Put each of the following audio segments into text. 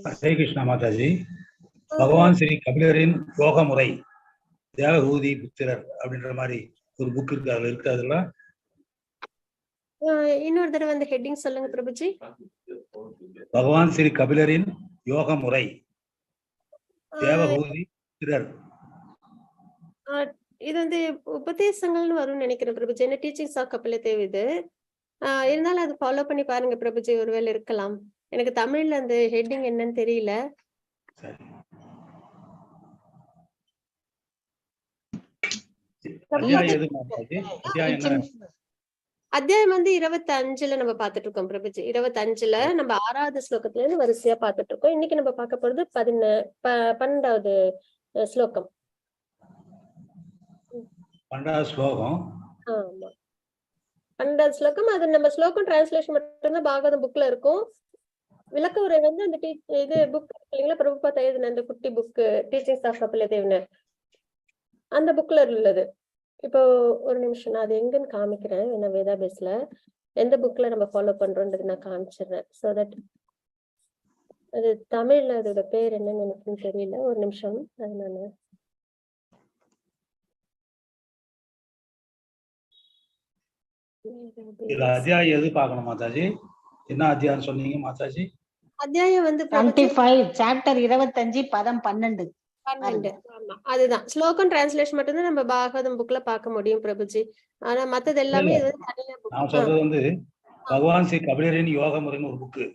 ஹரே கிருஷ்ணா மாதாஜி. பகவான் ஸ்ரீ கபிலரின் யோக முறை தேவகூதி புத்திரர் அப்படின்ற மாதிரி ஒரு புக் இருக்கு, அதுல இருக்கு. அதெல்லாம் இன்னொரு தடவை அந்த ஹெட்டிங் சொல்லுங்க பிரபுஜி. பகவான் ஸ்ரீ கபிலரின் யோக முறை தேவகூதி புத்திரர். இது வந்து உபதேசங்கள்னு வரும்னு நினைக்கிறேன் பிரபுஜி. என்ன டீச்சிங்ஸ் ஆஃப் கபில தேவ் இது. இருந்தாலும் அது ஃபாலோ பண்ணி பாருங்க பிரபுஜி, ஒருவேளை இருக்கலாம். எனக்கு தமிழ்ல அந்த ஹெட்டிங் என்னன்னு தெரியல. அத்தியாயம் வந்து 25ல நம்ம பாத்துட்டு இருக்கோம் பிரபுஜி. 25ல நம்ம 6வது ஸ்லோகத்துல இருந்து வரிசையா பாத்துட்டு இருக்கோம். இன்னைக்கு நம்ம பார்க்க போறது 12வது ஸ்லோகம். 12வது ஸ்லோகம். ஆமா, 12வது ஸ்லோகம். அது நம்ம ஸ்லோகம் டிரான்ஸ்லேஷன் மட்டும்தான் பாகவதம் புக்ல இருக்கும். விளக்க உரை வந்து அந்த இது புக் இல்லைங்களா, பிரபுபாத் எழுதின அந்த குட்டி புக் டீச்சிங்ஸ் ஆஃப் கபில தேவ்னு, அந்த புக்ல உள்ளது. இப்போ ஒரு நிமிஷம், நான் அது எங்கன்னு காமிக்கிறேன். என்ன வேதா பேஸ்ல எந்த புக்ல நம்ம ஃபாலோ பண்றோம்ன்றது நான் காமிச்சிடுறேன். சோ தட் அது தமிழ்ல அதோட பேர் என்னன்னு எனக்கு தெரியல. ஒரு நிமிஷம், அது நானு அத்தியாயம் எது பார்க்கணும் மாதாஜி? என்ன அத்தியாயம் சொன்னீங்க மாதாஜி? அத்தியாயம் வந்து 25 சாப்டர் 25 பதம் 12. ஆமா, அதுதான் ஸ்லோகம் டிரான்ஸ்லேஷன் மட்டும்தான் நம்ம பாகவதம் புக்ல பார்க்க முடியும் பிரபுஜி. ஆனா மத்தது எல்லாமே நான் சொல்றது வந்து பகவான் ஸ்ரீ கபிலரின் யோக முறைன்னு ஒரு புக்கு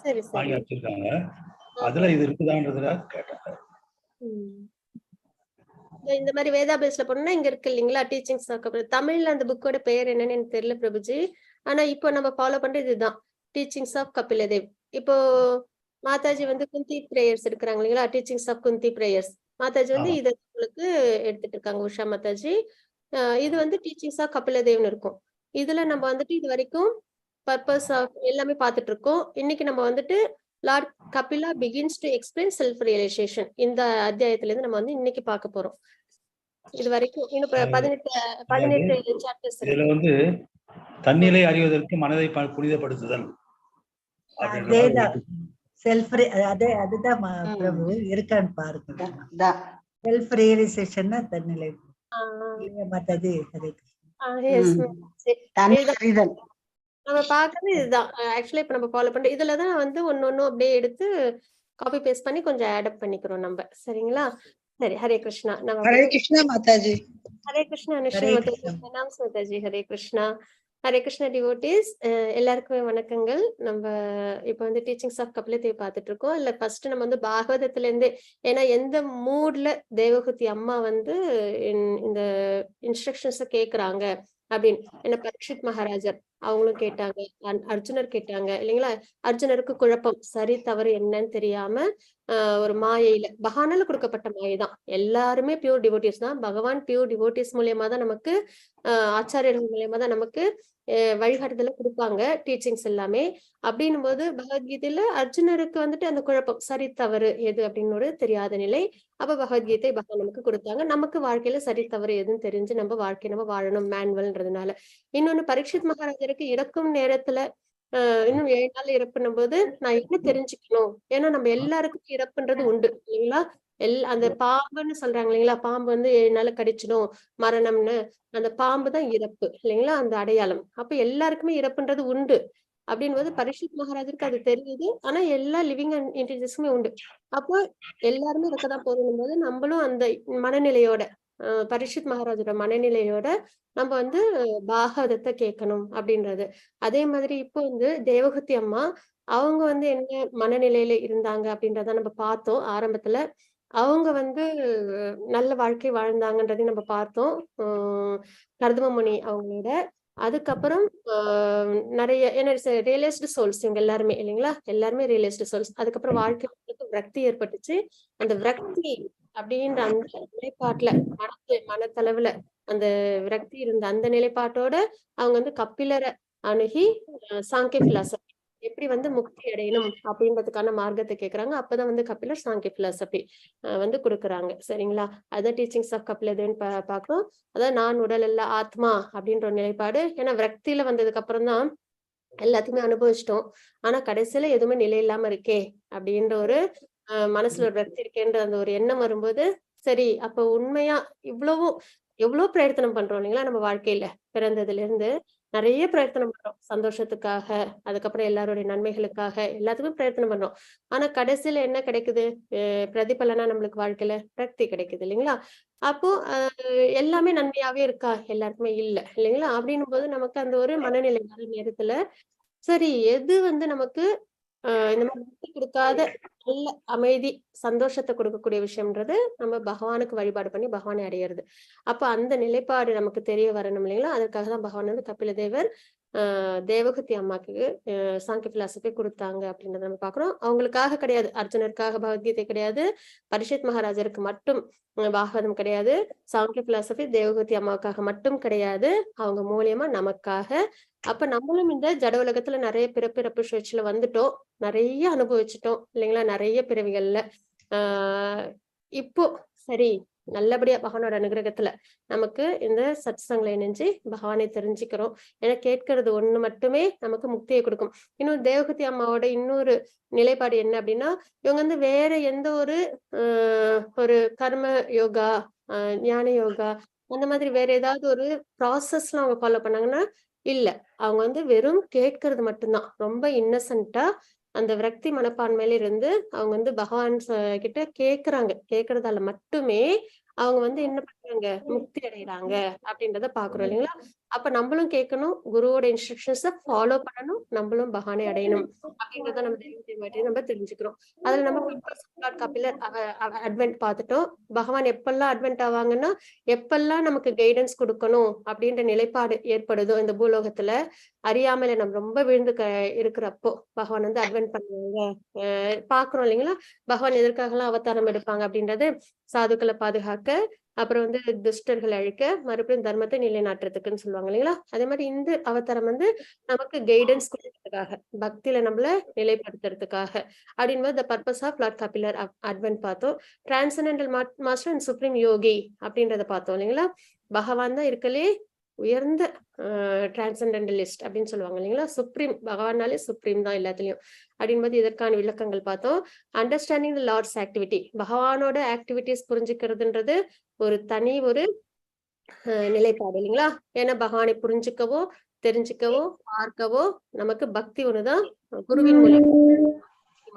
சரி வாங்கி வச்சிருக்காங்க. அதுல இது இருக்குதான்றதுல கேட்டாங்க. இந்த மாதிரி வேதா பேஸ்ல போனோம்னா இங்க இருக்கு இல்லைங்களா, டீச்சிங்ஸ் ஆஃப் கபில. தமிழ்ல அந்த புக்கோட பேர் என்னன்னு எனக்கு தெரியல பிரபுஜி. ஆனா இப்போ நம்ம ஃபாலோ பண்றது இதுதான், டீச்சிங்ஸ் ஆஃப் கபில தேவ். இப்போ மாதாஜி வந்து குந்தி பிரேயர்ஸ் எடுக்கிறாங்க இல்லைங்களா, teachings of Kunti prayers. Mataji வந்து இதை உங்களுக்கு எடுத்துட்டு இருக்காங்க, உஷா மாதாஜி. இது வந்து டீச்சிங்ஸ் ஆஃப் கபில தேவ்னு இருக்கும். இதுல நம்ம வந்துட்டு இது வரைக்கும் பர்பஸ் ஆஃப் எல்லாமே பார்த்துட்டு இருக்கோம். இன்னைக்கு நம்ம வந்துட்டு Lord Kapila begins to explain self realisation, இந்த அத்தியாயத்துல இருந்து நம்ம வந்து இன்னைக்கு பார்க்க போறோம். இது வரைக்கும் இன்னும் 18 சாப்டர்ஸ். இதுல வந்து தன்னிலை அறிவதற்கு மனதை புனிதப்படுத்துதல் செல்ஃப் அதுதான் பிரபு இருக்கான்னு பாருங்க. செல்ஃப் ரியலைசேஷன்னா தன்னிலை. மாதாஜி ஹரே நம்ம பாக்குறது இதுதான். ஆக்சுவலி இப்ப நம்ம ஃபாலோ பண்ற இதுலதான் வந்து ஒன்னொன்னும் அப்படியே எடுத்து காப்பி பேஸ்ட் பண்ணி கொஞ்சம் ஆட் பண்ணிக்கிறோம் நம்ம. சரிங்களா? சரி, ஹரே கிருஷ்ணா. நம்ம ஹரே கிருஷ்ணா மாதாஜி. ஹரே கிருஷ்ணா அனுஷ்ணா மாதாஜி. ஹரே கிருஷ்ணா. ஹரே கிருஷ்ணா டிவோட்டிஸ் எல்லாருக்குமே வணக்கங்கள். நம்ம இப்ப வந்து டீச்சிங்ஸ் ஆஃப் கபில தேவ் பார்த்துட்டு இருக்கோம். இல்ல ஃபர்ஸ்ட் நம்ம வந்து பாகவதத்துல இருந்து, ஏன்னா எந்த மூட்ல தேவகூதி அம்மா வந்து இந்த இன்ஸ்ட்ரக்ஷன்ஸ கேக்குறாங்க அப்படின்னு, என்ன பரீட்சித் மகாராஜர் அவங்களும் கேட்டாங்க, அர்ஜுனர் கேட்டாங்க இல்லைங்களா. அர்ஜுனருக்கு குழப்பம், சரி தவறு என்னன்னு தெரியாம ஒரு மாயையில, பகவானால கொடுக்கப்பட்ட மாயைதான். எல்லாருமே பியூர் டிவோட்டிஸ் தான். பகவான் பியூர் டிவோட்டிஸ் மூலியமா தான் நமக்கு, ஆச்சாரியர்கள் மூலியமா தான் நமக்கு வழிகாட்டுதல கொடுப்பாங்க, டீச்சிங்ஸ் எல்லாமே. அப்படின்னும் போது பகவத்கீதையில அர்ஜுனருக்கு வந்துட்டு அந்த குழப்பம், சரி தவறு எது அப்படின்னு ஒரு தெரியாத நிலை. அப்ப பகவத்கீதை பகவான் நமக்கு கொடுத்தாங்க. நமக்கு வாழ்க்கையில சரி தவறு எதுன்னு தெரிஞ்சு நம்ம வாழ்க்கை நம்ம வாழணும் மேனுவல்ன்றதுனால. இன்னொன்னு பரீட்சித் மகாராஜருக்கு இறக்கும் நேரத்துல இன்னும் 7 நாள் இறப்புன்னும் போது நான் என்ன தெரிஞ்சுக்கணும், ஏன்னா நம்ம எல்லாருக்கும் இறப்புன்றது உண்டு இல்லைங்களா. அந்த பாம்புன்னு சொல்றாங்க இல்லைங்களா, பாம்பு வந்து 7 நாள் கடிச்சிடும் மரணம்னு. அந்த பாம்பு தான் இறப்பு இல்லைங்களா, அந்த அடையாளம். அப்ப எல்லாருக்குமே இறப்புன்றது உண்டு. அப்படின்னு போது பரீட்சித் மகாராஜருக்கு அது தெரியுது. ஆனா எல்லா லிவிங் இன்டெலிஜென்ஸுமே உண்டு. அப்போ எல்லாருமே இருக்கதான் போதும் போது நம்மளும் அந்த மனநிலையோட, பரீட்சித் மகாராஜோட மனநிலையோட நம்ம வந்து பாகவதத்தை கேட்கணும் அப்படின்றது. அதே மாதிரி இப்போ வந்து தேவகூதி அம்மா அவங்க வந்து என்ன மனநிலையில இருந்தாங்க அப்படின்றத நம்ம பார்த்தோம் ஆரம்பத்துல. அவங்க வந்து நல்ல வாழ்க்கை வாழ்ந்தாங்கன்றதையும் நம்ம பார்த்தோம் கர்தமமுனி அவங்களோட. அதுக்கப்புறம் நிறைய என்ன ரியலைஸ்டு சோல்ஸ் இவங்க எல்லாருமே இல்லைங்களா, எல்லாருமே ரியலைஸ்டு சோல்ஸ். அதுக்கப்புறம் வாழ்க்கை விரக்தி ஏற்பட்டுச்சு. அந்த விரக்தி அப்படின்ற அந்த நிலைப்பாட்டுல, மனத்தளவுல அந்த விரக்தி இருந்த அந்த நிலைப்பாட்டோட அவங்க வந்து கபிலரை அணுகி சாங்கிய பிலாசபி, எப்படி வந்து முக்தி அடையணும் அப்படின்றதுக்கான மார்க்கத்தை கேட்கறாங்க. அப்பதான் வந்து கபிலர் சாங்கிய பிலாசபி வந்து கொடுக்குறாங்க. சரிங்களா? அதான் டீச்சிங்ஸ் ஆஃப் கபிலதேவன் பாக்குறோம். அதான் நான் உடல் அல்ல ஆத்மா அப்படின்ற ஒரு நிலைப்பாடு. ஏன்னா விரக்தியில வந்ததுக்கு அப்புறம் தான் எல்லாத்தையுமே அனுபவிச்சிட்டோம். ஆனா கடைசியில எதுவுமே நிலை இல்லாம இருக்கே அப்படின்ற ஒரு மனசுல ஒரு விரக்தி இருக்கேன்ற அந்த ஒரு எண்ணம் வரும்போது, சரி அப்ப உண்மையா எவ்வளவு பிரயத்தனம் பண்றோம் இல்லைங்களா? நம்ம வாழ்க்கையில பிறந்ததுல இருந்து நிறைய பிரயத்தனம் பண்றோம். சந்தோஷத்துக்காக, அதுக்கப்புறம் எல்லாருடைய நன்மைகளுக்காக, எல்லாத்துக்கும் பிரயத்தனம் பண்றோம். ஆனா கடைசியில என்ன கிடைக்குது? பிரதிபலனா நம்மளுக்கு வாழ்க்கையில விரக்தி கிடைக்குது இல்லைங்களா? அப்போ எல்லாமே நன்மையாவே இருக்கா? எல்லாருக்குமே இல்ல இல்லைங்களா? அப்படின்னும் போது நமக்கு அந்த ஒரு மனநிலை வர நேரத்துல சரி எது வந்து நமக்கு இந்த மாதிரி விட்டு கொடுக்காத நல்ல அமைதி சந்தோஷத்தை கொடுக்கக்கூடிய விஷயம்ன்றது நம்ம பகவானுக்கு வழிபாடு பண்ணி பகவானை அடையிறது. அப்ப அந்த நிலைப்பாடு நமக்கு தெரிய வரணும் இல்லைங்களா? அதற்காக தான் பகவான் வந்து கபில தேவர் தேவகுத்தி அம்மாக்கு சாங்கிய பிலாசபி கொடுத்தாங்க அப்படின்றத நம்ம பாக்குறோம். அவங்களுக்காக கிடையாது, அர்ஜுனருக்காக பகவத்கீதை கிடையாது, பரிஷத் மகாராஜருக்கு மட்டும் பாகவதம் கிடையாது, சாங்கிய பிலாசபி தேவகுத்தி அம்மாவுக்காக மட்டும் கிடையாது, அவங்க மூலியமா நமக்காக. அப்ப நம்மளும் இந்த ஜட உலகத்துல நிறைய பிறப்பு சுழற்சியில வந்துட்டோம், நிறைய அனுபவிச்சுட்டோம் இல்லைங்களா? நிறைய பிறவிகள்ல இப்போ சரி நல்லபடியா பகவானோட அனுகிரகத்துல நமக்கு இந்த சத்சங்களை இணைஞ்சு பகவானை தெரிஞ்சுக்கிறோம். ஏன்னா கேட்கறது ஒண்ணு மட்டுமே நமக்கு முக்தியை கொடுக்கும். இன்னும் தேவகுத்தி அம்மாவோட இன்னொரு நிலைப்பாடு என்ன அப்படின்னா, இவங்க வந்து வேற எந்த ஒரு கர்ம யோகா, ஞான யோகா அந்த மாதிரி வேற ஏதாவது ஒரு ப்ராசஸ்லாம் அவங்க ஃபாலோ பண்ணாங்கன்னா இல்ல. அவங்க வந்து வெறும் கேட்கறது மட்டும்தான். ரொம்ப இன்னசென்ட்டா அந்த விரக்தி மனப்பான்மையில இருந்து அவங்க வந்து பகவான் கிட்ட கேக்குறாங்க. கேக்குறதால மட்டுமே அவங்க வந்து என்ன பண்றாங்க? முக்தி அடைகிறாங்க அப்படின்றத பாக்குறோம் இல்லைங்களா? அப்ப நம்மளும் கேட்கணும், குருவோட இன்ஸ்ட்ரக்ஷன்ஸ ஃபாலோ பண்ணணும், நம்மளும் பகவானை அடையணும் அப்படின்றத நம்ம தெரிஞ்சுக்கிறோம். அதுல நம்ம கபிலர் அட்வென்ட் பார்த்துட்டோம். பகவான் எப்பெல்லாம் அட்வென்ட் ஆவாங்கன்னா, எப்பெல்லாம் நமக்கு கைடன்ஸ் கொடுக்கணும் அப்படின்ற நிலைப்பாடு ஏற்படுதோ இந்த பூலோகத்துல, அறியாமல நம்ம ரொம்ப விழுந்து இருக்கிறப்போ பகவான் வந்து அட்வென்ட் பண்ணுவாங்க. பாக்குறோம் இல்லைங்களா? பகவான் எதற்காகலாம் அவதாரம் எடுப்பாங்க அப்படின்றது சாதுக்களை பாதுகாக்க, அப்புறம் வந்து துஷ்டர்கள் அழிக்க, மறுபடியும் தர்மத்தை நிலைநாட்டுறதுக்குன்னு சொல்லுவாங்க இல்லைங்களா? அதே மாதிரி இந்த அவதாரம் வந்து நமக்கு கைடன்ஸ் கொடுக்கறதுக்காக, பக்தியில நம்மள நிலைப்படுத்துறதுக்காக அப்படின்னு the purpose of Lord Kapilar advent பார்த்தோம். Transcendental master and supreme yogi அப்படின்றத பார்த்தோம் இல்லைங்களா? பகவான் தான் இருக்கலே உயர்ந்த டிரான்செண்டென்டலிஸ்ட் அப்படின்னு சொல்லுவாங்க இல்லைங்களா? சுப்ரீம், பகவானாலே சுப்ரீம் தான் எல்லாத்துலயும் அப்படின்போது இதற்கான விளக்கங்கள் பார்த்தோம். அண்டர்ஸ்டாண்டிங் த லார்ட்ஸ் ஆக்டிவிட்டி, பகவானோட ஆக்டிவிட்டிஸ் புரிஞ்சுக்கிறதுன்றது ஒரு தனி ஒரு நிலைப்பாடு இல்லைங்களா? ஏன்னா பகவானை புரிஞ்சுக்கவோ தெரிஞ்சுக்கவோ பார்க்கவோ நமக்கு பக்தி ஒண்ணுதான் குருவின் மூலியம்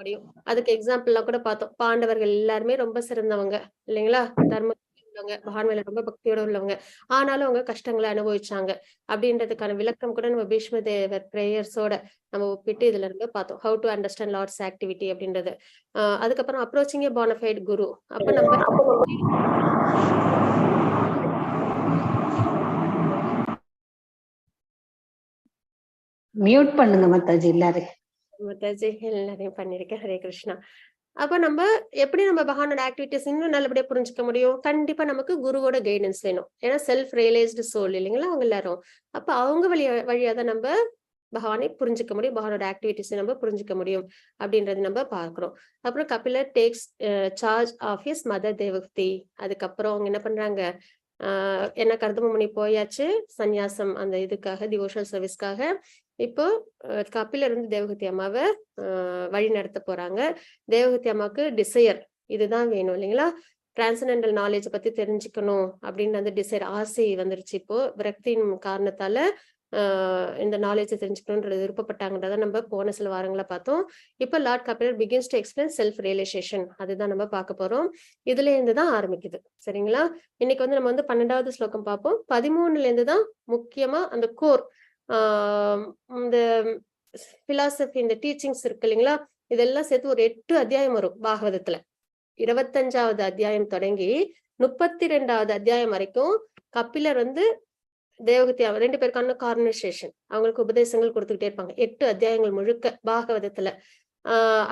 முடியும். அதுக்கு எக்ஸாம்பிள்லாம் கூட பார்த்தோம். பாண்டவர்கள் எல்லாருமே ரொம்ப சிறந்தவங்க இல்லைங்களா? தர்ம பகவான் மேல ரொம்ப பக்தியோட உள்ளவங்க, ஆனாலும் அவங்க கஷ்டங்களை அனுபவிச்சாங்க அப்படின்றதுக்கான விளக்கம் கூட நம்ம பீஷ்ம தேவர் பிரேயர்ஸோட நம்ம ஒப்பிட்டு இதுல இருந்து பார்த்தோம். How to understand Lord's activity அப்படின்றது. அதுக்கப்புறம் அப்ரோச்சிங் ஏ போனஃபைட் குரு. அப்ப நம்ம மியூட் பண்ணுங்க மாதாஜி எல்லாரும். மாதாஜி எல்லாரையும் பண்ணிருக்கேன். ஹரே கிருஷ்ணா. அப்ப நம்ம எப்படி நம்ம பகவானோட ஆக்டிவிட்டிஸ் இன்னும் நல்லபடியா புரிஞ்சுக்க முடியும்? கண்டிப்பா நமக்கு குருவோட கைடன்ஸ் வேணும். ஏன்னா செல்ஃப் ரியலைஸ்டு சோல் இல்லைங்களா அவங்க எல்லாரும். அப்ப அவங்க வழியாதான் நம்ம பகவானை புரிஞ்சுக்க முடியும், பகவானோட ஆக்டிவிட்டிஸை நம்ம புரிஞ்சுக்க முடியும் அப்படின்றது நம்ம பார்க்கிறோம். அப்புறம் Kapilar takes charge of his mother தேவகுதி. அதுக்கப்புறம் அவங்க என்ன பண்றாங்க? என்ன கர்தம போயாச்சு சந்நியாசம் அந்த இதுக்காக, டிவோஷனல் சர்வீஸ்க்காக. இப்போ கபிலர் வந்து தேவகுத்தி அம்மாவை வழி நடத்த போறாங்க. தேவகுத்தி அம்மாவுக்கு டிசையர் இதுதான் வேணும் இல்லைங்களா? டிரான்செண்டென்டல் நாலேஜ் பத்தி தெரிஞ்சுக்கணும் அப்படின்னு அந்த டிசைர் ஆசை வந்துருச்சு. இப்போ விரக்தியின் காரணத்தால இந்த நாலேஜை தெரிஞ்சுக்கணும்ன்றது விருப்பப்பட்டாங்கன்றத நம்ம போன சில வாரங்கள பார்த்தோம். இப்ப Lord Kapilar begins to explain self realisation. அதுதான் நம்ம பார்க்க போறோம். இதுல இருந்து தான் ஆரம்பிக்குது. சரிங்களா? இன்னைக்கு வந்து நம்ம வந்து 12வது ஸ்லோகம் பார்ப்போம். 13ல இருந்து தான் முக்கியமா அந்த கோர் இந்த பிலாசபி, இந்த டீச்சிங்ஸ் இருக்கு இல்லைங்களா? இதெல்லாம் சேர்த்து ஒரு 8 அத்தியாயம் வரும் பாகவதத்துல. 25வது அத்தியாயம் தொடங்கி 32வது அத்தியாயம் வரைக்கும் கபிலர் வந்து தேவகுத்தி 2 பேருக்கான கான்வர்சேஷன், அவங்களுக்கு உபதேசங்கள் கொடுத்துக்கிட்டே இருப்பாங்க. 8 அத்தியாயங்கள் முழுக்க பாகவதத்துல.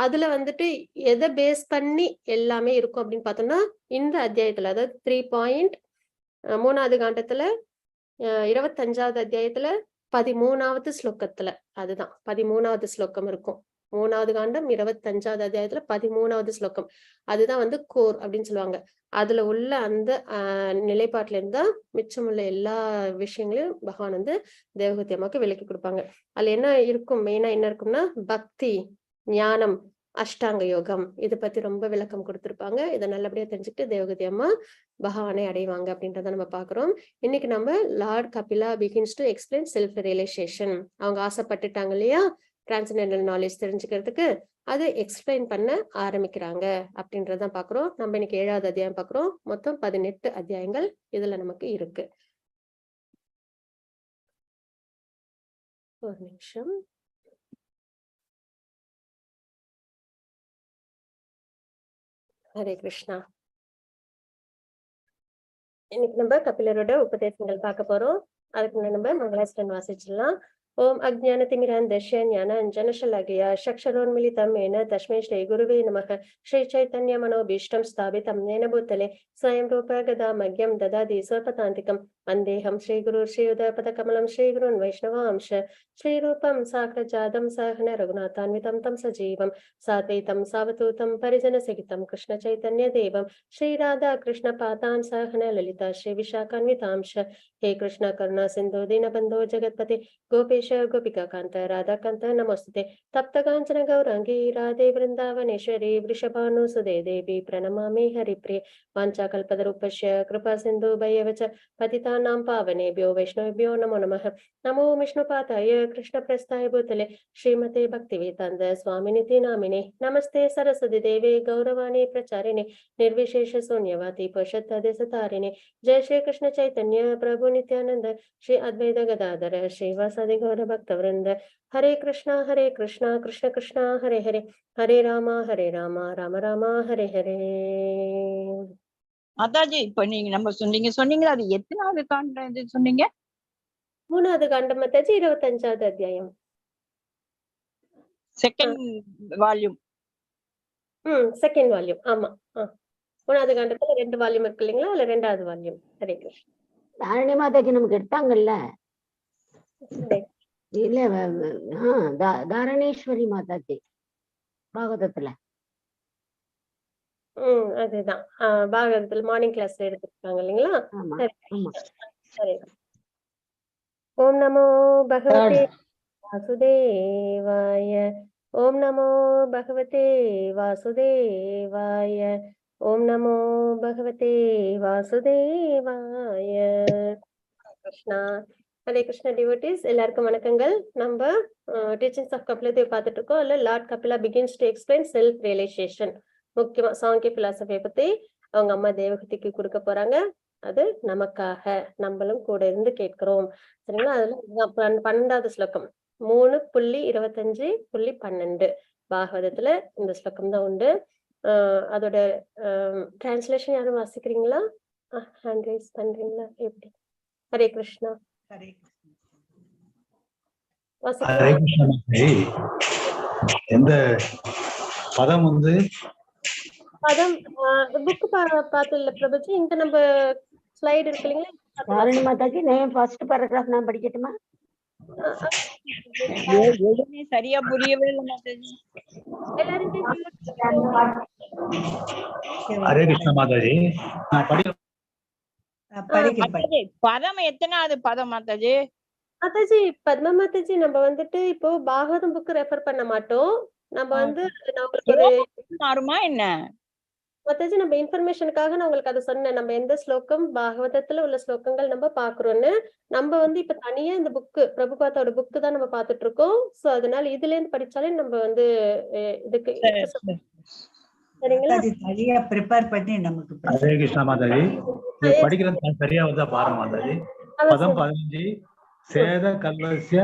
அதுல வந்துட்டு எதை பேஸ் பண்ணி எல்லாமே இருக்கும் அப்படின்னு பார்த்தோம்னா, இந்த அத்தியாயத்துல, அதாவது 3.3வது காண்டத்துல 25வது அத்தியாயத்துல 13வது ஸ்லோகத்துல, அதுதான் 13வது ஸ்லோகம் இருக்கும். 3வது காண்டம் 25வது அத்தியாயத்துல 13வது ஸ்லோகம். அதுதான் வந்து கோர் அப்படின்னு சொல்லுவாங்க. அதுல உள்ள அந்த நிலைப்பாட்டுல இருந்தா மிச்சமுள்ள எல்லா விஷயங்களையும் பகவான் வந்து தேவகூதி அம்மாவுக்கு விளக்கி கொடுப்பாங்க. அதுல என்ன இருக்கும், மெயினா என்ன இருக்கும்னா பக்தி, ஞானம், அஷ்டாங்க யோகம், இதை பத்தி ரொம்ப விளக்கம் கொடுத்திருப்பாங்க. இதை நல்லபடியா தெரிஞ்சுக்கிட்டு தேவகூதி அம்மா பகவானை அடைவாங்க அப்படின்றத நம்ம பாக்குறோம். இன்னைக்கு நம்ம Lord Kapila begins to explain self realisation. அவங்க ஆசைப்பட்டுட்டாங்க இல்லையா டிரான்சென்டென்டல் நாலேஜ் தெரிஞ்சுக்கிறதுக்கு, அதை எக்ஸ்பிளைன் பண்ண ஆரம்பிக்கிறாங்க அப்படின்றதான் பாக்குறோம். நம்ம இன்னைக்கு 7வது அத்தியாயம் பாக்குறோம். மொத்தம் 18 அத்தியாயங்கள் இதுல நமக்கு இருக்கு. ஒரு நிமிஷம். ஹரே கிருஷ்ணா. இன்னைக்கு நம்ம கபிலரோட உபதேசங்கள் பார்க்க போறோம். அதுக்கு நம்ம மங்களாஸ்டன் வாசிச்சிடலாம். ஓம் அஜ்ஞானதிமிராந்தஸ்ய ஞானாஞ்சனசலாகிய சக்ஷரோன்மிலிதம் ஏன தஸ்மை ஸ்ரீ குருவே நமः. ஸ்ரீ சைத்தன்ய மனோபீஷ்டம் ஸ்தாபிதம் ஏன பூதலே ஸ்வயம் ரூப கதா மக்யம் ததாதி ஸ்வபதாந்திகம். வந்தேஹம் ஸ்ரீ குரு ஸ்ரீ உதயபதகமலம் ஸ்ரீ குருன் வைஷ்ணவாம்ச ஸ்ரீரூபம் சாக்ரஜாதம் சஹன ரகுநாதான்விதம் தம் சஜீவம் சாத்வைதம் சாவதூதம் பரிஜன சகிதம் கிருஷ்ண சைத்தன்ய தேவம் ஸ்ரீ ராதா கிருஷ்ண பாதான் சஹன லலிதா ஸ்ரீ விஷாகான்விதாம்ச. हे कृष्ण करुणा सिंधु दीनबंधो जगत्पते गोपेश गोपिका कांत राधा कांत नमोस्तुते. तप्त कांचन गौरांगी राधे वृंदावनेश्वरी वृषभानुसुदे देवी प्रणमामि हरिप्रिये. वाञ्छाकल्पतरुभ्यश्च कृपा सिंधु भयवच पतितानां पावनेभ्यो वैष्णवेभ्यो नमो नमः. नमो विष्णुपादाय कृष्णप्रस्थाय भूतले श्रीमते भक्तिवेदान्त स्वामिनिति नामिने. नमस्ते सरस्वती देवे गौरवाणी प्रचारिणे निर्विशेष शून्यवादी पशुद्धदेशतारिणे. जय श्री कृष्ण चैतन्य प्रभु नित्यानंद श्री अद्वैत गदाधर श्रीवासादि गौर भक्त वृंद. हरे कृष्णा कृष्ण कृष्णा हरे हरे, हरे राम राम राम हरे हरे. மாதாஜி, இப்ப நீங்க நம்ம சொன்னீங்களா, அது எத்தனாவது காண்டம் இது சொன்னீங்க? 3வது காண்டம் மாதாஜி, 25வது அத்தியாயம், செகண்ட் வால்யூம். Second volume. ஆமா, 3வது காண்டத்துல 2 வால்யூம் இருக்கு இல்லைங்களா, அதுல 2வது வால்யூம். ஹரே கிருஷ்ணா. தாரணி மாதாஜி நமக்கு எடுத்தாங்கல்ல, இல்ல தாரணேஸ்வரி மாதாஜி பாகவதத்துல. அதுதான் பாகவதத்துல மார்னிங் கிளாஸ்ல எடுத்துருக்காங்க இல்லைங்களா. சரி. ஓம் நமோ பகவதே வாசுதேவாய. ஓம் நமோ பகவதே வாசுதேவாய. ஓம் நமோ பகவதே வாசுதேவாய. கிருஷ்ணா. ஹரே கிருஷ்ணா டிவோட்டீஸ், எல்லாருக்கும் வணக்கங்கள். நம்ம டீச்சிங்ஸ் ஆஃப் கபிலதேவ் பார்த்துட்டு இருக்கோம். இல்ல Lord Kapila begins to explain self realisation. முக்கியமா சாங்கிய பிலாசபியை பத்தி அவங்க அம்மா தேவகூதிக்கு கொடுக்க போறாங்க. அது நமக்காக, நம்மளும் கூட இருந்து கேட்கிறோம். சரிங்களா. அதுல 12வது ஸ்லோகம் 3.25.12 பாகவதத்துல இந்த ஸ்லோகம் தான் உண்டு. அதோட டிரான்ஸ்லேஷன் யாரும் வாசிக்கிறீங்களா? ஹேண்ட் ரைஸ் பண்றீங்களா? எப்படி? ஹரே கிருஷ்ணா. எந்த பதம் வந்து பதம் புக் பார்த்து இல்ல பிரபுஜி, இங்க நம்ம ஸ்லைடு இருக்கு இல்லைங்களா. தாரணி மாதாஜி, நான் ஃபர்ஸ்ட் பேராகிராஃப் நான் படிக்கட்டுமா? எதுவுமே சரியா புரியவே இல்லை மாதாஜி. ஹரே கிருஷ்ண மாதாஜி, பதம் எத்தனாவது பதம் மாதாஜி? மாதாஜி பத்மா மாதாஜி, நம்ம வந்துட்டு இப்போ பாகவதம் புக் ரெஃபர் பண்ண மாட்டோம். நம்ம வந்து மாறுமா என்ன மாதாஜி? நம்ம இன்ஃபர்மேஷனுக்காக நான் உங்களுக்கு அதை சொன்னேன். நம்ம எந்த ஸ்லோகம் பாகவதத்துல உள்ள ஸ்லோகங்கள் நம்ம பாக்குறோம்னு. நம்ம வந்து இப்ப தனியா இந்த புக்கு பிரபுபாதோட புக்கு தான் நம்ம பாத்துட்டு இருக்கோம். சோ அதனால இதுல இருந்து படிச்சாலே நம்ம வந்து இதுக்கு சரிங்களா, சரியா ப்ரிப்பேர் பண்ணி நமக்கு. ஹரே கிருஷ்ணா மாதாஜி, படிக்கிறது சரியா வந்தா பாருங்க மாதாஜி. பதம் 15 சேத கல்வசிய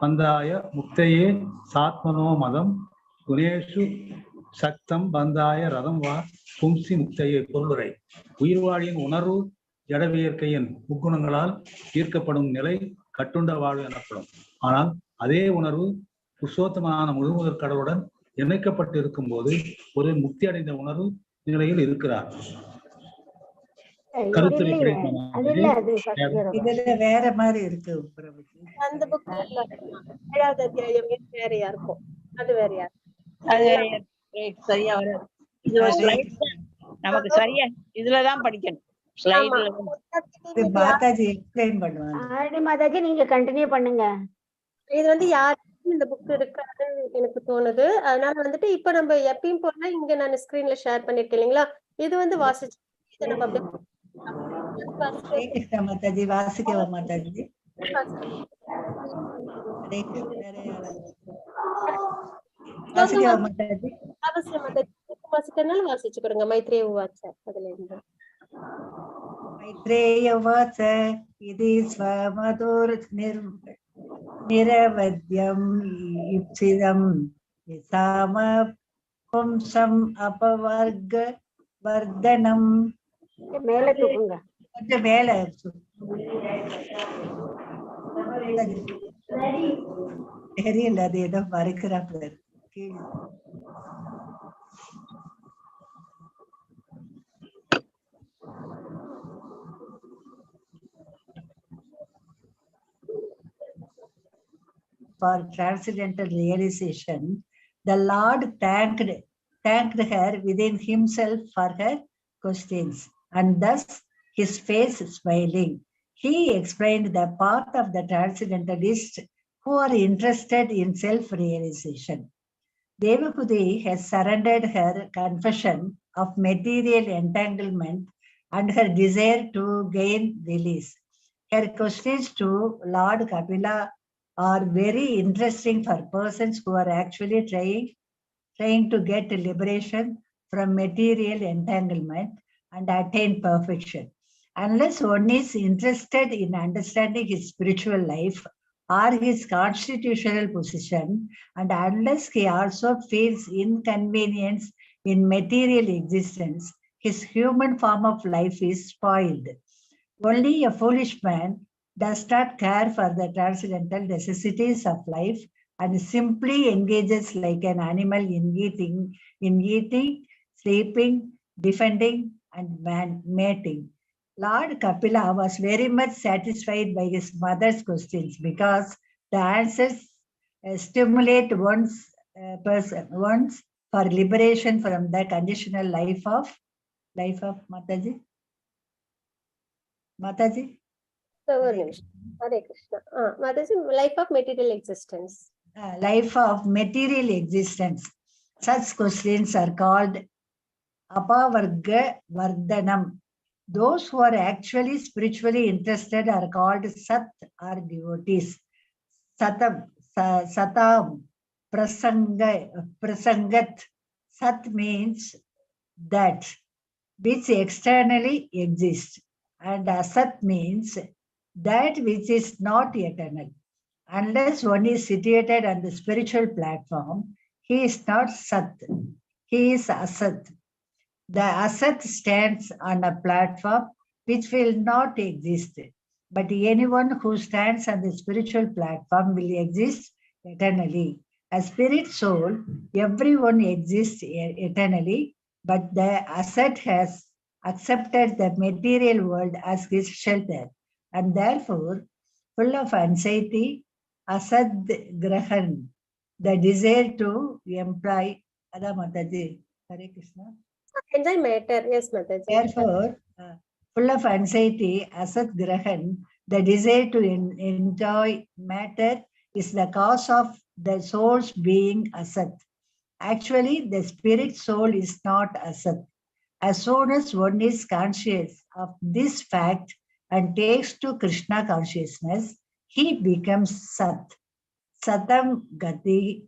பந்தாய முக்தையே சாத்மனோ மதம் குணேஷு சக்தம் பந்தாய ரதம் வா பும்சி முக்தையே. பொருளுரை: உயிர்வாழியின் உணர்வு ஜடவியற்கையின் முக்குணங்களால் ஈர்க்கப்படும் நிலை கட்டுண்ட வாழ்வு எனப்படும். ஆனால் அதே உணர்வு புருஷோத்தமான முழுமுதற் கடவுளுடன் இணைக்கப்பட்டு இருக்கும் போது ஒரு முக்தி அடைந்த உணர்வு நிலையில் இருக்கிறார். கருத்து இது இல்லையே. அது இல்ல, அது first paragraph. இதுல வேற மாதிரி இருக்கு பிரபுஜி. அந்த புக்ல இல்ல 7வது அத்தியாயம் இது வேறையா இருக்கும். அது வேறையா அது சரியா வராது. இது ஒரு ஸ்லைட் நமக்கு சரியா இதுலதான் படிக்கணும். ஸ்லைட்ல இது மாதாஜி எக்ஸ்பிளைன் பண்ணுவாங்க. தாரணி மாதாஜி நீங்க கண்டினியூ பண்ணுங்க. இது வந்து யாருக்கும் இந்த புக் இருக்காதுன்னு எனக்கு தோணுது. அதனால வந்துட்டு இப்ப நம்ம எப்பயும் போல இங்க நான் ஸ்கிரீன்ல ஷேர் பண்ணிருக்கேன் இல்லைங்களா, இது வந்து வாசிச்சு இதை நம்ம அப்படியே ஹரே கிருஷ்ணா மாதாஜி, வாசிக்கவா மாதாஜி? ஹரே கிருஷ்ணா, வாசிக்கவா மாதாஜி? அவசியம் வாசிக்கிறதுனால வாசிச்சு கொடுங்க. மைத்ரேய உவாச்ச அதுல இருந்து. மைத்ரேய உவாச்ச இதி ஸ்வமதுர் நிரவத்யம் இப்சிதம் யசாம பும்சம் அபவர்க வர்தனம். மேல தூக்குங்க. கொஞ்சம் மேல தெரியல, அது ஏதோ மறைக்கிறாப்புல இருக்கு. For transcendental realization, the Lord thanked her within himself for her questions, and thus his face smiling, he explained the path of the transcendentalists who are interested in self-realization. Devakudi has surrendered her confession of material entanglement and her desire to gain release. Her questions to Lord Kapila are very interesting for persons who are actually trying to get liberation from material entanglement and attain perfection. Unless one is interested in understanding his spiritual life or his constitutional position, and unless he also feels inconvenience in material existence, his human form of life is spoiled. Only a foolish man does not care for the transcendental necessities of life and simply engages like an animal in eating, sleeping, defending, and mating. Lord Kapila was very much satisfied by his mother's questions because the answers stimulate one's for liberation from the conditional life of Mataji. Mataji? Hare Krishna. Mataji, life of material existence. Life of material existence. Such questions are called apavarga vardhanam. Those who are actually spiritually interested are called sat or devotees. Satam, prasangat. Sat means that which externally exists, and asat means that which is not eternal. Unless one is situated on the spiritual platform, he is not sat, he is asat. The asat stands on a platform which will not exist, but anyone who stands on the spiritual platform will exist eternally. As spirit soul, everyone exists eternally, but the asat has accepted the material world as his shelter, and therefore, full of anxiety, asad grahan, the desire to employ. Ada Mataji, Hare Krishna. Enjoy matter, yes Mataji. Therefore, full of anxiety, asad grahan, the desire to enjoy matter, is the cause of the soul's being asat. Actually, the spirit soul is not asat. As soon as one is conscious of this fact and takes to Krishna consciousness, he becomes Sat. Satam Gati,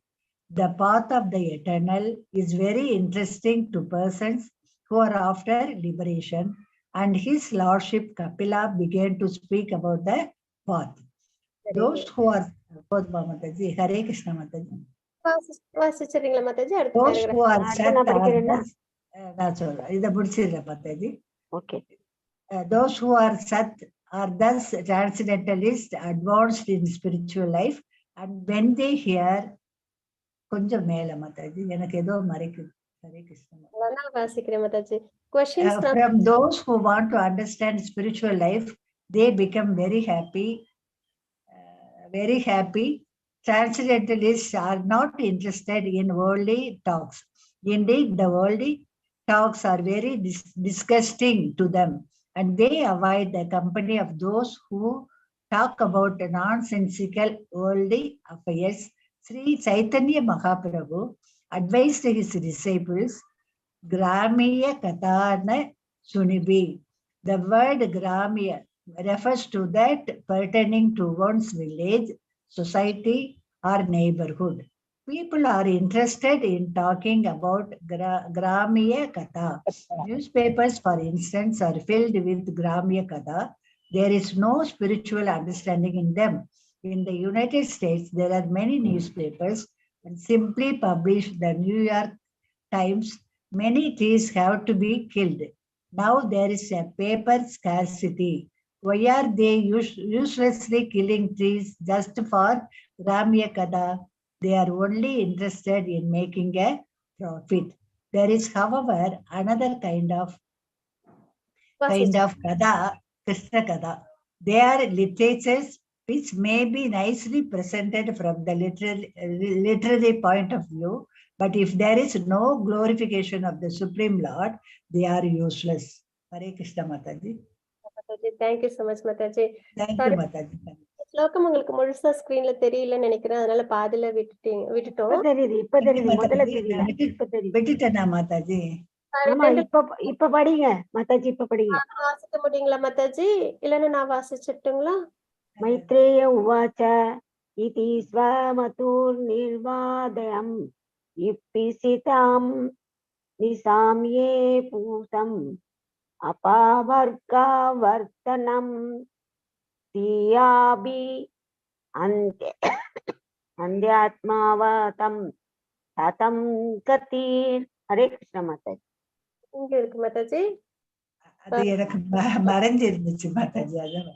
the path of the eternal, is very interesting to persons who are after liberation, and his lordship Kapila began to speak about the path. Those who are Mataji, Hare Krishna Mataji. வாசிச்சிரீங்களா Mataji? Those who are Sat are Okay. Those who are Sat are thus transcendentalists advanced in spiritual life, and when they hear கொஞ்சம் மேல Mataji, எனக்கு ஏதோ மறைக்குது. Hare Krishna. நான் வாசிக்கிறேன் Mataji. Questions from From those who want to understand spiritual life, they become very happy. Very happy. Transcendentalists are not interested in worldly talks. Indeed, the worldly talks are very disgusting to them, and they avoid the company of those who talk about nonsensical worldly affairs. Sri Chaitanya Mahaprabhu advised his disciples, Gramiya Katana Sunibi. The word Gramiya refers to that pertaining to one's village, society, or neighborhood. People are interested in talking about Gramiya Katha. Newspapers, for instance, are filled with Gramiya Katha. There is no spiritual understanding in them. In the United States, there are many newspapers and simply publish the New York Times. Many trees have to be killed. Now there is a paper scarcity. Why are they uselessly killing trees just for Gramiya Katha? They are only interested in making a profit. There is, however, another kind of Katha, Krishna Katha. They are literatures which may be nicely presented from the literary point of view, but if there is no glorification of the Supreme Lord, they are useless. Hare Krishna Mataji. Thank you so much, Mataji. Thank you, Mataji. ஸ்லோகம் உங்களுக்கு முழுசா ஸ்கிரீன்ல தெரியலன்னு நினைக்கிறேன், அதனால பாதியில விட்டுட்டோம். இப்ப தெரியுது முதல்ல தெரியல. இப்ப தெரியுது. விட்டுட்டேனா மாதாஜி? ஆமா, இப்ப படிங்க மாதாஜி, இப்ப படிங்க. வாசிக்க முடியுங்களா மாதாஜி? இல்லன்னா நான் வாசிச்சிட்டுங்களா? மைத்ரேய உவாச்ச இதி ஸ்வமதுர் நிர்வாதயம் இப்பிசிதாம் நிசாம்யே பூதம் அபாவர்காவர்த்தனம் தியாபி அந்தியாத்மாவதம் ததம் கதீர். ஹரே கிருஷ்ண மாதாஜி. இங்க இருக்கு மாதாஜி. அது எனக்கு மறைஞ்சு இருந்துச்சு மாதாஜி, அதான்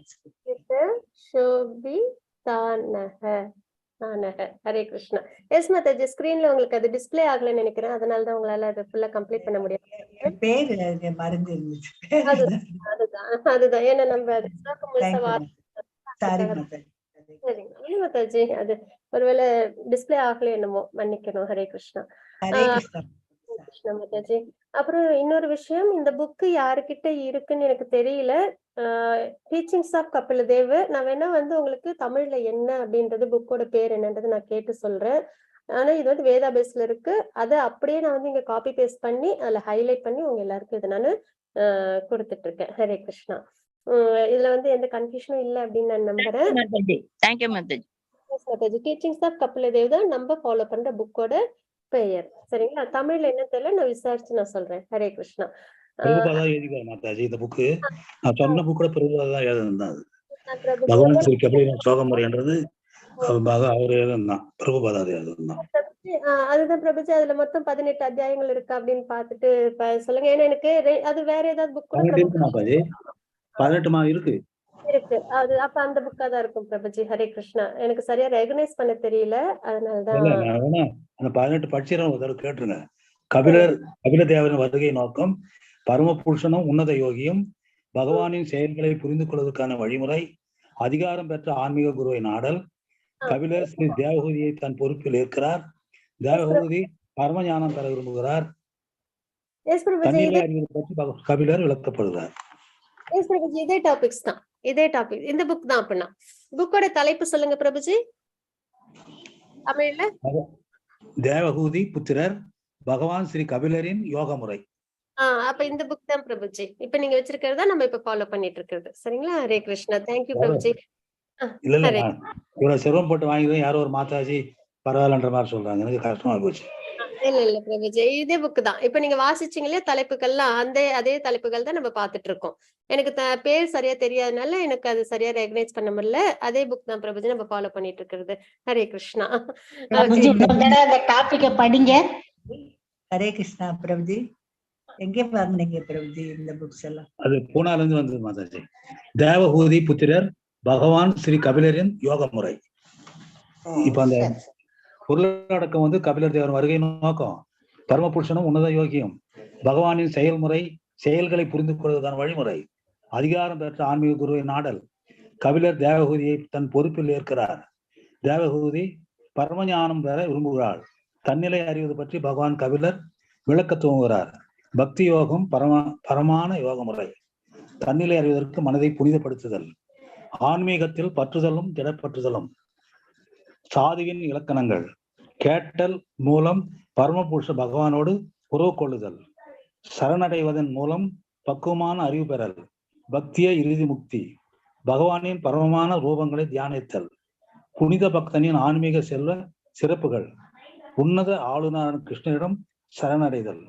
ஷோபி தானஹ தானஹ. ஹரே கிருஷ்ணா. எஸ் மாதாஜி, ஸ்கிரீன்ல உங்களுக்கு அது டிஸ்ப்ளே ஆகலன்னு நினைக்கிறேன், அதனால தான் உங்களால அதை ஃபுல்லா கம்ப்ளீட் பண்ண முடியாது. பேரு மறைஞ்சு இருந்துச்சு. அதுதான் ஏன்னா நம்ம ஸ்லோகம் முழுசா சரிங்க மாதாஜி, அது ஒருவேளை டிஸ்ப்ளே ஆகல என்னமோ, மன்னிக்கணும். ஹரே கிருஷ்ணா. கிருஷ்ணா மாதாஜி. அப்புறம் இன்னொரு விஷயம், இந்த புக்கு யாருக்கிட்ட இருக்குன்னு எனக்கு தெரியல. Teachings of Kapila Dev. நான் வேணா உங்களுக்கு தமிழ்ல என்ன அப்படின்றது, புக்கோட பேர் என்னன்றது நான் கேட்டு சொல்றேன். ஆனா இது வேதாபேஸ்ல இருக்கு. அதை அப்படியே நான் இங்க காப்பி பேஸ்ட் பண்ணி அதுல ஹைலைட் பண்ணி உங்க எல்லாருக்கும் இதை நான் கொடுத்துட்டு இருக்கேன். ஹரே கிருஷ்ணா. இதுல எந்த கன்ஃபியூஷனும் இல்ல அப்படின்னு நான் நம்புறேன். Thank you Mataji. Teachings of Kapila Dev தான் நம்ம ஃபாலோ பண்ற புக்கோட பெயர். சரிங்களா? தமிழ்ல என்ன தெரியல, நான் விசாரிச்சு நான் சொல்றேன். ஹரே கிருஷ்ணா. பிரபுபாதா எழுதிக்காரு மாதாஜி இந்த புக்கு. நான் சொன்ன புக்கோட பிரபுபாதா எழுதுனது. பகவான் ஸ்ரீ கபில சோகமுறைன்றது அவர் எழுதுனான், பிரபுபாதா எழுதுனான். அதுதான் பிரபுஜி, அதுல மொத்தம் 18 அத்தியாயங்கள் இருக்கு அப்படின்னு பாத்துட்டு சொல்லுங்க. ஏன்னா எனக்கு அது வேற ஏதாவது புக் கூட 18 இருக்கு. அது அப்ப அந்த புக்கா தான் இருக்கும் பிரபுஜி. ஹரே கிருஷ்ணா. எனக்கு சரியா ரெகனைஸ் பண்ண தெரியல, அதனாலதான் அந்த 18 படிச்சிடும் ஒரு தடவை கேட்டுருங்க. கபில தேவரின் வருகை நோக்கம், பரம புருஷனும் உன்னத யோகியும், பகவானின் செயல்களை புரிந்து கொள்வதற்கான வழிமுறை, அதிகாரம் பெற்ற ஆன்மீக குருவை நாடல், கபிலர் ஸ்ரீ தேவகூதியை தன் பொறுப்பில் ஏற்கிறார், தேவகூதி பரம ஞானம் பெற விரும்புகிறார், தண்ணீரை அறிவது பற்றி கபிலர் விளக்கப்படுகிறார். இதே டாபிக்ஸ் தான், இதே டாபிக் இந்த புக் தான். அப்படின்னா புக்கோட தலைப்பு சொல்லுங்க பிரபுஜி தமிழ்ல. தேவகூதி புத்திரர் பகவான் ஸ்ரீ கபிலரின் யோக முறை. அப்ப இந்த புக் தான் பிரபுஜி இப்ப நீங்க வச்சிருக்கிறதா நம்ம இப்ப ஃபாலோ பண்ணிட்டு இருக்கிறது. சரிங்களா? ஹரே கிருஷ்ணா. தேங்க்யூ பிரபுஜி. இல்ல இல்ல இவ்வளவு சிரமம் போட்டு வாங்கிதான் யாரோ ஒரு மாதாஜி பரவாயில்லன்ற மாதிரி சொல்றாங்க, எனக்கு கஷ்டமா போச்சு. இல்ல இல்ல பிரபுஜி, இதே புக் தான். இப்ப நீங்க வாசிச்சீங்களே தலைப்புகள்லாம் அதே தலைப்புகள் தான் நம்ம பாத்துட்டு இருக்கோம். எனக்கு பேர் சரியா தெரியாதனால எனக்கு அது சரியா ரெகனைஸ் பண்ண முடியல. அதே புக் தான் பிரபுஜி நம்ம ஃபாலோ பண்ணிட்டு இருக்கிறது. ஹரே கிருஷ்ணா. டாபிக்க படிங்க. ஹரே கிருஷ்ணா. பிரபுஜி எங்க வாங்குனீங்க பிரபுஜி இந்த புக்ஸ் எல்லாம்? அது பூனால இருந்து வந்தது மாதாஜி. தேவகூதி புத்திரர் பகவான் ஸ்ரீ கபிலரின் யோக முறை. இப்ப அந்த பொருளடக்கம் கபிலர் தேவர் வருகை நோக்கம், பரமபுருஷனும் உன்னத யோகியும். பகவானின் செயல்களை புரிந்து கொள்வதுதான் வழிமுறை. அதிகாரம் பெற்ற ஆன்மீக குருவை நாடல். கபிலர் தேவகூதியை தன் பொறுப்பில் ஏற்கிறார். தேவகூதி பரமஞானம் பெற விரும்புகிறாள். தன்னிலை அறிவது பற்றி பகவான் கபிலர் விளக்க துவங்குகிறார். பக்தி யோகம் பரமான யோக முறை. தன்னிலை அறிவதற்கு மனதை புனிதப்படுத்துதல். ஆன்மீகத்தில் பற்றுதலும் திடப்பற்றுதலும். சாதுவின் இலக்கணங்கள். கேட்டல் மூலம் பரமபுருஷ பகவானோடு உறவு கொள்ளுதல். சரணடைவதன் மூலம் பக்குவமான அறிவு பெறல். பக்திய இறுதி முக்தி. பகவானின் பரமமான ரூபங்களை தியானித்தல். புனித பக்தனின் ஆன்மீக செல்வ சிறப்புகள். உன்னத ஆளுநர் கிருஷ்ணனிடம் சரணடைதல்.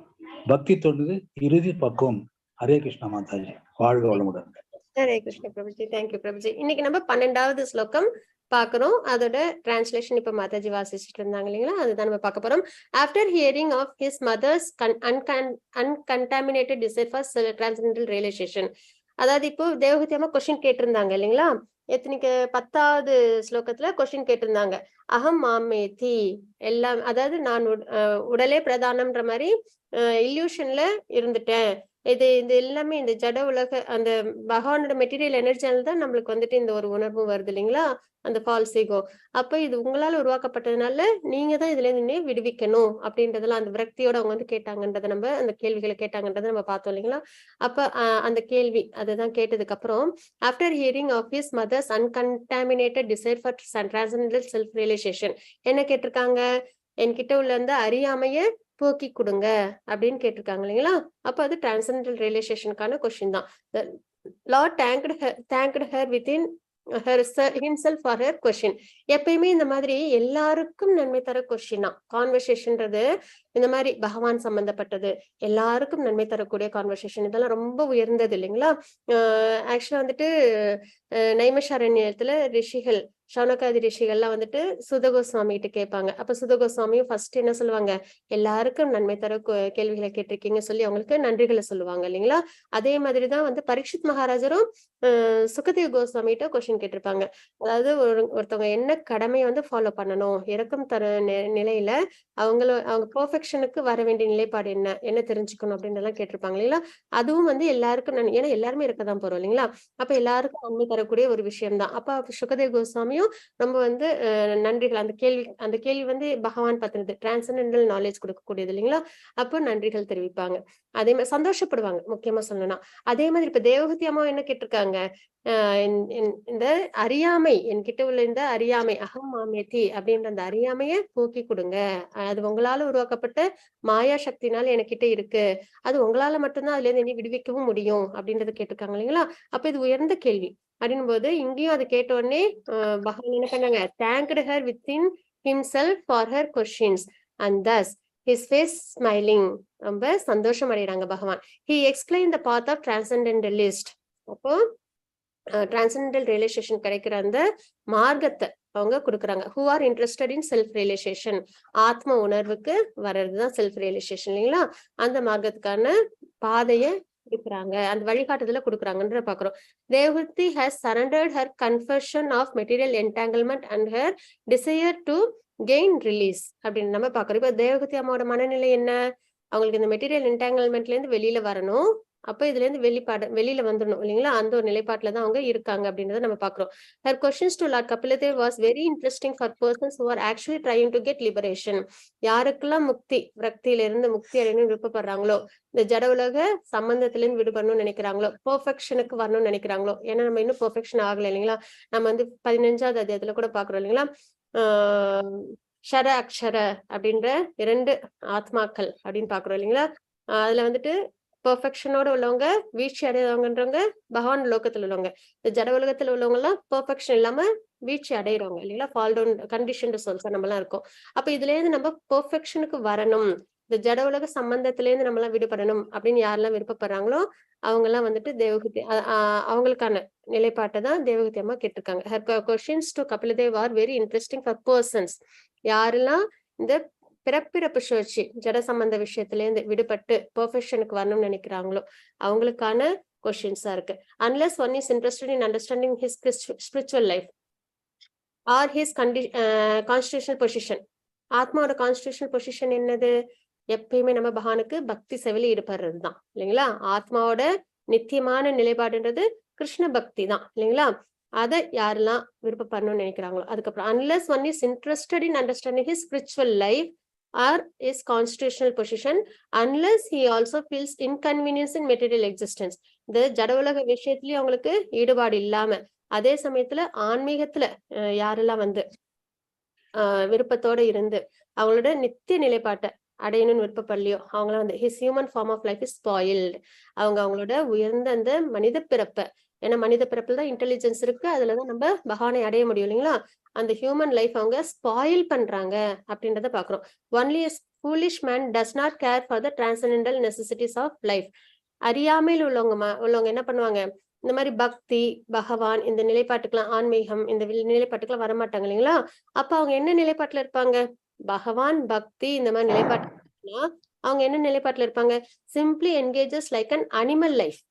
பக்தி தொண்டு இறுதி பக்குவம். ஹரே கிருஷ்ண மாதாஜி. வாழ்க வளமுடன். ஹரே கிருஷ்ண பிரபுஜி. தேங்க்யூ பிரபுஜி. இன்னைக்கு நம்ம 12வது ஸ்லோகம் பாக்குறோம். அதோட டிரான்ஸ்லேஷன் இப்ப மாதாஜி வாசிச்சுட்டு இருந்தாங்க இல்லைங்களா, அதுதான் நம்ம பார்க்க போறோம். After hearing of his mother's uncontaminated desire for transcendental realisation. அதாவது இப்போ தேவகூதி அம்மா கொஸ்டின் கேட்டிருந்தாங்க இல்லைங்களா, எத்தனைக்கு 10வது ஸ்லோகத்துல கொஸ்டின் கேட்டிருந்தாங்க. அகம் மாமேதி எல்லாம், அதாவது நான் உடலே பிரதானம்ன்ற மாதிரி இல்யூஷன்ல இருந்துட்டேன். இது எல்லாமே இந்த ஜட உலக அந்த பகவானோட மெட்டீரியல் எனர்ஜியால தான் நம்மளுக்கு வந்துட்டு இந்த ஒரு உணர்வு வருது இல்லைங்களா, அந்த ஃபால்ஸ் ஈகோ. அப்ப இது உங்களால உருவாக்கப்பட்டதுனால நீங்க தான் இதுல இருந்து விடுவிக்கணும் அப்படின்றதெல்லாம் அந்த விரக்தியோட அவங்க வந்து கேட்டாங்கன்றதை நம்ம அந்த கேள்விகளை கேட்டாங்கன்றதை நம்ம பார்த்தோம் இல்லைங்களா. அப்ப அந்த கேள்வி அதுதான் கேட்டதுக்கு அப்புறம் after hearing of his mother's uncontaminated desire for transcendental self realisation என்ன கேட்டிருக்காங்க, என்கிட்ட உள்ள அந்த அறியாமைய போக்கி கொடுங்க அப்படின்னு கேட்டிருக்காங்க இல்லைங்களா. அப்ப அது டிரான்செண்டல் ரியலைசேஷனுக்கான கொஸ்டின் தான். Lord thanked her within himself for her question. எப்பயுமே இந்த மாதிரி எல்லாருக்கும் நன்மை தர கொஸ்டின் தான் கான்வர்சேஷன்றது. இந்த மாதிரி பகவான் சம்பந்தப்பட்டது எல்லாருக்கும் நன்மை தரக்கூடிய கான்வர்சேஷன், இதெல்லாம் ரொம்ப உயர்ந்தது இல்லைங்களா. ஆக்சுவலா வந்துட்டு நைமிஷாரண்யத்துல ரிஷிகள் சௌனகாதி ரிஷிகள்லாம் வந்துட்டு சுதகோஸ்வாமி கிட்ட கேட்பாங்க. அப்ப சுதகோஸ்வாமியும் ஃபர்ஸ்ட் என்ன சொல்லுவாங்க, எல்லாருக்கும் நன்மை தர கேள்விகளை கேட்டிருக்கீங்க சொல்லி அவங்களுக்கு நன்றிகளை சொல்லுவாங்க இல்லைங்களா. அதே மாதிரிதான் வந்து பரீட்சித் மகாராஜரும் சுகதேவ் கோஸ்வாமிகிட்ட கொஸ்டின் கேட்டிருப்பாங்க. அதாவது ஒருத்தவங்க என்ன கடமையை வந்து ஃபாலோ பண்ணணும், இறக்கம் தர நிலையில அவங்க பெர்ஃபெக்ஷனுக்கு வர வேண்டிய நிலைப்பாடு என்ன தெரிஞ்சுக்கணும் அப்படின்னு எல்லாம் கேட்டிருப்பாங்க இல்லைங்களா. அதுவும் வந்து எல்லாருக்கும் ஏன்னா எல்லாருமே இருக்கதான் போறோம் இல்லைங்களா. அப்ப எல்லாருக்கும் நன்மை தரக்கூடிய ஒரு விஷயம் தான். அப்ப சுகதேவ் கோஸ்வாமியும் ரொம்ப வந்து நன்றிகள் அந்த கேள்வி வந்து பகவான் பத்தினது டிரான்செண்டல் நாலேஜ் கொடுக்கக்கூடியது இல்லைங்களா. அப்போ நன்றிகள் தெரிவிப்பாங்க, அதே மாதிரி சந்தோஷப்படுவாங்க முக்கியமா சொல்லணும்னா. அதே மாதிரி இப்ப தேவகூதி அம்மா என்ன கேட்டிருக்காங்க, இந்த அறியாமை என்கிட்ட உள்ள இந்த அறியாமை அகம் மாமேதி அப்படின்ற அந்த அறியாமைய போக்கி கொடுங்க, அது உங்களால உருவாக்கப்பட்ட மாயா சக்தினால என்கிட்ட இருக்கு, அது உங்களால மட்டும்தான் அதுல இருந்து விடுவிக்கவும் முடியும் அப்படின்றத கேட்டிருக்காங்க இல்லைங்களா. அப்ப இது உயர்ந்த கேள்வி அப்படின்னும் போது இங்கேயும் அதை கேட்ட உடனே பகவான் என்ன பண்ணாங்க, thanked her within himself for her questions and thus his face smiling. ரொம்ப சந்தோஷம் அடைகிறாங்க பகவான். he explained the path of transcendentalist. அப்போ டிரான்செண்டல் ரியலைசேஷன் கிடைக்கிற அந்த மார்க்கத்தை அவங்க கொடுக்குறாங்க. who are interested in self realization, ஆத்ம உணர்வுக்கு வர்றதுதான் செல்ஃப் ரியலைசேஷன் இல்லைங்களா. அந்த மார்க்கத்துக்கான பாதைய கொடுக்குறாங்க, அந்த வழிகாட்டுதல கொடுக்குறாங்கன்ற பாக்குறோம். தேவகூதி has surrendered her confession of material entanglement and her desire to gain release அப்படின்னு நம்ம பாக்குறோம். இப்ப தேவகூதி அம்மாவோட மனநிலை என்ன, அவங்களுக்கு இந்த மெட்டீரியல் என்டாங்கிள்மெண்ட்ல இருந்து வெளியில வரணும், அப்ப இதுல இருந்து வெளியில வந்துடணும் இல்லைங்களா. அந்த ஒரு நிலைப்பாட்டுலதான் அவங்க இருக்காங்க அப்படின்றத நம்ம பாக்குறோம். Her questions to Lord Kapila Deva was very interesting for persons who are actually trying to get liberation. யாருக்கெல்லாம் விரக்தியில இருந்து முக்தி அடையணும்னு விருப்பப்படுறாங்களோ, இந்த ஜட உலக சம்பந்தத்துல இருந்து விடுபடணும்னு நினைக்கிறாங்களோ, பெர்ஃபெக்ஷனுக்கு வரணும்னு நினைக்கிறாங்களோ, ஏன்னா நம்ம இன்னும் பெர்ஃபெக்ஷன் ஆகல இல்லைங்களா. நம்ம வந்து 15வது அத்தியாயத்துல கூட பாக்குறோம் இல்லைங்களா, ஷர அக்ஷர அப்படின்ற 2 ஆத்மாக்கள் அப்படின்னு பாக்குறோம் இல்லைங்களா. அதுல வந்துட்டு பெர்ஃபெக்ஷனோட உள்ளவங்க வீழ்ச்சி அடையறவங்கன்றவங்க பகவான் லோகத்துல உள்ளவங்க, இந்த ஜட உலகத்துல உள்ளவங்க எல்லாம் பெர்ஃபெக்ஷன் இல்லாம வீழ்ச்சி அடையிறவங்க இல்லைங்களா. ஃபால் டவுன் கண்டிஷன் சொல்ஸா நம்ம எல்லாம் இருக்கோம். அப்ப இதுல இருந்து நம்ம பெர்ஃபெக்ஷனுக்கு வரணும், இந்த ஜட உலக சம்பந்தத்துல இருந்து நம்ம எல்லாம் விடுபடணும் அப்படின்னு யாரெல்லாம் விருப்பப்படுறாங்களோ அவங்க எல்லாம் வந்துட்டு தேவகூதி அவங்களுக்கான நிலைப்பாட்டை தான் தேவகூதி அம்மா கேட்டிருக்காங்க. Her questions to Kapila Deva are very interesting for persons. யாரெல்லாம் இந்த பிறப்பிறப்பு சுழற்சி ஜட சம்பந்த விஷயத்துல இருந்து விடுபட்டு பெர்ஃபெக்ஷனுக்கு வரணும்னு நினைக்கிறாங்களோ அவங்களுக்கான கொஸ்டின்ஸா இருக்கு. Unless one is interested in understanding his spiritual life or his constitutional position. ஆத்மாவோட கான்ஸ்டிடியூஷனல் பொசிஷன் என்னது, எப்பயுமே நம்ம பகவானுக்கு பக்தி சேவையில ஈடுபடுறதுதான் இல்லைங்களா. ஆத்மாவோட நித்தியமான நிலைப்பாடுன்றது கிருஷ்ண பக்தி தான் இல்லைங்களா. அதை யாரெல்லாம் விருப்பப்படணும்னு நினைக்கிறாங்களோ அதுக்கப்புறம் unless one is interested in understanding his spiritual life or his constitutional position, unless he also feels inconvenience in material existence. இந்த ஜட உலக விஷயத்திலயும் அவங்களுக்கு ஈடுபாடு இல்லாம அதே சமயத்துல ஆன்மீகத்துல யாரெல்லாம் வந்து விருப்பத்தோட இருந்து அவங்களோட நித்திய நிலைப்பாட்டை அடையணும்னு விருப்பப்படலையோ அவங்களாம் வந்து his human form of life is spoiled. அவங்களோட உயர்ந்த அந்த மனித பிறப்பை, ஏன்னா மனித பிறப்புல தான் இன்டெலிஜென்ஸ் இருக்கு, அதுலதான் நம்ம பகவானை அடைய முடியும் இல்லைங்களா. அந்த ஹியூமன் லைஃப் அவங்க ஸ்பாயில் பண்றாங்க அப்படின்றத பாக்குறோம். Only a foolish man does not care for the transcendental necessities of life. அறியாமையில் உள்ளவங்க என்ன பண்ணுவாங்க, இந்த மாதிரி பக்தி பகவான் இந்த நிலைப்பாட்டுக்கெல்லாம் ஆன்மீகம் இந்த நிலைப்பாட்டுக்கெல்லாம் வரமாட்டாங்க இல்லைங்களா. அப்ப அவங்க என்ன நிலைப்பாட்டுல இருப்பாங்க, பகவான் பக்தி இந்த மாதிரி நிலைப்பாட்டுனா அவங்க என்ன நிலைப்பாட்டுல இருப்பாங்க, simply engages like an animal life.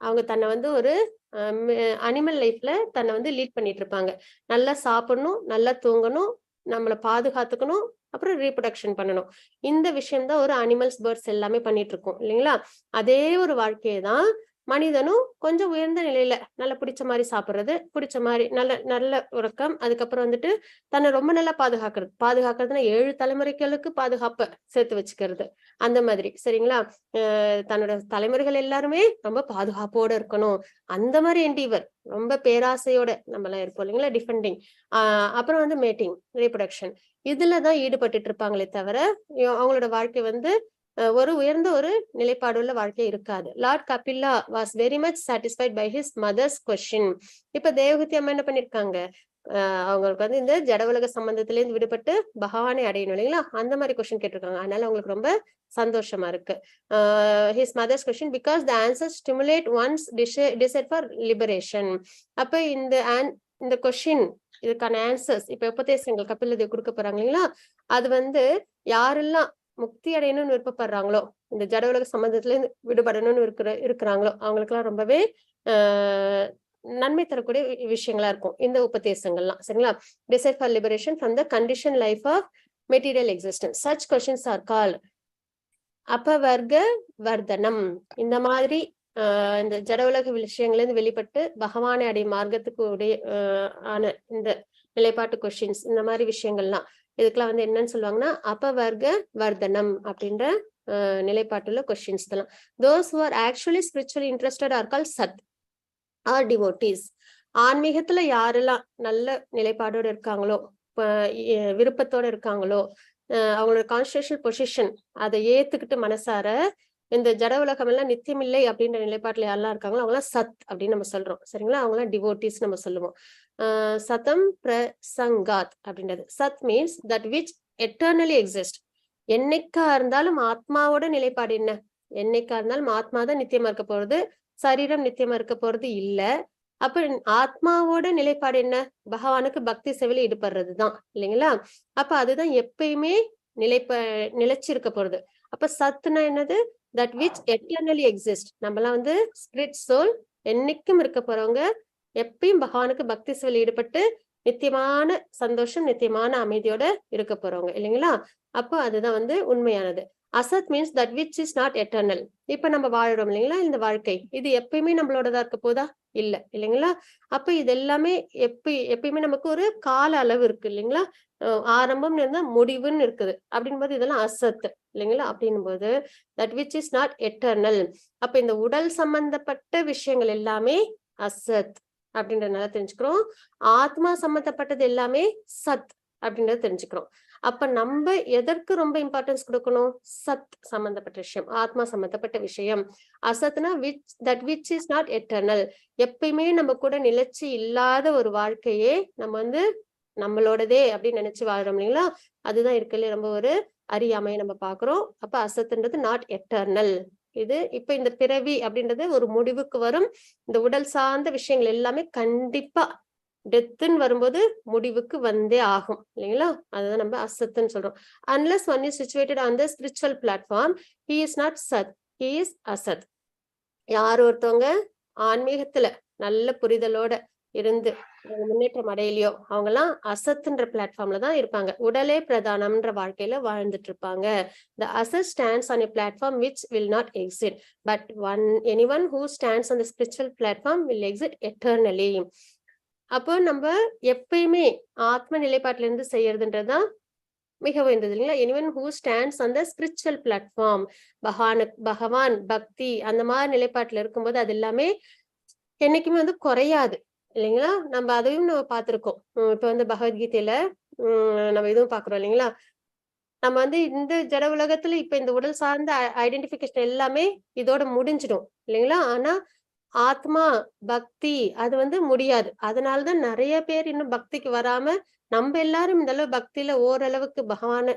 அவங்க தன்னை வந்து ஒரு அனிமல் லைஃப்ல தன்னை வந்து லீட் பண்ணிட்டு இருப்பாங்க. நல்லா சாப்பிடணும், நல்லா தூங்கணும், நம்மளை பாதுகாத்துக்கணும், அப்புறம் ரீப்ரொடக்ஷன் பண்ணணும். இந்த விஷயம்தான் ஒரு அனிமல்ஸ் பேர்ட்ஸ் எல்லாமே பண்ணிட்டு இருக்கோம் இல்லைங்களா. அதே ஒரு வாழ்க்கையை தான் மனிதனும் கொஞ்சம் உயர்ந்த நிலையில நல்ல பிடிச்ச மாதிரி சாப்பிடுறது, பிடிச்ச மாதிரி நல்ல உறக்கம், அதுக்கப்புறம் வந்துட்டு தன்னை ரொம்ப நல்லா பாதுகாக்கிறதுனா 7 தலைமுறைகளுக்கு பாதுகாப்பை சேர்த்து வச்சுக்கிறது அந்த மாதிரி சரிங்களா. தன்னோட தலைமுறைகள் எல்லாருமே ரொம்ப பாதுகாப்போட இருக்கணும் அந்த மாதிரி என்டீவர், ரொம்ப பேராசையோட நம்ம எல்லாம் இருப்போம் இல்லைங்களா. டிஃபெண்டிங் அப்புறம் வந்து மேட்டிங், ரீப்ரொடக்ஷன் இதுலதான் ஈடுபட்டு இருப்பாங்களே தவிர அவங்களோட வாழ்க்கை வந்து ஒரு உயர்ந்த ஒரு நிலைப்பாடுள்ள வாழ்க்கை இருக்காது. Lord Kapila was very much satisfied by his mother's question. இப்ப தேவகூதி அம்மா என்ன பண்ணிருக்காங்க, அவங்களுக்கு வந்து இந்த ஜட உலக சம்பந்தத்துல இருந்து விடுபட்டு பகவானை அடையணும் இல்லைங்களா, அந்த மாதிரி கொஸ்டின் கேட்டிருக்காங்க. அதனால அவங்களுக்கு ரொம்ப சந்தோஷமா இருக்கு. His mother's question because the answer stimulate once decide for liberation. அப்ப இந்த கொஸ்டின் இதுக்கான ஆன்சர்ஸ் இப்ப உபதேசங்கள் கபில தேவ் கொடுக்க போறாங்க இல்லைங்களா, அது வந்து யாரெல்லாம் முக்தி அடையணும்னு விருப்பப்படுறாங்களோ, இந்த ஜட உலக சம்பந்தத்துல இருந்து விடுபடணும்னு இருக்கிறாங்களோ அவங்களுக்கு எல்லாம் ரொம்பவே நன்மை தரக்கூடிய விஷயங்களா இருக்கும் இந்த உபதேசங்கள்லாம் சரிங்களா. Desire for liberation from the condition life of material existence. Such questions are called அபவர்க வர்தனம். இந்த மாதிரி இந்த ஜட உலக விஷயங்கள்ல இருந்து வெளிப்பட்டு பகவானை அடையும் மார்க்கத்துக்கு உடைய ஆன இந்த நிலைப்பாட்டு கொஸ்டின்ஸ், இந்த மாதிரி விஷயங்கள்லாம் இதுக்கெல்லாம் வந்து என்னன்னு சொல்லுவாங்கன்னா அபவர்க வர்தனம் அப்படின்ற நிலைப்பாட்டுள்ள கொஸ்டின்ஸ் தான். those who are actually spiritually interested are called சத் ஆர் டிவோட்டீஸ். ஆன்மீகத்துல யாரெல்லாம் நல்ல நிலைப்பாடோட இருக்காங்களோ, விருப்பத்தோட இருக்காங்களோ, அவங்களோட கான்ஸ்டிடியூஷனல் பொசிஷன் அதை ஏத்துக்கிட்டு மனசார இந்த ஜட உலகம் எல்லாம் நித்தியம் இல்லை அப்படின்ற நிலைப்பாட்டுல யாரெல்லாம் இருக்காங்களோ அவங்களாம் சத் அப்படின்னு நம்ம சொல்றோம் சரிங்களா. அவங்களாம் டிவோட்டீஸ் நம்ம சொல்லுவோம். சதம் பிரசங்காத் அப்படின்றது. சத் means that which eternally exist. என்னைக்கா இருந்தாலும் ஆத்மாவோட நிலைப்பாடு என்ன, என்னைக்கா இருந்தாலும் ஆத்மா தான் நித்தியமா இருக்க போறது, சரீரம் நித்தியமா இருக்க போறது இல்ல. அப்ப ஆத்மாவோட நிலைப்பாடு என்ன, பகவானுக்கு பக்தி சேவையில ஈடுபடுறதுதான் இல்லைங்களா. அப்ப அதுதான் எப்பயுமே நிலைச்சிருக்க போறது. அப்ப சத்துனா என்னது, தட் விச் எட்டர்னலி எக்ஸிஸ்ட். நம்மலாம் வந்து ஸ்பிரிட் சோல், என்னைக்கும் இருக்க போறவங்க, எப்பயும் பகவானுக்கு பக்தி சேவையில் ஈடுபட்டு நித்தியமான சந்தோஷம் நித்தியமான அமைதியோட இருக்க போறவங்க இல்லைங்களா. அப்போ அதுதான் வந்து உண்மையானது. அசத் means that which is not eternal. இப்ப நம்ம வாழ்றோம் இல்லைங்களா, இந்த வாழ்க்கை இது எப்பயுமே நம்மளோடதா இருக்க போதா இல்ல இல்லைங்களா. அப்ப இது எல்லாமே எப்பயுமே நமக்கு ஒரு கால அளவு இருக்கு இல்லைங்களா. ஆரம்பம்னு இருந்தா முடிவுன்னு இருக்குது அப்படின்போது இதெல்லாம் அசத் இல்லைங்களா. அப்படின்னும் போது that which is not eternal. அப்ப இந்த உடல் சம்பந்தப்பட்ட விஷயங்கள் எல்லாமே அசத் அப்படின்றதுனால தெரிஞ்சுக்கிறோம். ஆத்மா சம்பந்தப்பட்டது எல்லாமே சத் அப்படின்றத தெரிஞ்சுக்கிறோம். அப்ப நம்ம எதற்கு ரொம்ப இம்பார்ட்டன்ஸ் கொடுக்கணும், சத் சம்பந்தப்பட்ட விஷயம், ஆத்மா சம்பந்தப்பட்ட விஷயம். அசத்னா that which is not eternal. எப்பயுமே நம்ம கூட நிலைச்சு இல்லாத ஒரு வாழ்க்கையே நம்ம வந்து நம்மளோடதே அப்படின்னு நினைச்சு வாழ்றோம் இல்லைங்களா. அதுதான் இருக்குல்ல ரொம்ப ஒரு அறியாமையை நம்ம பாக்குறோம். அப்ப அசத்துன்றது நாட் எட்டர்னல். இது இப்ப இந்த பிறவி அப்படின்றது ஒரு முடிவுக்கு வரும். இந்த உடல் சார்ந்த விஷயங்கள் எல்லாமே கண்டிப்பா டெத்துன்னு வரும்போது முடிவுக்கு வந்தே ஆகும் இல்லைங்களா. அதுதான் நம்ம அசத்துன்னு சொல்றோம். unless one is situated on the spiritual platform, he is not சத், he is அசத். யார் ஒருத்தவங்க ஆன்மீகத்துல நல்ல புரிதலோட இருந்து முன்னேற்றம் அடையலையோ அவங்க எல்லாம் அசத்துன்ற பிளாட்ஃபார்ம்ல தான் இருப்பாங்க. உடலே பிரதானம்ன்ற வாழ்க்கையில வாழ்ந்துட்டு இருப்பாங்க. The asset stands on a platform which will not exit, but anyone who stands on the spiritual platform will exit eternally. அப்போ நம்ம எப்பயுமே ஆத்ம நிலைப்பாட்டில இருந்து செய்யறதுன்றதுதான் மிக உயர்ந்தது இல்லைங்களா? anyone who stands on the spiritual platform, பகவான் பக்தி அந்த மாதிரி நிலைப்பாட்டுல இருக்கும்போது அது எல்லாமே என்னைக்குமே வந்து குறையாது இல்லைங்களா? நம்ம அதையும் நம்ம பார்த்திருக்கோம். இப்ப வந்து பகவத்கீதையில நம்ம இதுவும் பாக்குறோம் இல்லைங்களா? நம்ம வந்து இந்த ஜட உலகத்துல இப்ப இந்த உடல் சார்ந்த ஐடென்டிபிகேஷன் எல்லாமே இதோட முடிஞ்சிடும் இல்லைங்களா? ஆனா ஆத்மா பக்தி அது வந்து முடியாது. அதனாலதான் நிறைய பேர் இன்னும் பக்திக்கு வராம நம்ம எல்லாரும் இந்த அளவு பக்தியில ஓரளவுக்கு பகவான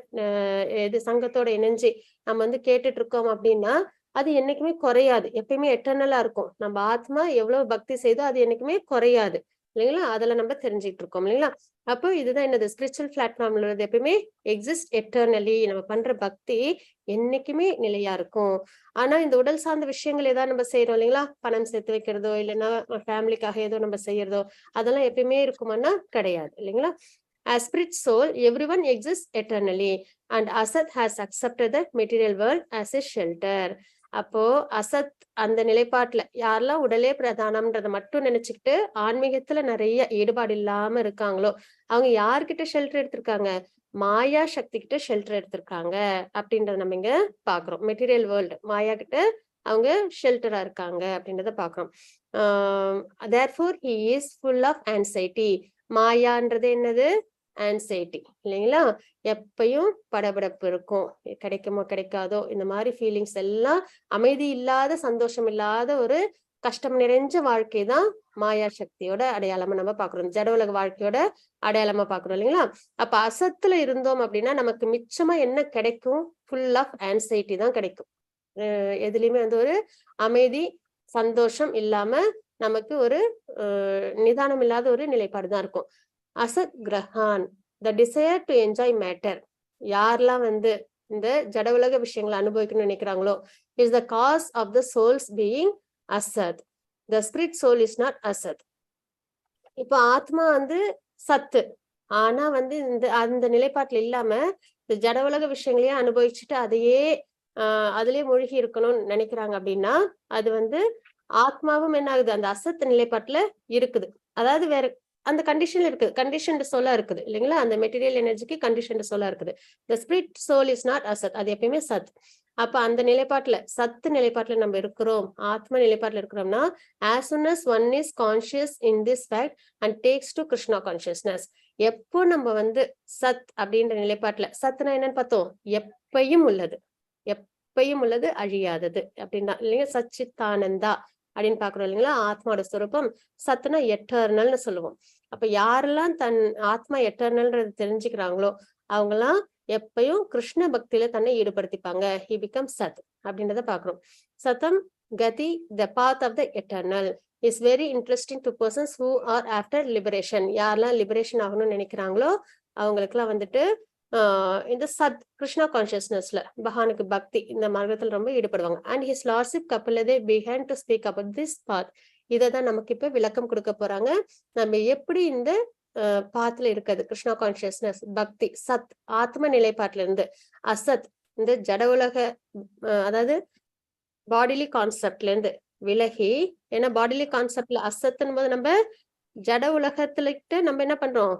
இது சங்கத்தோட இணைஞ்சு நம்ம வந்து கேட்டுட்டு இருக்கோம் அப்படின்னா அது என்னைக்குமே குறையாது. எப்பயுமே எட்டர்னலா இருக்கும். நம்ம ஆத்மா எவ்வளவு பக்தி செய்தோ அது என்னைக்குமே குறையாது இல்லைங்களா? அதுல நம்ம தெரிஞ்சுட்டு இருக்கோம் இல்லைங்களா? அப்போ இதுதான் என்னது ஸ்பிரிச்சுவல் பிளாட்ஃபார்ம்ல உள்ளது எப்பயுமே எக்ஸிஸ்ட் எட்டர்னலி. நம்ம பண்ற பக்தி என்னைக்குமே நிலையா இருக்கும். ஆனா இந்த உடல் சார்ந்த விஷயங்கள் ஏதாவது நம்ம செய்யறோம் இல்லைங்களா? பணம் சேர்த்து வைக்கிறதோ இல்லைன்னா ஃபேமிலிக்காக ஏதோ நம்ம செய்யறதோ அதெல்லாம் எப்பயுமே இருக்குமானா கிடையாது இல்லைங்களா? As spirit soul, everyone exists eternally, and Asat has accepted the material world as a shelter. அப்போ அசத் அந்த நிலைப்பாட்டுல யாரெல்லாம் உடலே பிரதானம்ன்றதை மட்டும் நினைச்சுக்கிட்டு ஆன்மீகத்துல நிறைய ஈடுபாடு இல்லாம இருக்காங்களோ அவங்க யார்கிட்ட ஷெல்டர் எடுத்திருக்காங்க? மாயா சக்தி கிட்ட ஷெல்டர் எடுத்திருக்காங்க அப்படின்றத நம்ம இங்க பாக்குறோம். மெட்டீரியல் வேர்ல்டு மாயா கிட்ட அவங்க ஷெல்டரா இருக்காங்க அப்படின்றத பாக்குறோம். therefore he is full of anxiety. மாயான்றது என்னது? ஆன்சைட்டி இல்லைங்களா? எப்பயும் படபடப்பு இருக்கும். கிடைக்குமோ கிடைக்காதோ இந்த மாதிரி ஃபீலிங்ஸ் எல்லாம் அமைதி இல்லாத சந்தோஷம் இல்லாத ஒரு கஷ்டம் நிறைஞ்ச வாழ்க்கை தான் மாயா சக்தியோட அடையாளமா நம்ம பாக்குறோம். ஜட உலக வாழ்க்கையோட அடையாளமா பாக்குறோம் இல்லைங்களா? அப்ப அசத்துல இருந்தோம் அப்படின்னா நமக்கு மிச்சமா என்ன கிடைக்கும்? ஃபுல் ஆஃப் ஆன்சைட்டி தான் கிடைக்கும். எதுலயுமே வந்து ஒரு அமைதி சந்தோஷம் இல்லாம நமக்கு ஒரு நிதானம் இல்லாத ஒரு நிலைப்பாடு தான் இருக்கும். அசத் கிரஹான், the desire to enjoy matter. யாரெல்லாம் வந்து இந்த ஜட உலக விஷயங்களை அனுபவிக்கணும்னு நினைக்கிறாங்களோ is the cause of the soul's being அசத். The spirit soul is not அசத். இப்போ ஆத்மா வந்து சத்து, ஆனா வந்து இந்த அந்த நிலைப்பாட்டுல இல்லாம இந்த ஜட உலக விஷயங்களையே அனுபவிச்சுட்டு அதையே அதுலயே மூழ்கி இருக்கணும்னு நினைக்கிறாங்க அப்படின்னா அது வந்து ஆத்மாவும் என்ன ஆகுது? அந்த அசத்து நிலைப்பாட்டுல இருக்குது. அதாவது வேற அந்த கண்டிஷன்ல இருக்குது. கண்டிஷன் சோலா இருக்குது இல்லைங்களா? அந்த மெட்டீரியல் எனர்ஜிக்கு கண்டிஷன் சோலா இருக்குது. The spirit soul is not asat. அது எப்பயுமே சத். அப்ப அந்த நிலைப்பாட்டுல சத்து நிலைப்பாட்டுல நம்ம இருக்கிறோம், ஆத்ம நிலைப்பாட்டுல இருக்கிறோம்னா as soon as one is conscious in this fact and takes to Krishna consciousness, எப்போ நம்ம வந்து சத் அப்படின்ற நிலைப்பாட்டுல, சத்துனா என்னன்னு பார்த்தோம்? எப்பயும் உள்ளது, எப்பயும் உள்ளது, அழியாதது அப்படின்னா இல்லைங்க? சச்சித்தானந்தா அப்படின்னு பாக்குறோம் இல்லைங்களா? ஆத்மாவோட ஸ்வரூபம் சத்துனா எட்டர்னல்னு சொல்லுவோம். அப்ப யாரெல்லாம் தன் ஆத்மா எட்டர்னல்ன்றது தெரிஞ்சுக்கிறாங்களோ அவங்கெல்லாம் எப்பயும் கிருஷ்ண பக்தியில தன்னை ஈடுபடுத்திப்பாங்க. ஹி பிகம் சத் அப்படின்றத பாக்குறோம். சதம் கதி, the path of the eternal is very interesting to persons who are after liberation. யாரெல்லாம் லிபரேஷன் ஆகணும்னு நினைக்கிறாங்களோ அவங்களுக்கு எல்லாம் வந்துட்டு இந்த சத் கிருஷ்ணா கான்சியஸ்னஸ்ல பகவானுக்கு பக்தி இந்த மார்க்கத்துல ரொம்ப ஈடுபடுவாங்க. And his lordship Kapiladeva began to speak about this path. இததான் நமக்கு இப்ப விளக்கம் கொடுக்க போறாங்க. நம்ம எப்படி இந்த பாத்துல இருக்கிறது கிருஷ்ணா கான்சியஸ்னஸ் பக்தி சத் ஆத்ம நிலைப்பாட்டுல இருந்து அசத் இந்த ஜட உலக அதாவது பாடிலி கான்செப்ட்ல இருந்து விலகி, ஏன்னா பாடிலி கான்செப்ட்ல அசத்துன்னு போது நம்ம ஜட உலகத்துல நம்ம என்ன பண்றோம்?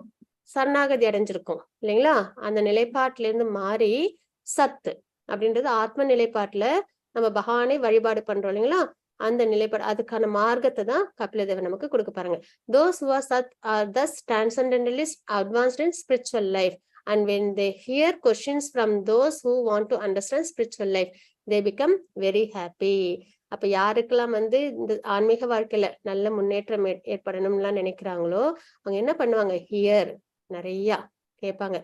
சரணாகதி அடைஞ்சிருக்கோம் இல்லைங்களா? அந்த நிலைப்பாட்டுல இருந்து மாறி சத்து அப்படின்றது ஆத்ம நிலைப்பாட்டுல நம்ம பகவானை வழிபாடு பண்றோம் இல்லைங்களா? அந்த நிலைப்பாடு அதுக்கான மார்க்கத்தை தான் கபில தேவர் நமக்கு கொடுக்க பாருங்க. Those who are Sat are thus transcendentalists advanced in spiritual life, and when they hear questions from those who want to understand spiritual life, they become very happy. அப்ப யாருக்கெல்லாம் வந்து இந்த ஆன்மீக வாழ்க்கையில நல்ல முன்னேற்றம் ஏற்படணும்லாம் நினைக்கிறாங்களோ அவங்க என்ன பண்ணுவாங்க? ஹியர் நிறைய கேட்பாங்க.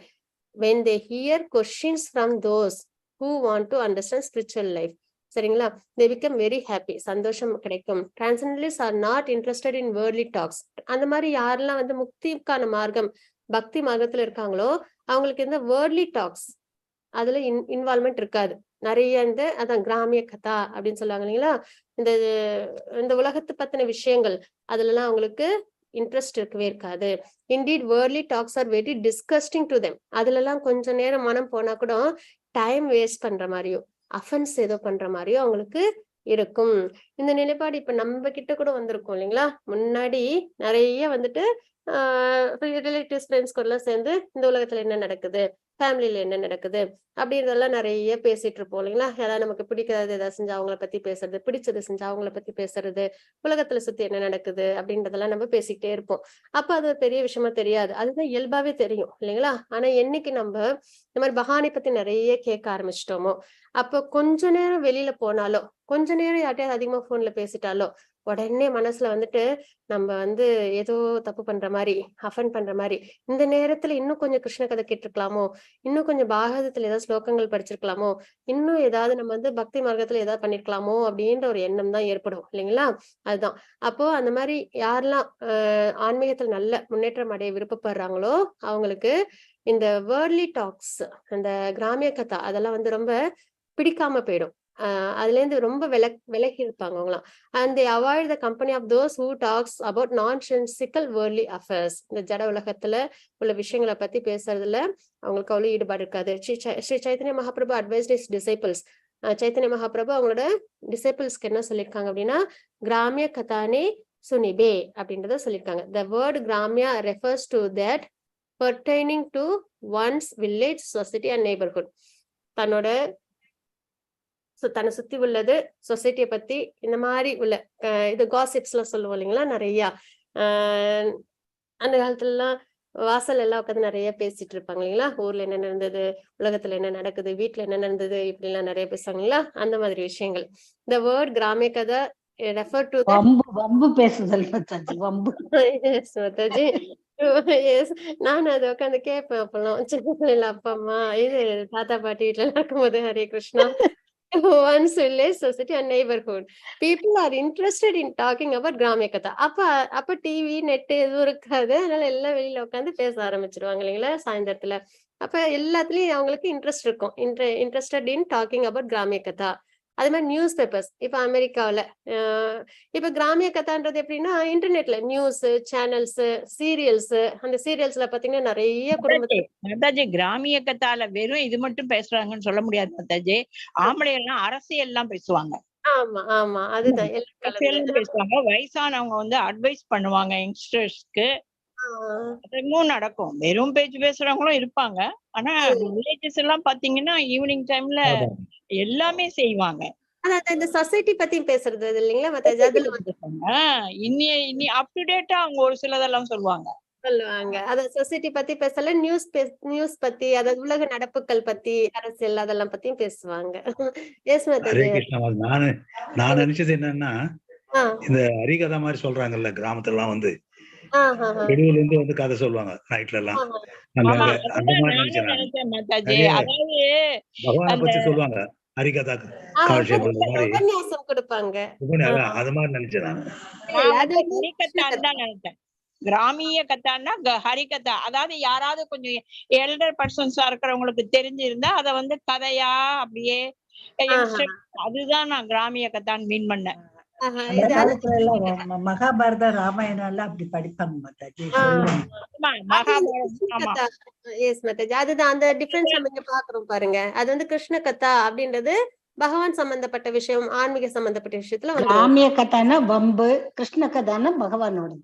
when they hear questions from those who want to understand spiritual life, சரிங்களா? they become very happy. சந்தோஷம் கிடைக்கும். Transcendentalists are not interested in worldly talks. அந்த மாதிரி யாரெல்லாம் வந்து முக்திக்கான மார்க்கம் பக்தி மார்க்கத்துல இருக்காங்களோ அவங்களுக்கு இந்த வேர்ட்லி டாக்ஸ் அதுல இன்வால்மெண்ட் இருக்காது. நிறைய இந்த அதான் கிராமிய கதா அப்படின்னு சொல்லுவாங்க இல்லைங்களா? இந்த உலகத்தை பத்தின விஷயங்கள் அதுல எல்லாம் அவங்களுக்கு இன்ட்ரெஸ்ட் இருக்கவே இருக்காது. இன்டீட் வேர்லி talks are very disgusting to them. அதுல எல்லாம் கொஞ்ச நேரம் மனம் போனா கூட டைம் வேஸ்ட் பண்ற மாதிரியோ அஃபென்ஸ் ஏதோ பண்ற மாதிரியோ அவங்களுக்கு இருக்கும். இந்த நிலைப்பாடு இப்ப நம்ம கிட்ட கூட வந்திருக்கும் இல்லைங்களா? முன்னாடி நிறைய வந்துட்டு ரிலேட்டிவ்ஸ் ஃப்ரெண்ட்ஸ் கூட எல்லாம் சேர்ந்து இந்த உலகத்துல என்ன நடக்குது, ஃபேமிலியில என்ன நடக்குது அப்படின்றதெல்லாம் நிறைய பேசிட்டு இருப்போம் இல்லைங்களா? யாராவது நமக்கு பிடிக்காதது ஏதாவது செஞ்சா அவங்கள பத்தி பேசுறது, பிடிச்சது செஞ்சா அவங்கள பத்தி பேசுறது, உலகத்துல சுத்தி என்ன நடக்குது அப்படின்றதெல்லாம் நம்ம பேசிக்கிட்டே இருப்போம். அப்ப அது ஒரு பெரிய விஷயமா தெரியாது, அதுதான் இயல்பாவே தெரியும் இல்லைங்களா? ஆனா என்னைக்கு நம்ம இந்த மாதிரி பகவானை பத்தி நிறைய கேட்க ஆரம்பிச்சிட்டோமோ, அப்போ கொஞ்ச நேரம் வெளியில போனாலோ, கொஞ்ச நேரம் யார்ட்டையாவது அதிகமா போன்ல பேசிட்டாலோ உடனே மனசுல வந்துட்டு நம்ம வந்து ஏதோ தப்பு பண்ற மாதிரி, அஃபெண்ட் பண்ற மாதிரி, இந்த நேரத்துல இன்னும் கொஞ்சம் கிருஷ்ண கதை கேட்டிருக்கலாமோ, இன்னும் கொஞ்சம் பாகவதத்துல ஏதாவது ஸ்லோகங்கள் படிச்சிருக்கலாமோ, இன்னும் ஏதாவது நம்ம வந்து பக்தி மார்க்கத்துல ஏதாவது பண்ணிருக்கலாமோ அப்படின்ற ஒரு எண்ணம் தான் ஏற்படும் இல்லைங்களா? அதுதான். அப்போ அந்த மாதிரி யாரெல்லாம் ஆன்மீகத்துல நல்ல முன்னேற்றம் அடைய விருப்பப்படுறாங்களோ அவங்களுக்கு இந்த வேர்லி டாக்ஸ், அந்த கிராமிய கதா அதெல்லாம் வந்து ரொம்ப பிடிக்காம போயிடும். அதுல இருந்து ரொம்ப விலகி இருப்பாங்க அவங்களாம். And they avoid the company of those who talks about nonsensical worldly affairs. இந்த ஜட உலகத்துல உள்ள விஷயங்களை பத்தி பேசுறதுல அவங்களுக்கு அவ்வளவு ஈடுபாடு இருக்காது. Sri Chaitanya Mahaprabhu advised his disciples. Chaitanya Mahaprabhu அவங்களோட டிசைபிள்ஸ்க்கு என்ன சொல்லியிருக்காங்க அப்படின்னா, கிராமிய கதானே சுனிபே அப்படின்றத சொல்லியிருக்காங்க. The word Gramya refers to that pertaining to one's village, society and neighborhood. தன்னை சுத்தி உள்ளது, சொசைட்டியை பத்தி இந்த மாதிரி உள்ள இது காசிப்ஸ் எல்லாம் சொல்லுவோம் இல்லைங்களா? நிறைய அந்த காலத்துல எல்லாம் வாசல் எல்லாம் உட்காந்து நிறைய பேசிட்டு இருப்பாங்க இல்லைங்களா? ஊர்ல என்ன நடந்தது, உலகத்துல என்ன நடக்குது, வீட்டுல என்ன நடந்தது, இப்படி எல்லாம் நிறைய பேசுவாங்களா? அந்த மாதிரி விஷயங்கள். இந்த வேர்ட் கிராமிய கதை ரெஃபர் டு வம்பு பேசுதல் வம்பு. Yes Mataji, yes. நான் அதை உட்காந்து கேட்பேன். அப்பெல்லாம் சின்ன பிள்ளைல அப்பா அம்மா இது தாத்தா பாட்டி வீட்டுல நடக்கும்போது, Hare Krishna, one's village, society and neighborhood. People are interested in talking about கிராமிய கதா. அப்ப டிவி நெட் எதுவும் இருக்காது, அதனால எல்லாம் வெளியில உட்காந்து பேச ஆரம்பிச்சிருவாங்க இல்லைங்களா சாயந்தரத்துல. அப்ப எல்லாத்துலயும் அவங்களுக்கு இன்ட்ரெஸ்ட் இருக்கும், இன்ட்ரெஸ்டட் இன் டாக்கிங் அபவுட் கிராமிய கதா. அதே மாதிரி நியூஸ் பேப்பர்ஸ், இப்ப அமெரிக்காவில இப்ப கிராமிய கதான்றது எப்படின்னா இன்டர்நெட்ல நியூஸ் சேனல்ஸ், சீரியல்ஸ், அந்த சீரியல்ஸ்ல பாத்தீங்கன்னா நிறைய குடும்பத்துல மாதாஜி கிராமிய கதால வெறும் இது மட்டும் பேசுறாங்கன்னு சொல்ல முடியாது மாதாஜி. ஆம்பளை எல்லாம் அரசியல் எல்லாம் பேசுவாங்க. ஆமா ஆமா, அதுதான் அரசியல் பேசுவாங்க. வயசானவங்க வந்து அட்வைஸ் பண்ணுவாங்க யங்ஸ்டர்ஸ்க்கு. அதுவும் நடக்கும். வெறும் பேச்சு பேசுறவங்களும் இருப்பாங்க. ஆனா வில்லேஜஸ் எல்லாம் பாத்தீங்கன்னா ஈவினிங் டைம்ல எல்லாமே செய்வாங்க. இந்த சொசைட்டி பத்தி பேசுறது இல்லைங்களா மாதாஜி? அதுல இன்னி அப் டு டேட்டா அவங்க ஒரு சிலதெல்லாம் சொல்லுவாங்க. அத சொசைட்டி பத்தி பேசல, நியூஸ் பத்தி, அதாவது உலக நடப்புகள் பத்தி, அரசியல் அதெல்லாம் பத்தியும் பேசுவாங்க. எஸ் மாதாஜி. நான் நினைச்சது என்னன்னா, இந்த ஹரிகதா மாதிரி சொல்றாங்கல்ல கிராமத்துல எல்லாம் வந்து வெளியில இருந்து வந்து கதை சொல்லுவாங்க நைட்ல எல்லாம். அந்த மாதிரி நினைச்சேன் மாதாஜி. பகவானை பத்தி சொல்லுவாங்க ஹரிகதா காலட்சேபம் அந்த மாதிரி உபன்யாசம் கொடுப்பாங்க. அது மாதிரி நினைச்சேன். நினைச்சேன் கிராமிய கதான்னா ஹரிகதா, அதாவது யாராவது கொஞ்சம் எல்டர் பர்சன்ஸா இருக்கிறவங்களுக்கு தெரிஞ்சிருந்தா அத வந்து கதையா அப்படியே அதுதான் நான் கிராமிய கதான்னு மீன் பண்ணேன். மகாபாரத ராமாயணம் எல்லாம் அப்படி படிப்பாங்க மாதாஜி. அதுதான் அந்த டிஃபரன்ஸ் நம்ம இங்க பாக்குறோம் பாருங்க. அது வந்து கிருஷ்ண கதா அப்படின்றது பகவான் சம்பந்தப்பட்ட விஷயம், ஆன்மீக சம்பந்தப்பட்ட விஷயத்துல வந்து கிராமிய கதானா வம்பு, கிருஷ்ண கதானா பகவானோட.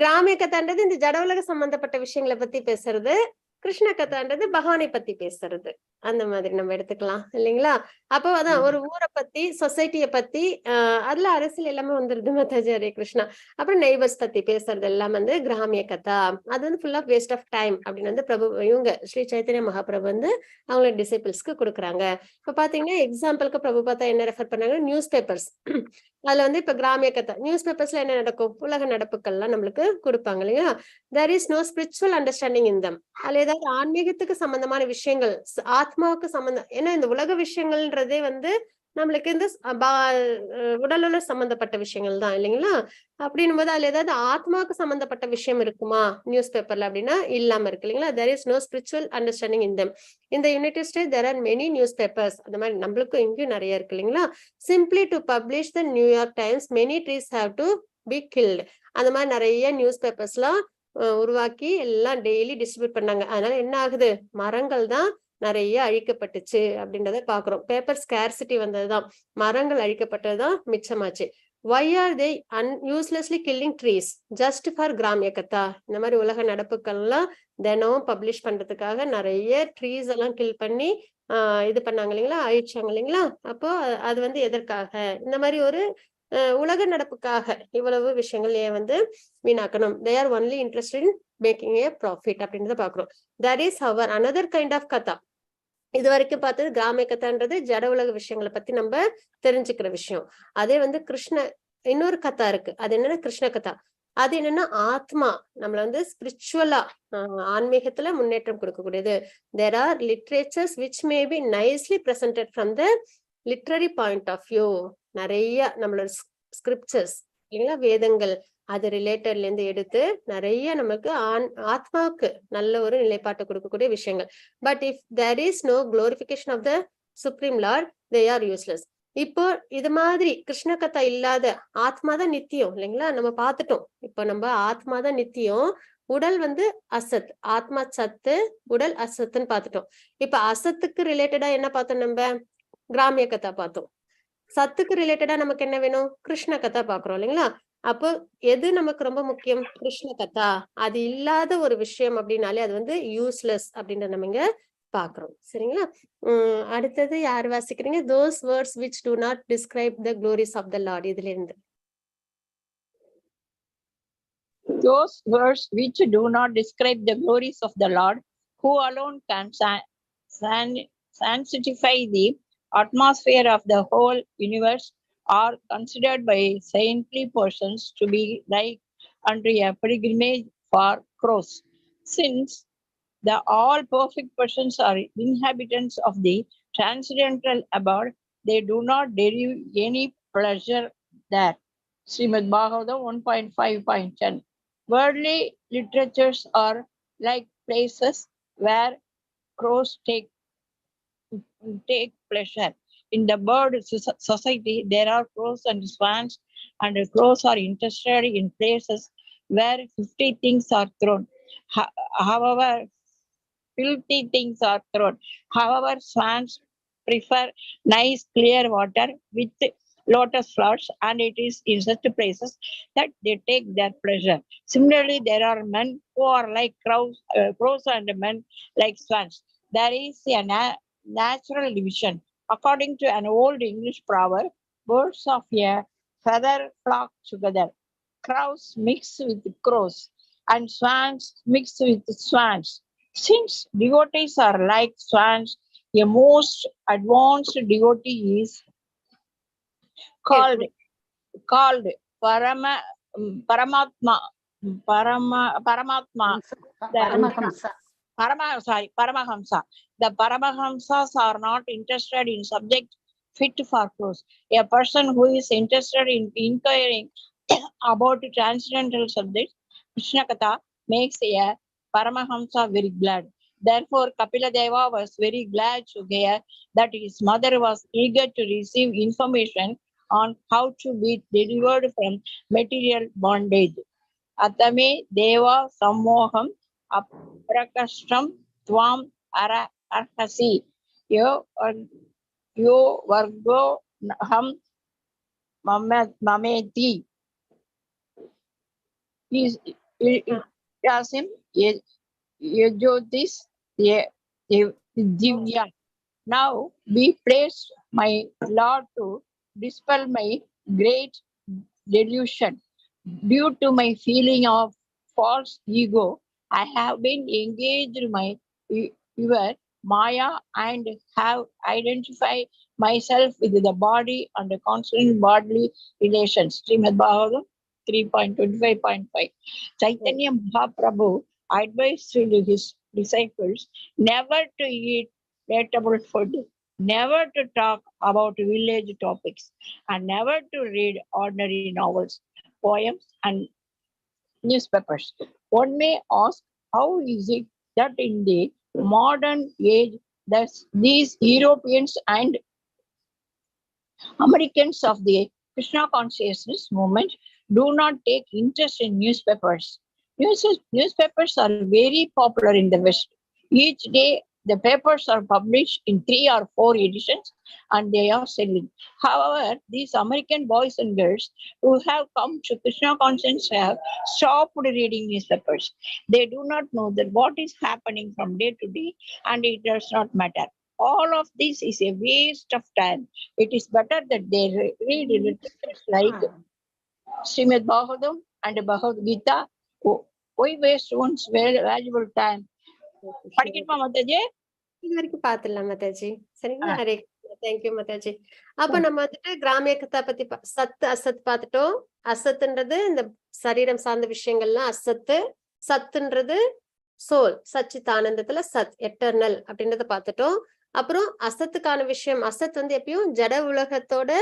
கிராமிய கதான்றது இந்த ஜட உலக சம்பந்தப்பட்ட விஷயங்களை பத்தி பேசுறது, கிருஷ்ண கதான்றது பகவானை பத்தி பேசுறது. அந்த மாதிரி நம்ம எடுத்துக்கலாம் இல்லைங்களா? அப்போ அதான் ஒரு ஊரை பத்தி, சொசைட்டிய பத்தி, அதுல அரசியல் எல்லாமே வந்துருது மாதாஜி. ஹரே கிருஷ்ணா. அப்புறம் நெய்பர்ஸ் பத்தி பேசுறது எல்லாம் வந்து கிராமிய கதா. அது வந்து full of waste of time அப்படின்னு வந்து பிரபு இவங்க ஸ்ரீ சைத்தன்ய மகாபிரபு வந்து அவங்களோட டிசைபிள்ஸ்க்கு கொடுக்குறாங்க. இப்ப பாத்தீங்கன்னா எக்ஸாம்பிளுக்கு பிரபு பார்த்தா என்ன ரெஃபர் பண்ணாங்க, நியூஸ் பேப்பர்ஸ். அதுல வந்து இப்ப கிராமிய கதா நியூஸ் பேப்பர்ஸ்ல என்ன நடக்கும், உலக நடப்புகள்லாம் நம்மளுக்கு கொடுப்பாங்க இல்லையா? there is no spiritual understanding in them. அதுல ஏதாவது ஆன்மீகத்துக்கு சம்பந்தமான விஷயங்கள், ஆத்மாவுக்கு சம்பந்தம், ஏன்னா இந்த உலக விஷயங்கள்ன்றதே வந்து நம்மளுக்கு இந்த உடலுள்ள சம்பந்தப்பட்ட விஷயங்கள் தான் இல்லைங்களா? அப்படின்னும் போது அதுல ஏதாவது ஆத்மாவுக்கு சம்பந்தப்பட்ட விஷயம் இருக்குமா நியூஸ் பேப்பர்ல அப்படின்னா இல்லாம இருக்கு இல்லைங்களா? there is no spiritual understanding in them. In the United States there are many newspapers. அந்த மாதிரி நம்மளுக்கும் இங்கேயும் நிறைய இருக்கு இல்லைங்களா? Simply to publish the New York Times, many trees have to be killed. அந்த மாதிரி நிறைய நியூஸ் பேப்பர்ஸ்லாம் உருவாக்கி எல்லாம் டெய்லி டிஸ்ட்ரிபியூட் பண்ணாங்க. அதனால என்ன ஆகுது, மரங்கள் தான் நிறைய அழிக்கப்பட்டுச்சு அப்படின்றத பாக்குறோம். பேப்பர் ஸ்கேர்சிட்டி வந்ததுதான், மரங்கள் அழிக்கப்பட்டதுதான் மிச்சமாச்சு. Why are they uselessly killing trees just for கிராமிய கதா? இந்த மாதிரி உலக நடப்புகள்லாம் தினம் பப்ளிஷ் பண்றதுக்காக நிறைய ட்ரீஸ் எல்லாம் கில் பண்ணி இது பண்ணாங்க இல்லைங்களா, அழிச்சாங்க இல்லைங்களா. அப்போ அது வந்து எதற்காக, இந்த மாதிரி ஒரு உலக நடப்புக்காக இவ்வளவு விஷயங்கள் ஏன் வந்து வீணாக்கணும்? they are only interested in making a profit அப்படின்றத பாக்குறோம். that is our another kind of கதா. இது வரைக்கும் பார்த்தது கிராமிய கதான்றது ஜட உலக விஷயங்களை பத்தி நம்ம தெரிஞ்சுக்கிற விஷயம். அதே வந்து இன்னொரு கதா இருக்கு, அது என்னன்னா கிருஷ்ண கதா. அது என்னன்னா ஆத்மா நம்மள வந்து ஸ்பிரிச்சுவலா ஆன்மீகத்துல முன்னேற்றம் கொடுக்கக்கூடியது. there are literatures which may be nicely presented from the literary point of view. நிறைய நம்மளோட ஸ்கிரிப்சர்ஸ் இல்லைங்களா, வேதங்கள் அது ரிலேட்டட்ல இருந்து எடுத்து நிறைய நமக்கு ஆத்மாவுக்கு நல்ல ஒரு நிலைப்பாட்டை கொடுக்கக்கூடிய விஷயங்கள். But if there is no glorification of the supreme Lord, they are useless. இப்போ இது மாதிரி கிருஷ்ண கதா இல்லாத ஆத்மாதான் நித்தியம் இல்லைங்களா, நம்ம பார்த்துட்டோம். இப்போ நம்ம ஆத்மாதான் நித்தியம், உடல் வந்து அசத், ஆத்மா சத்து, உடல் அசத்துன்னு பார்த்துட்டோம். இப்ப அசத்துக்கு ரிலேட்டடா என்ன பார்த்தோம், நம்ம கிராமிய கதா பார்த்தோம். சத்துக்கு ரிலேட்டடா நமக்கு என்ன வேணும், கிருஷ்ண கதா பாக்குறோம் இல்லைங்களா. அப்போ எது நமக்கு ரொம்ப முக்கியம், கிருஷ்ண கதா. அது இல்லாத ஒரு விஷயம் அப்படின்னாலே அது வந்து யூஸ்லெஸ் அப்படின்ற நம்ம இங்க பாக்குறோம். சரிங்களா. அடுத்தது யார் வாசிக்கிறீங்க? those words which do not describe the glories of the Lord. இதுல இருந்து those words which do not describe the glories of the Lord, who alone can sanctify the atmosphere of the whole universe, are considered by saintly persons to be like unto a pilgrimage for crows. Since the all perfect persons are inhabitants of the transcendental abode, they do not derive any pleasure there. Srimad Bhagavatam 1.5.10. Worldly literatures are like places where crows take pleasure. In the bird society, there are crows and swans, and the crows are interested in places where 50 things are thrown. However, filthy things are thrown. However, swans prefer nice clear water with lotus flowers, and it is in such places that they take their pleasure. Similarly, there are men who are like crows and men like swans. There is a natural division. According to an old English proverb, birds of a feather flock together. Crows mix with crows, and swans mix with swans. Since devotees are like swans, a most advanced devotee is called Paramatma. Paramahamsa. The Paramahamsas are not interested in subjects fit for crows. A person who is interested in inquiring about transcendental subjects, Krishna Katha, makes a Paramahamsa very glad. Therefore, Kapila Deva was very glad to hear that his mother was eager to receive information on how to be delivered from material bondage. Atame Deva Sammoham Aprakashtam Tvam Arhasi Yo Vargo Ham Mameti. Yasim Yejotis Divya. Now be praised, my Lord, to dispel my great delusion. Due to my feeling of false ego, I have been engaged your Maya and have identified myself with the body and the constant bodily relations. Srimad Bhagavatam 3.25.5. Chaitanya Mahaprabhu advised his disciples never to eat vegetable food, never to talk about village topics, and never to read ordinary novels, poems, and newspapers. One may ask, how is it that in the modern age that these Europeans and Americans of the Krishna consciousness movement do not take interest in newspapers. Newspapers are very popular in the West. Each day, the papers are published in 3 or 4 editions and they are selling. However, these American boys and girls who have come to Krishna conscience have stopped reading newspapers. They do not know that what is happening from day to day and it does not matter. All of this is a waste of time. It is better that they read literature like Srimad Bhagavatam and Bhagavad Gita. Why waste one's valuable time? படிக்கணுமா மாதாஜி? இது வரைக்கும் பாத்துடலாம் மாதாஜி. சரிங்களா? Hare thank you Mataji. அப்ப நம்ம வந்துட்டு கிராமிய கதா பத்தி சத்து அசத் பாத்துட்டோம். அசத்துன்றது இந்த சரீரம் சார்ந்த விஷயங்கள்லாம் அசத்து. சத்துன்றது சோல், சச்சிதானந்தத்துல சத், எட்டர்னல் அப்படின்றத பாத்துட்டோம். அப்புறம் அசத்துக்கான விஷயம், அசத் வந்து எப்பயும் ஜட உலகத்தோட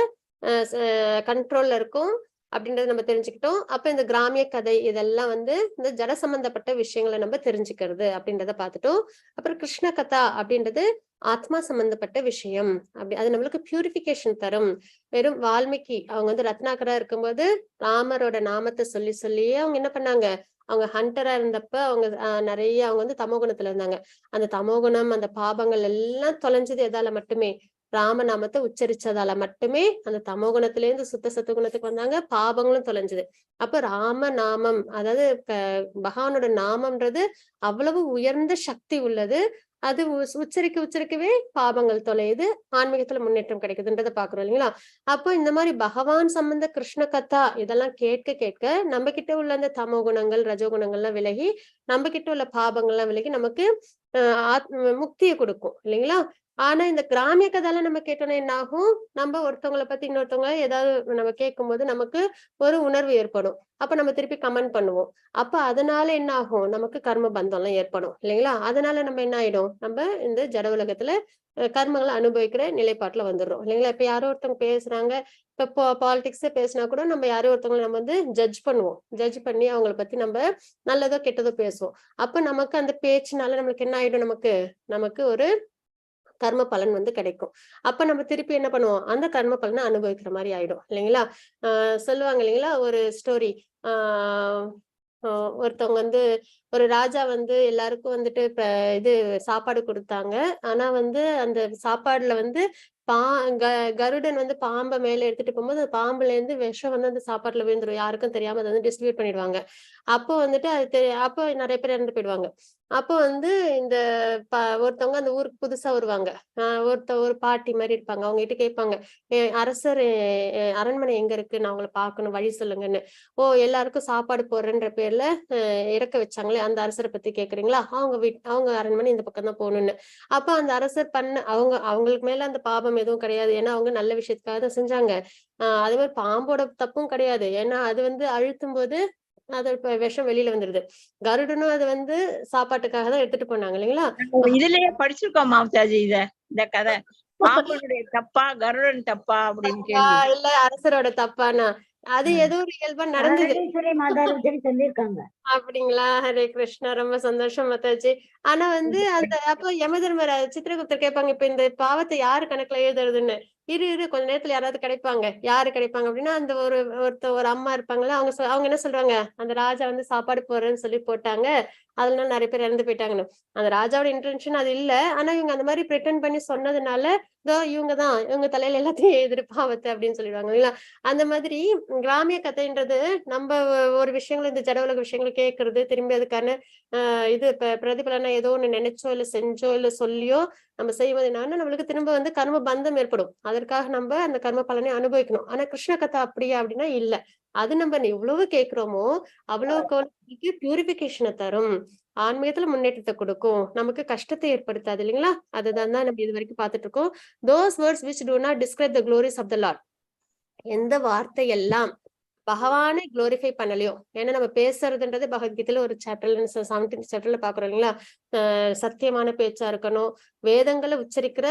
கண்ட்ரோல்ல இருக்கும் அப்படின்றத நம்ம தெரிஞ்சுக்கிட்டோம். அப்ப இந்த கிராமிய கதை இதெல்லாம் வந்து இந்த ஜட சம்பந்தப்பட்ட விஷயங்களை நம்ம தெரிஞ்சுக்கிறது அப்படின்றத பார்த்துட்டோம். அப்புறம் கிருஷ்ண கதா அப்படின்றது ஆத்மா சம்பந்தப்பட்ட விஷயம். அப்படி அது நம்மளுக்கு பியூரிபிகேஷன் தரும். வெறும் வால்மீகி அவங்க வந்து ரத்னாகரா இருக்கும்போது ராமரோட நாமத்தை சொல்லி சொல்லியே அவங்க என்ன பண்ணாங்க, அவங்க ஹண்டரா இருந்தப்ப அவங்க நிறைய அவங்க வந்து தமோகுணத்துல இருந்தாங்க. அந்த தமோகுணம் அந்த பாபங்கள் எல்லாம் தொலைஞ்சது எதால மட்டுமே, ராமநாமத்தை உச்சரிச்சதால மட்டுமே அந்த தமோகுணத்துல இருந்து சுத்த சத்துகுணத்துக்கு வந்தாங்க. பாபங்களும் தொலைஞ்சது. அப்ப ராம நாமம், அதாவது பகவானோட நாமம்ன்றது அவ்வளவு உயர்ந்த சக்தி உள்ளது. அது உச்சரிக்கவே பாபங்கள் தொலையுது, ஆன்மீகத்துல முன்னேற்றம் கிடைக்குதுன்றத பாக்குறோம் இல்லைங்களா? அப்போ இந்த மாதிரி பகவான் சம்பந்த கிருஷ்ண கதா இதெல்லாம் கேட்க கேட்க நம்ம கிட்ட உள்ள அந்த தமோ குணங்கள் ரஜோகுணங்கள்லாம் விலகி, நம்ம கிட்ட உள்ள பாபங்கள்லாம் விலகி நமக்கு முக்தியை கொடுக்கும் இல்லைங்களா? ஆனா இந்த கிராமிய கதால நம்ம கேட்டோம்னா என்ன ஆகும், நம்ம ஒருத்தவங்களை பத்தி இன்னொருத்தவங்க ஏதாவது நம்ம கேட்கும் போது நமக்கு ஒரு உணர்வு ஏற்படும். அப்ப நம்ம திருப்பி கமெண்ட் பண்ணுவோம். அப்ப அதனால என்ன ஆகும், நமக்கு கர்ம பந்தம் எல்லாம் ஏற்படும் இல்லைங்களா? அதனால நம்ம என்ன ஆயிடும், நம்ம இந்த ஜட உலகத்துல கர்மங்களை அனுபவிக்கிற நிலைப்பாட்டுல வந்துடுறோம் இல்லைங்களா? இப்ப யாரோ ஒருத்தவங்க பேசுறாங்க, இப்ப பாலிடிக்ஸே பேசினா கூட நம்ம யாரோ ஒருத்தவங்களை நம்ம வந்து ஜட்ஜ் பண்ணுவோம். ஜட்ஜ் பண்ணி அவங்கள பத்தி நம்ம நல்லதோ கெட்டதோ பேசுவோம். அப்ப நமக்கு அந்த பேச்சுனால நம்மளுக்கு என்ன ஆயிடும், நமக்கு ஒரு கர்ம பலன் வந்து கிடைக்கும். அப்ப நம்ம திருப்பி என்ன பண்ணுவோம், அந்த கர்ம பலனை அனுபவிக்கிற மாதிரி ஆயிடும் இல்லைங்களா? சொல்லுவாங்க இல்லைங்களா ஒரு ஸ்டோரி. ஒருத்தவங்க வந்து ஒரு ராஜா வந்து எல்லாருக்கும் வந்துட்டு இது சாப்பாடு கொடுத்தாங்க. ஆனா வந்து அந்த சாப்பாடுல வந்து கருடன் வந்து பாம்பை மேல எடுத்துட்டு போகும்போது அந்த பாம்புல இருந்து விஷம் வந்து அந்த சாப்பாட்டுல விழுந்துரும். யாருக்கும் தெரியாம அதை வந்து டிஸ்ட்ரிபியூட் பண்ணிடுவாங்க. அப்போ வந்துட்டு அப்போ நிறைய பேர் இறந்து போயிடுவாங்க. அப்போ வந்து இந்த ஒருத்தவங்க அந்த ஊருக்கு புதுசா வருவாங்க. ஒரு பாட்டி மாதிரி இருப்பாங்க. அவங்க கிட்ட கேட்பாங்க, அரசர் அரண்மனை எங்க இருக்கு, நான் அவங்களை பார்க்கணும், வழி சொல்லுங்கன்னு. ஓ, எல்லாருக்கும் சாப்பாடு போடுறேன்ற பேர்ல இறக்க வச்சாங்களே அந்த அரசரை பத்தி கேக்குறீங்களா, அவங்க அரண்மனை இந்த பக்கம் தான் போகணும்னு. அப்ப அந்த அரசர் அவங்களுக்கு மேல அந்த பாபம் எதுவும் கிடையாது. ஏன்னா அவங்க நல்ல விஷயத்துக்காக தான் செஞ்சாங்க. அதே மாதிரி பாம்போட தப்பும் கிடையாது. ஏன்னா அது வந்து அழுத்தும் போது அது விஷம் வெளியில வந்துருது. கருடனும் அது வந்து சாப்பாட்டுக்காக தான் எடுத்துட்டு போனாங்க இல்லைங்களா? இதுலயே படிச்சிருக்கோம் மாதாஜி இந்த கதை. பாம்பனுடைய தப்பா கருடன் தப்பா அப்படின்னு இல்ல அரசரோட தப்பானா, அது ஏதோ ஒரு இயல்பா நடந்தது சொல்லிருக்காங்க. அப்படிங்களா? ஹரே கிருஷ்ணா, ரொம்ப சந்தோஷம் மாதாஜி. ஆனா வந்து அந்த அப்போ யமதர்மராஜ் சித்திரகுப்தர் கேட்பாங்க, இப்ப இந்த பாவத்தை யாரு கணக்குல எழுதுறதுன்னு. இரு கொஞ்ச நேரத்துல யாராவது கிடைப்பாங்க. யாரு கிடைப்பாங்க அப்படின்னா அந்த ஒரு அம்மா இருப்பாங்களா, அவங்க என்ன சொல்றாங்க, அந்த ராஜா வந்து சாப்பாடு போடுறேன்னு சொல்லி போட்டாங்க, அதனால நிறைய பேர் இறந்து போயிட்டாங்கன்னு. அந்த ராஜாவோட இன்டென்ஷன் அது இல்ல. ஆனா இவங்க அந்த மாதிரி பிரிட்டன் பண்ணி சொன்னதுனால இவங்க தலையில எல்லாத்தையும் எழுதிரு பாவத்தை அப்படின்னு சொல்லிடுவாங்க இல்லைங்களா? அந்த மாதிரி கிராமிய கதைன்றது நம்ம ஒரு விஷயங்கள் இந்த ஜட உலக விஷயங்கள் கேட்கறது, திரும்பி அதுக்கான இது பிரதிபலனா ஏதோ ஒண்ணு நினைச்சோ இல்ல செஞ்சோ இல்ல சொல்லியோ நம்ம செய்வது என்னன்னா நம்மளுக்கு திரும்ப வந்து கர்ம பந்தம் ஏற்படும். அதற்காக நம்ம அந்த கர்ம பலனை அனுபவிக்கணும். ஆனா கிருஷ்ண கதை அப்படியா அப்படின்னா இல்ல. அது நம்ம எவ்வளவு கேட்கிறோமோ அவ்வளவுக்கு பியூரிபிகேஷனை தரும், ஆன்மீகத்துல முன்னேற்றத்தை கொடுக்கும், நமக்கு கஷ்டத்தை ஏற்படுத்தாது இல்லைங்களா? அதுதான் நம்ம இது வரைக்கும் பார்த்துட்டு இருக்கோம். those words which do not describe the glories of the Lord. எந்த வார்த்தை எல்லாம் பகவானை குளோரிஃபை பண்ணலையோ, ஏன்னா நம்ம பேசுறதுன்றது பகவத்கீதையில ஒரு சாப்டர்ல 17th சாப்டர்ல பாக்குறோம் இல்லைங்களா? சத்தியமான பேச்சா இருக்கணும், வேதங்களை உச்சரிக்கிற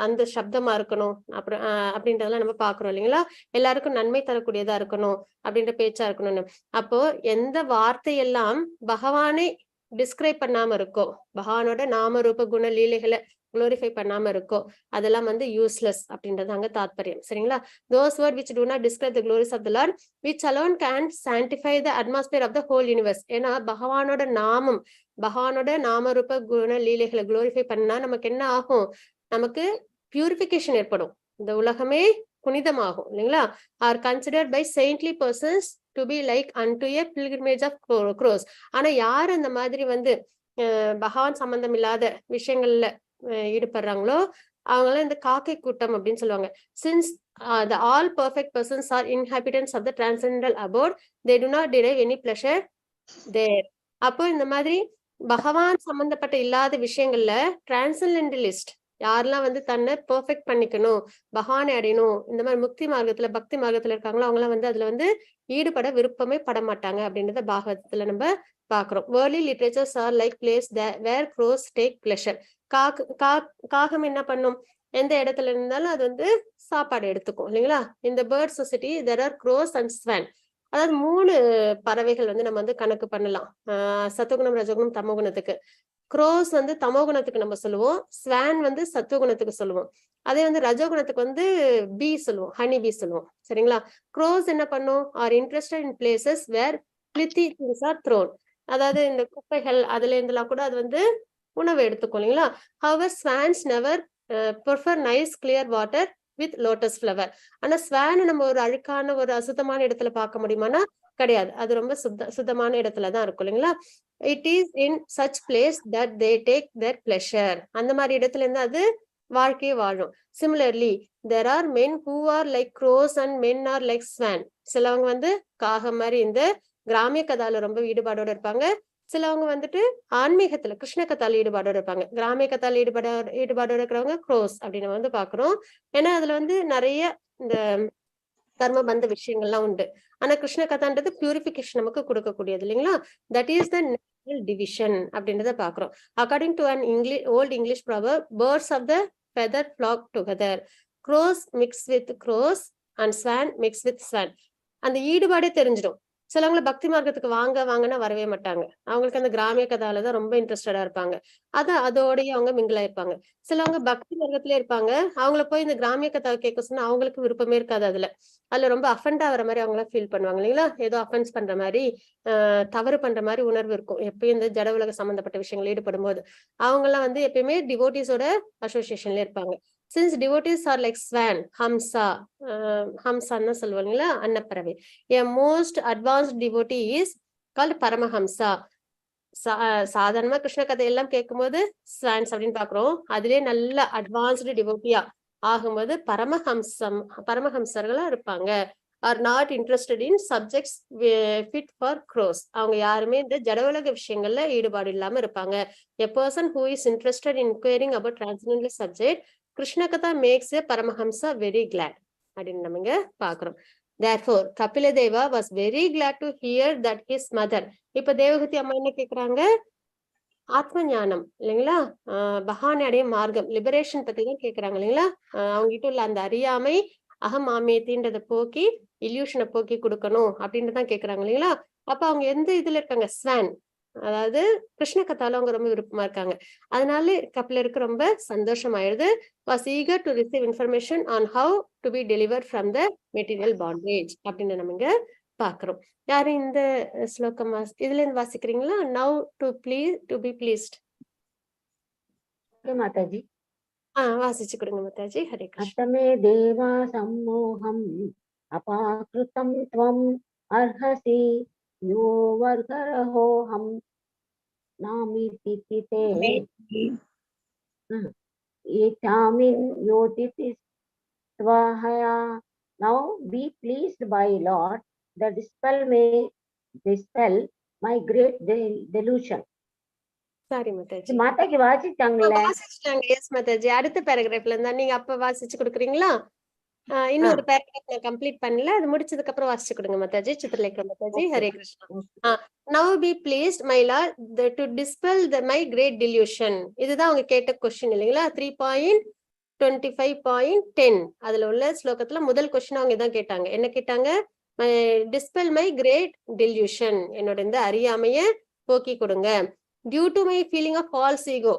அந்த சப்தமா இருக்கணும், அப்புறம் அப்படின்றதெல்லாம் நம்ம பாக்குறோம் இல்லைங்களா? எல்லாருக்கும் நன்மை தரக்கூடியதா இருக்கணும் அப்படின்ற பேச்சா இருக்கணும்னு. அப்போ எந்த வார்த்தையெல்லாம் பகவானை டிஸ்கிரைப் பண்ணாம இருக்கோ, பகவானோட நாம ரூப குண லீலைகளை குளோரிஃபை பண்ணாம இருக்கோ அதெல்லாம் வந்து யூஸ்லெஸ் அப்படின்றது அங்க தாத்பரியம். சரிங்களா? those word which do not describe the glories of the Lord which alone can sanctify the atmosphere of the whole universe. ஏன்னா பகவானோட நாமம், பகவானோட நாமரூப குண லீலைகளை குளோரிஃபை பண்ணா நமக்கு என்ன ஆகும்? நமக்கு பியூரிபிகேஷன் ஏற்படும், இந்த உலகமே புனிதமாகும் இல்லைங்களா? Are considered by saintly persons to be like unto a pilgrimage of crows. ஆனா யார் அந்த மாதிரி வந்து பகவான் சம்பந்தம் இல்லாத விஷயங்கள்ல ஈடுபடுறாங்களோ அவங்களாம் இந்த காக்கை கூட்டம் அப்படின்னு சொல்லுவாங்க. since the all perfect persons are inhabitants of the transcendental abode, they do not derive any pleasure there. அப்போ இந்த மாதிரி பகவான் சம்பந்தப்பட்ட இல்லாத விஷயங்கள்ல டிரான்சென்டென்டலிஸ்ட் யாரெல்லாம் வந்து தன்னை பெர்ஃபெக்ட் பண்ணிக்கணும், பகவானை அடையணும், இந்த மாதிரி முக்தி மார்க்கத்துல பக்தி மார்க்கத்துல இருக்காங்களோ அவங்களாம் வந்து அதுல வந்து ஈடுபட விருப்பமே பட மாட்டாங்க அப்படின்றத பாகவதத்துல நம்ம பாக்குறோம். வேர்லி literatures are like places where crows take pleasure. காகம் என்ன பண்ணும்? எந்த இடத்துல இருந்தாலும் அது வந்து சாப்பாடு எடுத்துக்கும் இல்லைங்களா? இந்த bird society there are crows and swan. அதாவது 3 பறவைகள் வந்து நம்ம வந்து கணக்கு பண்ணலாம். சத்துவகுணம், ரஜகுணம், தமோகுணத்துக்கு. க்ரோஸ் வந்து தமோகுணத்துக்கு நம்ம சொல்லுவோம், ஸ்வான் வந்து சத்துவகுணத்துக்கு சொல்லுவோம். அதே வந்து ரஜோகுணத்துக்கு வந்து பீ சொல்லுவோம், ஹனி பீ சொல்லுவோம். சரிங்களா? க்ரோஸ் என்ன பண்ணும்? Are interested in places where filthy things are thrown. அதாவது இந்த குப்பைகள் அதுல இருந்தெல்லாம் கூட அது வந்து உணவு எடுத்துக்கும் இல்லைங்களா? however swans never prefer nice clear water with lotus flower. ஆனா ஸ்வான் நம்ம ஒரு அழுக்கான ஒரு அசுத்தமான இடத்துல பார்க்க முடியுமானா கிடையாது, அது ரொம்ப சுத்தமான இடத்துலதான் இருக்கும் இல்லைங்களா? it is in such place that they take their pleasure. அந்த மாதிரி இடத்துல இருந்து அது வாழ்க்கையை வாழும். similarly there are men who are like crows and men are like swan. சிலவங்க வந்து காகம் மாதிரி இந்த கிராமிய கதால ரொம்ப ஈடுபாடோட இருப்பாங்க, சிலவங்க வந்துட்டு ஆன்மீகத்துல கிருஷ்ண கதால ஈடுபாடோட இருப்பாங்க. கிராமிய கதால ஈடுபாடோட இருக்கிறவங்க க்ரோஸ் அப்படின்னு வந்து பாக்குறோம். ஏன்னா அதுல வந்து நிறைய இந்த கர்மபந்த விஷயங்கள்லாம் உண்டு. ஆனா கிருஷ்ண கதான்றது பியூரிபிகேஷன் நமக்கு கொடுக்கக்கூடியது இல்லைங்களா? That is the natural division அப்படின்றத பாக்குறோம். According to an old English proverb, birds of the feather flock together, crows mix with crows and swan mix with swan. அந்த ஈடுபாடே தெரிஞ்சிடும். சிலவங்கள பக்தி மார்க்கத்துக்கு வாங்கன்னா வரவே மாட்டாங்க, அவங்களுக்கு அந்த கிராமிய கதாலதான் ரொம்ப இன்ட்ரெஸ்டடா இருப்பாங்க, அதோடய அவங்க மிங்கிலா இருப்பாங்க. சிலவங்க பக்தி மார்க்கத்திலே இருப்பாங்க, அவங்கள போய் இந்த கிராமிய கதாவை கேட்க சொன்னா அவங்களுக்கு விருப்பமே இருக்காது. அதுல ரொம்ப அஃபெண்ட் ஆகிற மாதிரி அவங்கள ஃபீல் பண்ணுவாங்க இல்லைங்களா? ஏதோ அஃபென்ஸ் பண்ற மாதிரி தவறு பண்ற மாதிரி உணர்வு இருக்கும் எப்பயும் இந்த ஜட உலக சம்பந்தப்பட்ட விஷயங்கள் ஈடுபடும் போது. அவங்க எல்லாம் வந்து எப்பயுமே டிவோட்டிஸோட அசோசியேஷன்ல இருப்பாங்க. since devotees are like swan, hamsa சொல்லுவாங்களா, அன்னப்பறவை. a most advanced devotee is called paramahamsa. சாதாரணமா கிருஷ்ண கதை எல்லாம் கேட்கும்போது ஸ்வான்ஸ் அப்படின்னு பாக்குறோம், அதுலயே நல்ல அட்வான்ஸ்டு டிவோட்டியா ஆகும்போது பரமஹம்சர்களா இருப்பாங்க. are not interested in subjects fit for crows. அவங்க யாருமே இந்த ஜடவுலக விஷயங்கள்ல ஈடுபாடு இல்லாம இருப்பாங்க. a person who is interested in inquiring about transcendental subject, Krishna Katha makes a Paramahamsa very glad அப்படின்னு நம்ம இங்க பாக்குறோம். therefore Kapila Deva was very glad to hear that his mother. இப்ப தேவகூதி அம்மா என்ன கேக்குறாங்க? ஆத்ம ஞானம் இல்லைங்களா, பகவானை அடைய மார்க்கம், லிபரேஷன் பத்தி தான் கேக்குறாங்க இல்லைங்களா? அவங்க கிட்ட உள்ள அந்த அறியாமை அகம் ஆமேத்தின்றத போக்கி இல்யூஷனை போக்கி கொடுக்கணும் அப்படின்றதான் கேக்குறாங்க இல்லைங்களா? அப்ப அவங்க எந்த இதுல இருக்காங்க? ஸ்வான், அதாவது கிருஷ்ண கதால அவங்க ரொம்ப விருப்பமா இருக்காங்க. அதனால கபிலருக்கு ரொம்ப சந்தோஷம் ஆயிடுது. was eager to receive information on how to be delivered from the material bondage அப்படின்னு நம்ம இங்க பாக்குறோம். யாரு இந்த ஸ்லோகம் இதுல இருந்து வாசிக்கிறீங்களா? now to be pleased. Mataji வாசிச்சு கொடுங்க மாதாஜி. ஹரே கிருஷ்ண. அத்தமே தேவா சம்மோகம் அபாக்ருதம் த்வம் அர்ஹசி யோ வர்கரஹோஹம் நாமிதி தே ஏதாமின் யோதிதி ஸ்வஹயா. Now be pleased by Lord, the dispel my great delusion. Sorry Mataji. Mataji வாசிச்சாங்களே? வாசிச்சாங்க. எஸ் மாதாஜி. அடுத்த பேராகிராஃப்ல இருந்தா நீங்க அப்ப வாசிச்சு கொடுக்குறீங்களா? இன்னொரு பேராகிராஃப் நான் கம்ப்ளீட் பண்ணல, அது முடிச்சதுக்கு அப்புறம் வாசிச்சு கொடுங்க Mataji. Chitralekha Mataji. Hare Krishna. now be pleased my lord to dispel my great delusion. இதுதான் அவங்க கேட்ட கொஸ்டின் இல்லைங்களா? 3.25.10 அதுல உள்ள ஸ்லோகத்துல முதல் கொஸ்டின் அவங்க இதான் கேட்டாங்க. என்ன கேட்டாங்க? dispel my great delusion, என்னோட இந்த அறியாமைய போக்கி கொடுங்க. due to my feeling of false ego,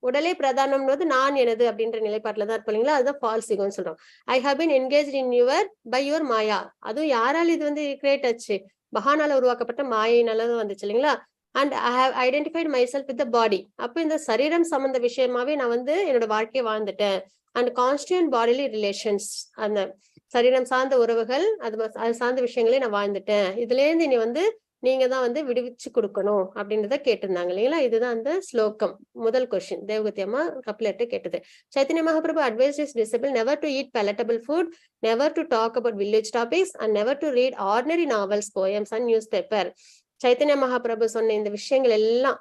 உடலே பிரதானம்ன்றது நான் எனது அப்படின்ற நிலைப்பாட்டுல தான் இருப்போம் இல்லைங்களா, அதுதான் ஃபால்ஸ் ஈகோன்னு சொல்றோம். I have been engaged in your by your maya. அதுவும் யாரால இது வந்து கிரியேட் ஆச்சு, பகவானால உருவாக்கப்பட்ட மாயினால வந்துச்சு இல்லைங்களா. And I have identified myself with the body. அப்போ இந்த சரீரம் சம்பந்த விஷயமாவே நான் வந்து என்னோட வாழ்க்கையை வாழ்ந்துட்டேன். அண்ட் கான்ஸ்டியூன்ட் பாடிலி ரிலேஷன்ஸ், அந்த சரீரம் சார்ந்த உறவுகள், அது சார்ந்த விஷயங்களே நான் வாழ்ந்துட்டேன். இதுல இருந்து இனி வந்து நீங்க தான் வந்து விடுவிச்சு கொடுக்கணும் அப்படின்றத கேட்டிருந்தாங்க இல்லைங்களா. இதுதான் அந்த ஸ்லோகம். முதல் கொஸ்டின் தேவகூதி அம்மா கபிலர்ட்ட கேட்டது. Chaitanya Mahaprabhu advised his disciple never to eat palatable food, never to talk about village topics, and never to read ordinary novels, poems and newspaper. Chaitanya Mahaprabhu சொன்ன இந்த விஷயங்கள் எல்லாம்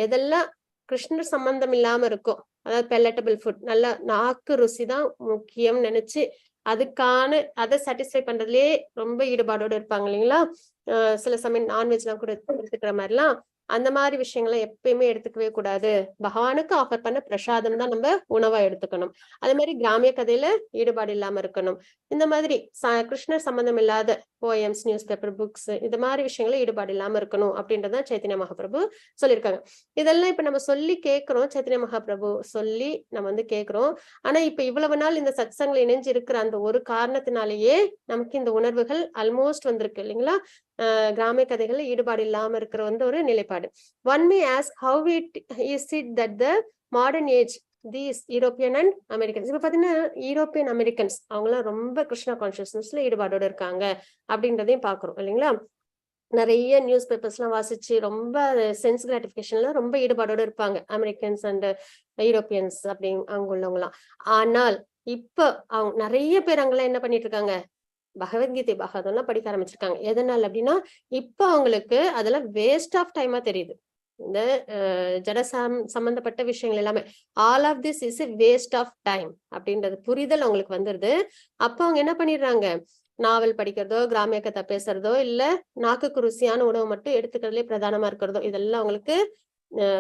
எதெல்லாம் கிருஷ்ணர் சம்பந்தம் இல்லாம இருக்கும், அதாவது பெலட்டபிள் ஃபுட், நல்ல நாக்கு ருசி தான் முக்கியம் நினைச்சு அதுக்கான அதை சாட்டிஸ்ஃபை பண்றதுலயே ரொம்ப ஈடுபாடோட இருப்பாங்க இல்லைங்களா. சில சமயம் நான்வெஜ் எல்லாம் கூட எடுத்துக்கிற மாதிரிலாம், அந்த மாதிரி விஷயங்களை எப்பயுமே எடுத்துக்கவே கூடாது. பகவானுக்கு ஆஃபர் பண்ண பிரசாதம் தான் நம்ம உணவா எடுத்துக்கணும். அதே மாதிரி கிராமிய கதையில ஈடுபாடு இல்லாம இருக்கணும். இந்த மாதிரி கிருஷ்ணர் சம்பந்தம் இல்லாத போயம்ஸ், நியூஸ் பேப்பர், புக்ஸ், இந்த மாதிரி விஷயங்கள ஈடுபாடு இல்லாம இருக்கணும் அப்படின்றதான் சைத்தன்ய மகாபிரபு சொல்லியிருக்காங்க. இதெல்லாம் இப்ப நம்ம சொல்லி கேட்கிறோம், சைத்தன்ய மகாபிரபு சொல்லி நம்ம வந்து கேட்கிறோம். ஆனா இப்ப இவ்வளவு நாள் இந்த சத்சங்கல இணைஞ்சு இருக்கிற அந்த ஒரு காரணத்தினாலேயே நமக்கு இந்த உணர்வுகள் ஆல்மோஸ்ட் வந்திருக்கு இல்லைங்களா. கிராமிய கதைகள்ல ஈடுபாடு இல்லாம இருக்கிற வந்து ஒரு நிலைப்பாடு. One may ask how is it that the modern age these European and Americans, இப்ப பாத்தீங்கன்னா யூரோப்பியன் அமெரிக்கன்ஸ் அவங்களாம் ரொம்ப கிருஷ்ணா கான்சியஸ்னஸ்ல ஈடுபாடோட இருக்காங்க அப்படின்றதையும் பாக்குறோம் இல்லைங்களா. நிறைய நியூஸ் பேப்பர்ஸ் எல்லாம் வாசிச்சு ரொம்ப சென்ஸ் கிராட்டிபிகேஷன்ல ரொம்ப ஈடுபாடோட இருப்பாங்க அமெரிக்கன்ஸ் அண்ட் யூரோப்பியன்ஸ் அப்படி அங்க உள்ளவங்களாம். ஆனால் இப்ப அவங்க நிறைய பேர் அங்கெல்லாம் என்ன பண்ணிட்டு இருக்காங்க, பகவத்கீதை பாகவதம்லாம் படிக்க ஆரம்பிச்சிருக்காங்க. எதனால அப்படின்னா இப்ப அவங்களுக்கு அதெல்லாம் வேஸ்ட் ஆஃப் டைமா தெரியுது. இந்த ஜட சம்பந்தப்பட்ட விஷயங்கள் எல்லாமே all of this is waste of time அப்படின்றது புரிதல் அவங்களுக்கு வந்துருது. அப்ப அவங்க என்ன பண்ணிடுறாங்க, நாவல் படிக்கிறதோ, கிராமிய கதை பேசுறதோ, இல்ல நாக்குக்கு ருசியான உணவு மட்டும் எடுத்துக்கிறதுலே பிரதானமா இருக்கிறதோ, இதெல்லாம் அவங்களுக்கு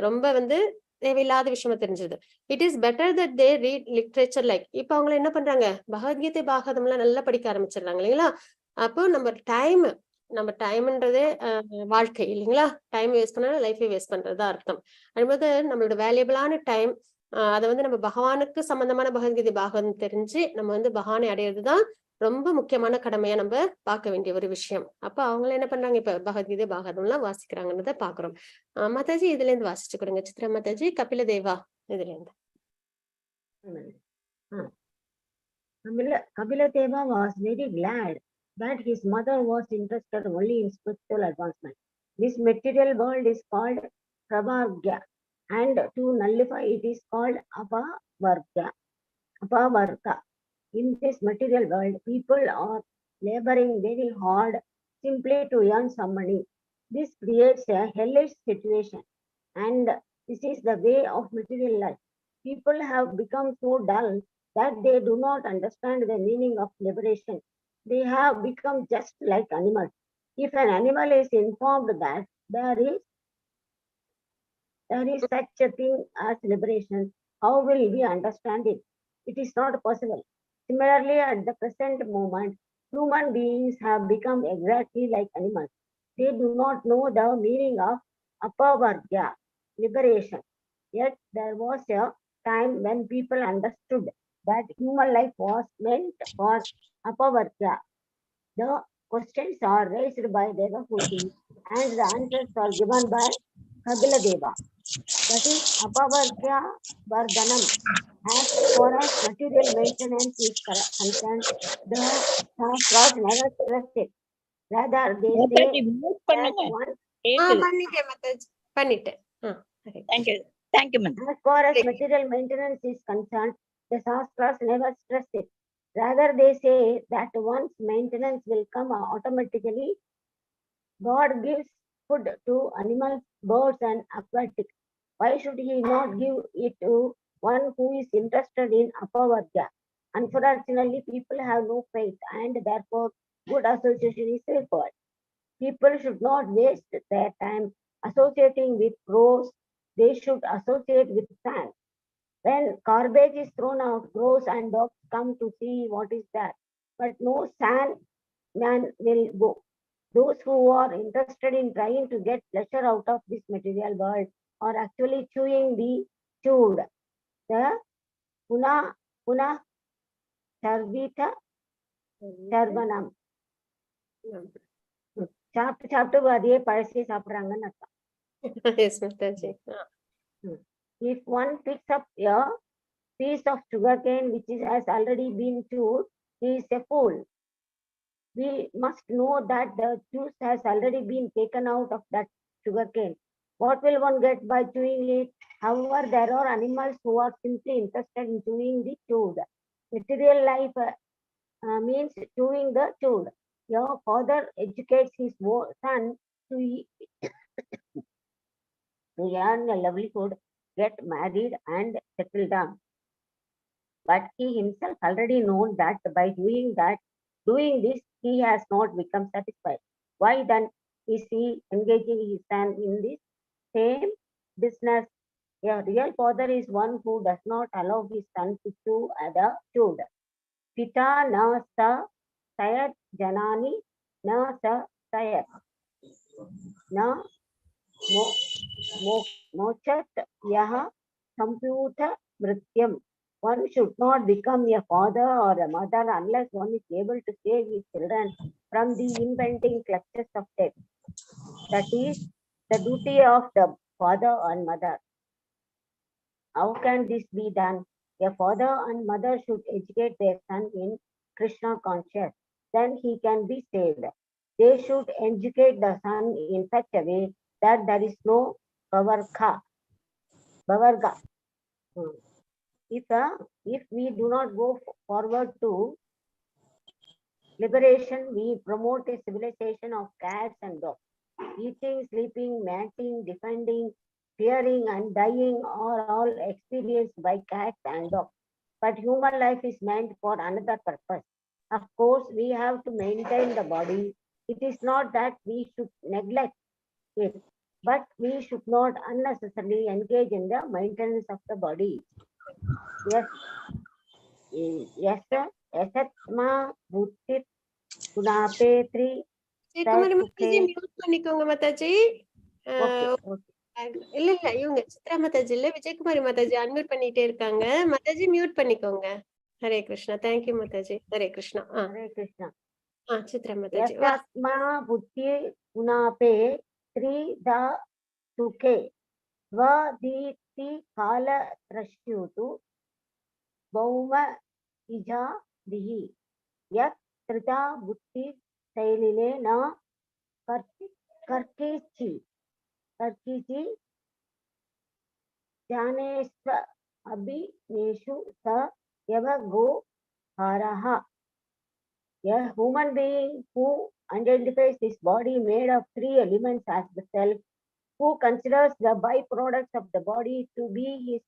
ரொம்ப வந்து தேவையில்லாத விஷயமா தெரிஞ்சது. It is better that they read literature like. இப்ப அவங்க என்ன பண்றாங்க, பகவத்கீதை பாகவதம் எல்லாம் நல்லா படிக்க ஆரம்பிச்சிடுறாங்க இல்லைங்களா. அப்போ நம்ம டைம்ன்றதே வாழ்க்கை இல்லைங்களா. டைம் வேஸ்ட் பண்ணா லைஃபை வேஸ்ட் பண்றதா அர்த்தம். அதுபோது நம்மளோட வேல்யூபிளான டைம் அதை வந்து நம்ம பகவானுக்கு சம்பந்தமான பகவத்கீதை பாகவதம் தெரிஞ்சு நம்ம வந்து பகவானை அடையிறதுதான் ரொம்ப முக்கியமான கடமையா நம்ம பார்க்க வேண்டிய ஒரு விஷயம். அப்ப அவங்கள என்ன பண்றாங்க, இப்ப பகவத்கீதை பாகவதம் எல்லாம் வாசிக்கிறாங்கன்றத பாக்குறோம். மாதாஜி இதுல இருந்து வாசிச்சு கொடுங்க. சித்ரா மாதாஜி, கபில தேவா இதுல இருந்து. Kapila Deva was very glad that his mother was interested only in spiritual advancement. This material world is called Prabhagya, and to nullify it is called Apavarga. In this material world, people are laboring very hard simply to earn some money. This creates a hellish situation, and this is the way of material life. People have become so dull that they do not understand the meaning of liberation. They have become just like animals. If an animal is informed that there is such a thing as liberation, how will we understand it? It is not possible. Similarly, at the present moment, human beings have become exactly like animals. They do not know the meaning of apavargya, liberation. Yet there was a time when people understood that human life was meant for apavargya. The questions are raised by Deva and the answers are given by Kapila Deva. That is apavargya vardhanam. As far as material maintenance is concerned, the Shastras never stress it. Rather, they say that one. Thank you, As far as material maintenance is concerned, the Shastras never stress it. Rather, they say that once maintenance will come automatically. God gives food to animals, birds, and aquatics. Why should He not give it to one who is interested in apavargya? Unfortunately, people have no faith, and therefore good association is required. People should not waste their time associating with crows. They should associate with sand. When garbage is thrown out, crows and dogs come to see what is there, but no sand man will go. Those who are interested in trying to get pleasure out of this material world are actually chewing the chewed. the Puna Sarvita Sarvanam. Chapter Vadiye Parasi Saprangan. Yes, Mataji. If one picks up a piece of sugarcane which has already been chewed, he is a fool. We must know that the juice has already been taken out of that sugarcane. What will one get by chewing it? However, there are animals who are simply interested in chewing the chewed. Material life means chewing the chewed. Your father educates his son to earn a livelihood, get married, and settle down. But he himself already knows that by doing this, he has not become satisfied. Why then is he engaging his son in this same business? A real father is one who does not allow his son to chew the chewed. Pita na sa sayat janani na sa sayat na mochat yaha sampyuta mrityam. One should not become a father or a mother unless one is able to save his children from the impending clutches of death. That is the duty of the father and mother. How can this be done? A father and mother should educate their son in Krishna consciousness. Then he can be saved. They should educate the son in such a way that there is no bavarga. If we do not go forward to liberation, we promote a civilization of cats and dogs. Eating, sleeping, mating, defending, fearing, and dying are all experienced by cats and dogs. But human life is meant for another purpose. Of course, we have to maintain the body. It is not that we should neglect it, but we should not unnecessarily engage in the maintenance of the body. Yes, sir. Asatma Bhutit Gunapetri. Mute பண்ணிக்கோங்க மாதாஜி. இல்ல இவங்க சித்ரா மாதாஜி இல்ல, Vijayakumari Mataji unmute பண்ணிட்டே இருக்காங்க. Mataji mute பண்ணிக்கோங்க. Hare Krishna. Thank you Mataji. Hare Krishna. Hare Krishna. Chitra Mataji. யஸ்மா புத்தி குணாபே three தா சுகே ஸ்வதீதி கால த்ரஷ்யுது பௌம இஜா திஹி யத் த்ரிதா புத்தி சைலிலே ந கர்கிச்சி ஜானேஸ்வ அபிநேஷு ச யவ கோ ஹாரஹ. A human being who identifies his body made of three elements as the self, who considers the byproducts of the body to be his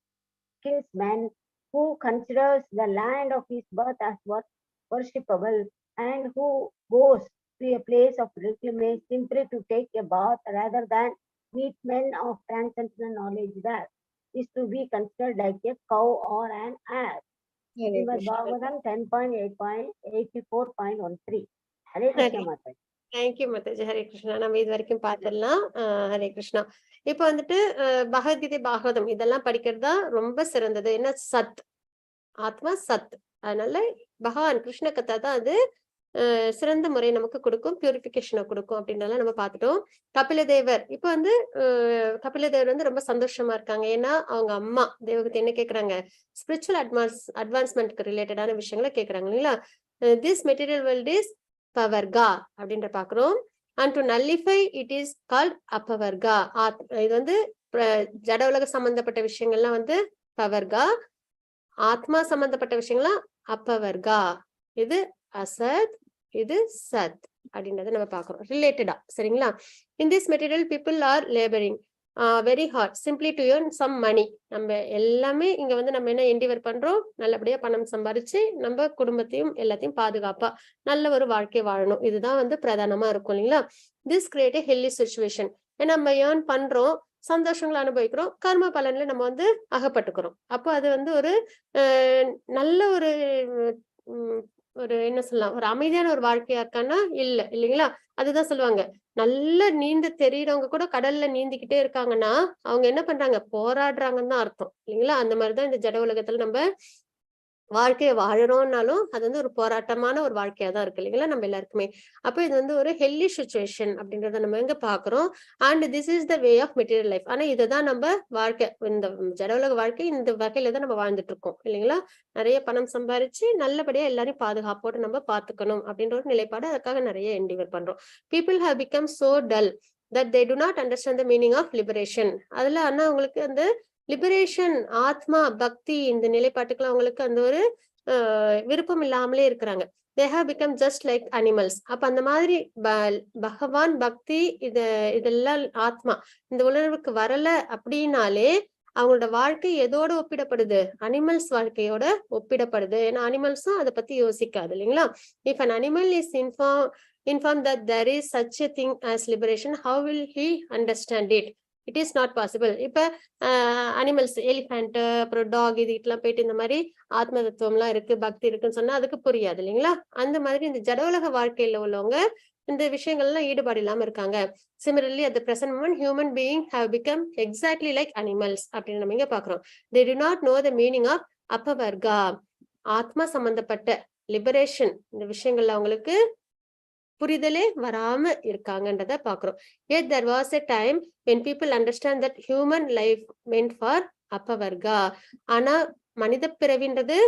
kinsman, who considers the land of his birth as worshipable, and who goes to a place of pilgrimage simply to take a bath rather than meet men of transcendental knowledge there, is to be considered like a cow or an ass. Bhagavatam 10.8.84.13. Hare Krishna Mataji. Thank you Mataji. Hare Krishna. நம்ம இது வரைக்கும் பார்த்திடலாம். ஹரே கிருஷ்ணா. இப்ப வந்துட்டு பகவத்கீதை, பாகவதம் இதெல்லாம் படிக்கிறதா ரொம்ப சிறந்தது. என்ன? சத், ஆத்மா சத். அதனால பகவான் கிருஷ்ண கதா தான் அது சிறந்த முறை நமக்கு கொடுக்கும், பியூரிபிகேஷனை கொடுக்கும் அப்படின்றலாம் நம்ம பார்த்துட்டோம். கபில தேவர் இப்ப வந்து கபில தேவர் வந்து ரொம்ப சந்தோஷமா இருக்காங்க. ஏன்னா அவங்க அம்மா தேவகத்தை என்ன கேட்கறாங்க? ஸ்பிரிச்சுவல் அட்வான்ஸ்மெண்ட்க்கு ரிலேட்டடான விஷயங்களை கேட்கறாங்க இல்லைங்களா? திஸ் மெட்டீரியல் வேர்ல்ட் இஸ் பவர்கா அப்படின்ற பாக்குறோம். And to nullify it is called அப்பவர்கா. இது வந்து ஜட உலக சம்பந்தப்பட்ட விஷயங்கள்லாம் வந்து பவர்கா, ஆத்மா சம்பந்தப்பட்ட விஷயங்கள்லாம் அப்பவர்கா. இது அசத், இது சத் அப்படின்றத நம்ம பாக்குறோம் ரிலேட்டடா. சரிங்களா? In this material people are labouring very hard simply to earn some money. நம்ம எல்லாமே இங்க வந்து நம்ம என்ன என்டிவர் பண்றோம்? நல்லபடியா பணம் சம்பாரிச்சு நம்ம குடும்பத்தையும் எல்லாத்தையும் பாதுகாப்பா நல்ல ஒரு வாழ்க்கை வாழணும். இதுதான் வந்து பிரதானமா இருக்கும் இல்லைங்களா? This create a healthy situation. நம்ம earn பண்றோம், சந்தோஷங்களை அனுபவிக்கிறோம், கர்ம பலன்ல நம்ம வந்து அகப்பட்டுக்கிறோம். அப்போ அது வந்து ஒரு நல்ல ஒரு ஒரு என்ன சொல்லலாம், ஒரு அமைதியான ஒரு வாழ்க்கையா இருக்கான்னா இல்ல, இல்லைங்களா? அதுதான் சொல்லுவாங்க, நல்லா நீந்த தெரியறவங்க கூட கடல்ல நீந்திக்கிட்டே இருக்காங்கன்னா அவங்க என்ன பண்றாங்க, போராடுறாங்கன்னு தான் அர்த்தம், இல்லைங்களா? அந்த மாதிரிதான் இந்த ஜட உலகத்துல நம்ம வாழ்க்கைய வாழறோம்னாலும் அது வந்து ஒரு போராட்டமான ஒரு வாழ்க்கையா தான் இருக்கு, இல்லைங்களா? நம்ம எல்லாருக்குமே. அப்ப இது வந்து ஒரு ஹெல்லி சுச்சுவேஷன் அப்படின்றத நம்ம எங்க பாக்குறோம். And this is the way of material life. ஆனா இதுதான் நம்ம வாழ்க்கை, இந்த ஜட உலக வாழ்க்கை இந்த வகையில தான் நம்ம வாழ்ந்துட்டு இருக்கோம், இல்லைங்களா? நிறைய பணம் சம்பாரிச்சு நல்லபடியா எல்லாரையும் பாதுகாப்போடு நம்ம பாத்துக்கணும் அப்படின்ற ஒரு நிலைப்பாடு, அதுக்காக நிறைய என்டிவர் பண்றோம். People have become so dull that they do not understand the meaning of liberation. அதுல ஆனா உங்களுக்கு அந்த லிபரேஷன், ஆத்மா, பக்தி இந்த நிலைப்பாட்டுக்குள்ள அவங்களுக்கு அந்த ஒரு விருப்பம் இல்லாமலே இருக்கிறாங்க. they have become just like animals. அப்ப அந்த மாதிரி பகவான், பக்தி, இதெல்லாம் ஆத்மா இந்த உணர்வுக்கு வரல அப்படின்னாலே அவங்களோட வாழ்க்கை எதோட ஒப்பிடப்படுது, அனிமல்ஸ் வாழ்க்கையோட ஒப்பிடப்படுது. ஏன்னா அனிமல்ஸும் அதை பத்தி யோசிக்காது, இல்லைங்களா? if an animal is informed that there is such a thing as liberation, how will he understand it? It is not possible. இப்ப அனிமல்ஸ், எலிஃபண்ட், அப்புறம் டாக், இதுக்கெல்லாம் போயிட்டு இந்த மாதிரி ஆத்ம தத்துவம் எல்லாம் இருக்கு, பக்தி இருக்குன்னு சொன்னா அதுக்கு புரியாது, இல்லைங்களா? அந்த மாதிரி இந்த ஜட உலக வாழ்க்கையில உள்ளவங்க இந்த விஷயங்கள்லாம் ஈடுபாடு இல்லாம இருக்காங்க. Similarly, at the present moment, human beings have become exactly like animals அப்படின்னு நம்ம இங்க பாக்குறோம். They do not know the meaning of அப்பவர்கா, ஆத்மா சம்பந்தப்பட்ட லிபரேஷன், இந்த விஷயங்கள்ல அவங்களுக்கு புரிதலே வராம இருக்காங்கன்றத பாக்குறோம். Yet there was a time when people understand that human life meant for அப்பவர்கா. ஆனா மனித பிறவின்றது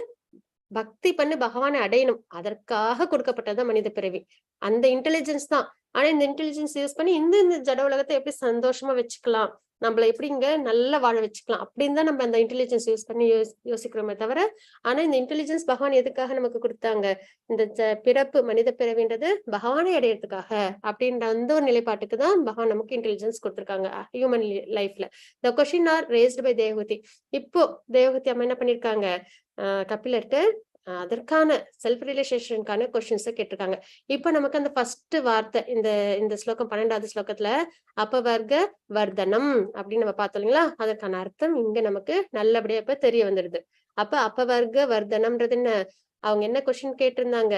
பக்தி பண்ணி பகவானை அடையணும், அதற்காக கொடுக்கப்பட்டதுதான் மனித பிறவி. அந்த இன்டெலிஜென்ஸ் தான். ஆனா இந்த இன்டெலிஜென்ஸ் யூஸ் பண்ணி இந்த ஜட உலகத்தை எப்படி சந்தோஷமா வச்சுக்கலாம், நம்மள எப்படி இங்க நல்லா வாழ வச்சுக்கலாம் அப்படின்னு தான் நம்ம அந்த இன்டெலிஜென்ஸ் யூஸ் பண்ணி யோசிக்கிறோமே தவிர, ஆனா இந்த இன்டெலிஜென்ஸ் பகவான் எதுக்காக நமக்கு கொடுத்தாங்க, இந்த பிறப்பு, மனித பிறவின்றது பகவானை அடையறதுக்காக அப்படின்ற அந்த ஒரு நிலைப்பாட்டுக்கு தான் பகவான் நமக்கு இன்டெலிஜென்ஸ் கொடுத்திருக்காங்க ஹியூமன் லைஃப்ல. The question are raised by தேவகூதி. இப்போ தேவகூதி அம்மா என்ன பண்ணிருக்காங்க, கபிலர்கிட்ட அதற்கான செல்ஃப் ரியலைசேஷனுக்கான கொஸ்டின்ஸை கேட்டிருக்காங்க. இப்ப நமக்கு அந்த ஃபர்ஸ்ட் வார்த்தை இந்த ஸ்லோகம் 12வது ஸ்லோகத்துல அப்பவர்க வர்தனம் அப்படின்னு நம்ம பார்த்தோம், இல்லைங்களா? அதற்கான அர்த்தம் இங்க நமக்கு நல்லபடியா இப்ப தெரிய வந்துடுது. அப்ப அப்பவர்க வர்தனம்ன்றது என்ன, அவங்க என்ன கொஸ்டின் கேட்டிருந்தாங்க,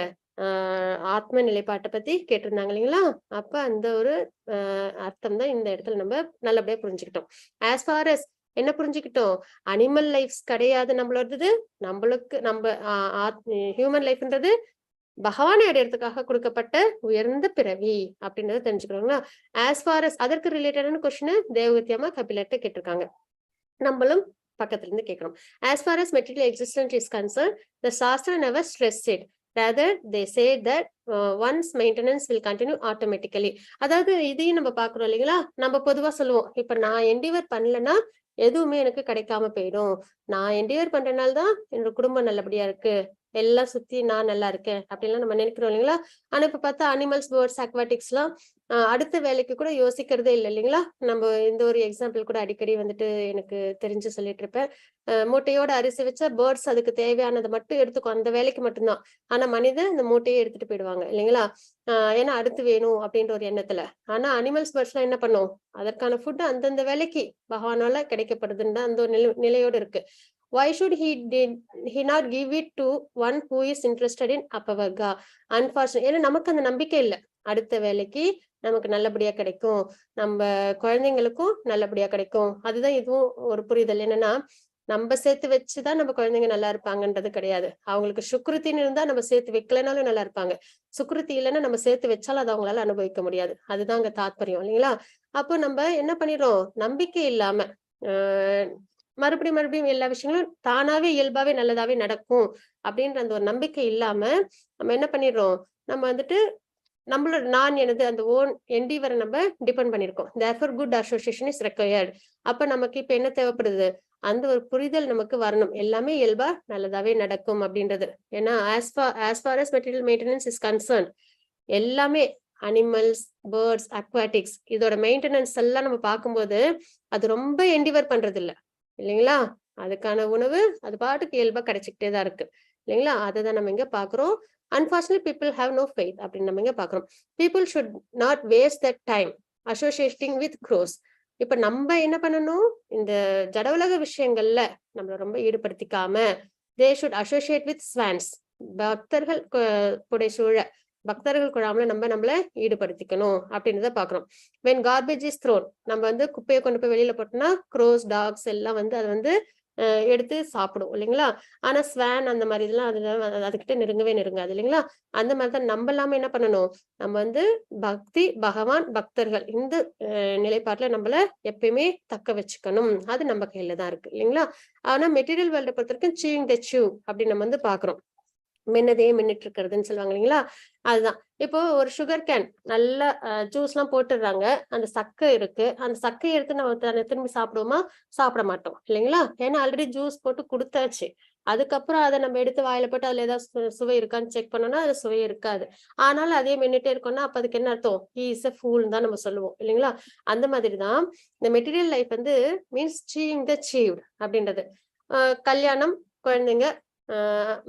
ஆத்ம நிலைப்பாட்டை பத்தி கேட்டிருந்தாங்க, இல்லைங்களா? அப்ப அந்த ஒரு அர்த்தம் தான் இந்த இடத்துல நம்ம நல்லபடியா புரிஞ்சுக்கிட்டோம். as far as என்ன புரிஞ்சுக்கிட்டோம், அனிமல் லைஃப்ஸ் கிடையாது நம்மளோடது, நம்மளுக்கு நம்ம ஹியூமன் லைஃப்ன்றது பகவானை அடையறதுக்காக கொடுக்கப்பட்ட உயர்ந்த பிறவி அப்படின்றத தெரிஞ்சுக்கிறோங்களா? as far as அதற்கு ரிலேட்டடான கொஸ்டின் தேவகூதியம்மா கபிலர்கிட்ட கேட்டிருக்காங்க, நம்மளும் பக்கத்துல இருந்து கேட்கிறோம். as far as material existence is concerned, the Shastra never stressed it. Rather, they say that one's maintenance will continue automatically. அதாவது இதையும் நம்ம பாக்குறோம், இல்லைங்களா? நம்ம பொதுவா சொல்லுவோம், இப்ப நான் என்டிவர் பண்ணலன்னா எதுவுமே எனக்கு கிடைக்காம போயிடும், நான் என்டிவர் பண்றதுனாலதான் என்னோட குடும்பம் நல்லபடியா இருக்கு, எல்லாம் சுத்தி நான் நல்லா இருக்கேன் அப்படின்லாம் நம்ம நினைக்கிறோம், இல்லைங்களா? ஆனா இப்ப பார்த்தா அனிமல்ஸ், பேர்ட்ஸ், அக்வாட்டிக்ஸ் எல்லாம் அடுத்த வேலைக்கு கூட யோசிக்கிறதே இல்லை, இல்லைங்களா? நம்ம இந்த ஒரு எக்ஸாம்பிள் கூட அடிக்கடி வந்துட்டு எனக்கு தெரிஞ்சு சொல்லிட்டு இருப்பேன். மூட்டையோட அரிசி வச்சா பேர்ட்ஸ் அதுக்கு தேவையானதை மட்டும் எடுத்துக்கும், அந்த வேலைக்கு மட்டும்தான். ஆனா மனிதன் இந்த மூட்டையை எடுத்துட்டு போயிடுவாங்க, இல்லைங்களா? ஏன்னா அடுத்து வேணும் அப்படின்ற ஒரு எண்ணத்துல. ஆனா அனிமல்ஸ், பேர்ட்ஸ் எல்லாம் என்ன பண்ணும், அதற்கான ஃபுட் அந்தந்த வேலைக்கு பகவானால கிடைக்கப்படுதுன்னு அந்த ஒரு நிலையோடு இருக்கு. Why should he not give it to one who is interested in அப்பவர்கா? Unfortunately, ஏன்னா நமக்கு அந்த நம்பிக்கை இல்லை, அடுத்த வேலைக்கு நமக்கு நல்லபடியா கிடைக்கும், நம்ம குழந்தைங்களுக்கும் நல்லபடியா கிடைக்கும். அதுதான் இதுவும் ஒரு புரிதல். என்னன்னா நம்ம சேர்த்து வச்சுதான் நம்ம குழந்தைங்க நல்லா இருப்பாங்கன்றது கிடையாது. அவங்களுக்கு சுக்ருத்தின்னு இருந்தா நம்ம சேர்த்து வைக்கலனாலும் நல்லா இருப்பாங்க, சுக்ருத்தி இல்லைன்னா நம்ம சேர்த்து வச்சாலும் அதை அவங்களால அனுபவிக்க முடியாது. அதுதான் அங்க தாத்பரியம், இல்லைங்களா? அப்போ நம்ம என்ன பண்ணிடுறோம், நம்பிக்கை இல்லாம மறுபடியும் எல்லா விஷயங்களும் தானாவே இயல்பாவே நல்லதாவே நடக்கும் அப்படின்ற அந்த ஒரு நம்பிக்கை இல்லாம நம்ம என்ன பண்ணிடுறோம், நம்ம வந்துட்டு நம்மளோட எனது அந்த ஓன் என்டிவரை நம்ம டிபெண்ட் பண்ணிருக்கோம். therefore good association is required. அப்ப நமக்கு இப்ப என்ன தேவைப்படுது, அந்த ஒரு புரிதல் நமக்கு வரணும், எல்லாமே இயல்பா நல்லதாவே நடக்கும் அப்படின்றது. ஏன்னா as far as material maintenance is concerned, எல்லாமே அனிமல்ஸ், பேர்ட்ஸ், அக்வாட்டிக்ஸ் இதோட மெயின்டெனன்ஸ் எல்லாம் நம்ம பார்க்கும்போது அது ரொம்ப என்டிவர் பண்றது இல்லை, இல்லைங்களா? அதுக்கான உணவு அது பாட்டுக்கு இயல்பா கிடைச்சிக்கிட்டே தான் இருக்கு, இல்லைங்களா? அதை தான் நம்ம இங்க பாக்குறோம். Unfortunately, people have no faith அப்படின்னு நம்ம இங்க பாக்குறோம். People should not waste that time associating with crows. இப்ப நம்ம என்ன பண்ணணும், இந்த ஜட உலக விஷயங்கள்ல நம்மள ரொம்ப ஈடுபடுத்திக்காம they should associate with swans. பக்தர்கள் புடை சூழ பக்தர்கள் குழாமல நம்மள ஈடுபடுத்திக்கணும் அப்படின்றத பாக்குறோம். when garbage is thrown, நம்ம வந்து குப்பையை கொண்டு போய் வெளியில போட்டோம்னா crows, dogs எல்லாம் வந்து அதை வந்து எடுத்து சாப்பிடும் இல்லைங்களா. ஆனா ஸ்வான் அந்த மாதிரி இதெல்லாம் அதுகிட்ட நெருங்காது இல்லைங்களா. அந்த மாதிரிதான் நம்ம எல்லாமே என்ன பண்ணணும், நம்ம வந்து பக்தி, பகவான், பக்தர்கள் இந்த நிலைப்பாட்டுல நம்மள எப்பயுமே தக்க வச்சுக்கணும். அது நம்ம கையில தான் இருக்கு இல்லைங்களா. ஆனா மெட்டீரியல் வேர்ல்ட பொறுத்த வரைக்கும் சீயிங் த சூ அப்படின்னு நம்ம வந்து பாக்குறோம். மின்னதையே மின்னிட்டு இருக்கிறதுன்னு சொல்லுவாங்க இல்லைங்களா. அதுதான் இப்போ ஒரு சுகர் கேன் நல்லா ஜூஸ் எல்லாம் போட்டுடுறாங்க, அந்த சக்கை இருக்கு, அந்த சக்கையை எடுத்து நம்ம திரும்பி சாப்பிடுவோமா, சாப்பிட மாட்டோம் இல்லைங்களா. ஏன்னா ஆல்ரெடி ஜூஸ் போட்டு கொடுத்தாச்சு. அதுக்கப்புறம் அதை நம்ம எடுத்து வாயில போட்டு அதுல ஏதாவது சுவை இருக்கான்னு செக் பண்ணோம்னா அது சுவை இருக்காது. ஆனாலும் அதே மின்னிட்டே இருக்கோம்னா அப்ப அதுக்கு என்ன அர்த்தம், ஹி இஸ் எ ஃபூல் தான் நம்ம சொல்லுவோம் இல்லைங்களா. அந்த மாதிரிதான் இந்த மெட்டீரியல் லைஃப் வந்து மீன்ஸ் சீயிங் த சீவ்ட் அப்படின்றது. கல்யாணம், குழந்தைங்க,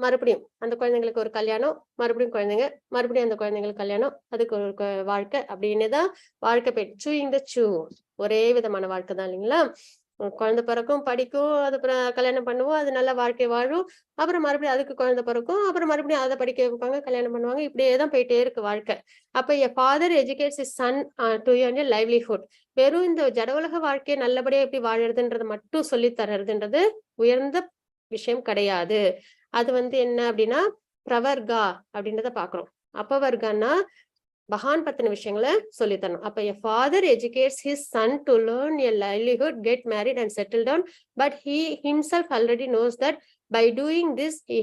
மறுபடியும் அந்த குழந்தைங்களுக்கு ஒரு கல்யாணம், மறுபடியும் குழந்தைங்க, மறுபடியும் அந்த குழந்தைங்களுக்கு கல்யாணம், அதுக்கு ஒரு வாழ்க்கை அப்படின்னுதான் வாழ்க்கை போயிட்டு சூயிங் த சூ. ஒரே விதமான வாழ்க்கை தான் இல்லைங்களா. குழந்தை பிறக்கும், படிக்கும், அது கல்யாணம் பண்ணுவோம், அது நல்ல வாழ்க்கை வாழும், அப்புறம் மறுபடியும் அதுக்கு குழந்தை பிறக்கும், அப்புறம் மறுபடியும் அதை படிக்க வைப்பாங்க, கல்யாணம் பண்ணுவாங்க, இப்படியேதான் போயிட்டே இருக்கு வாழ்க்கை. அப்ப a father educates his son to earn a livelihood. வெறும் இந்த ஜடவுலக வாழ்க்கையை நல்லபடியா எப்படி வாழறதுன்றது மட்டும் சொல்லி தர்றதுன்றது உயர்ந்த விஷயம் கிடையாது. அது வந்து என்ன அப்படின்னா பிரவர்கா அப்படின்றத பாக்குறோம். அப்பவர்கான்னா பகவான் பத்தின விஷயங்களை சொல்லித்தரணும். அப்ப a father educates his son to learn a livelihood, get married and settle down, but he himself already knows that by doing this he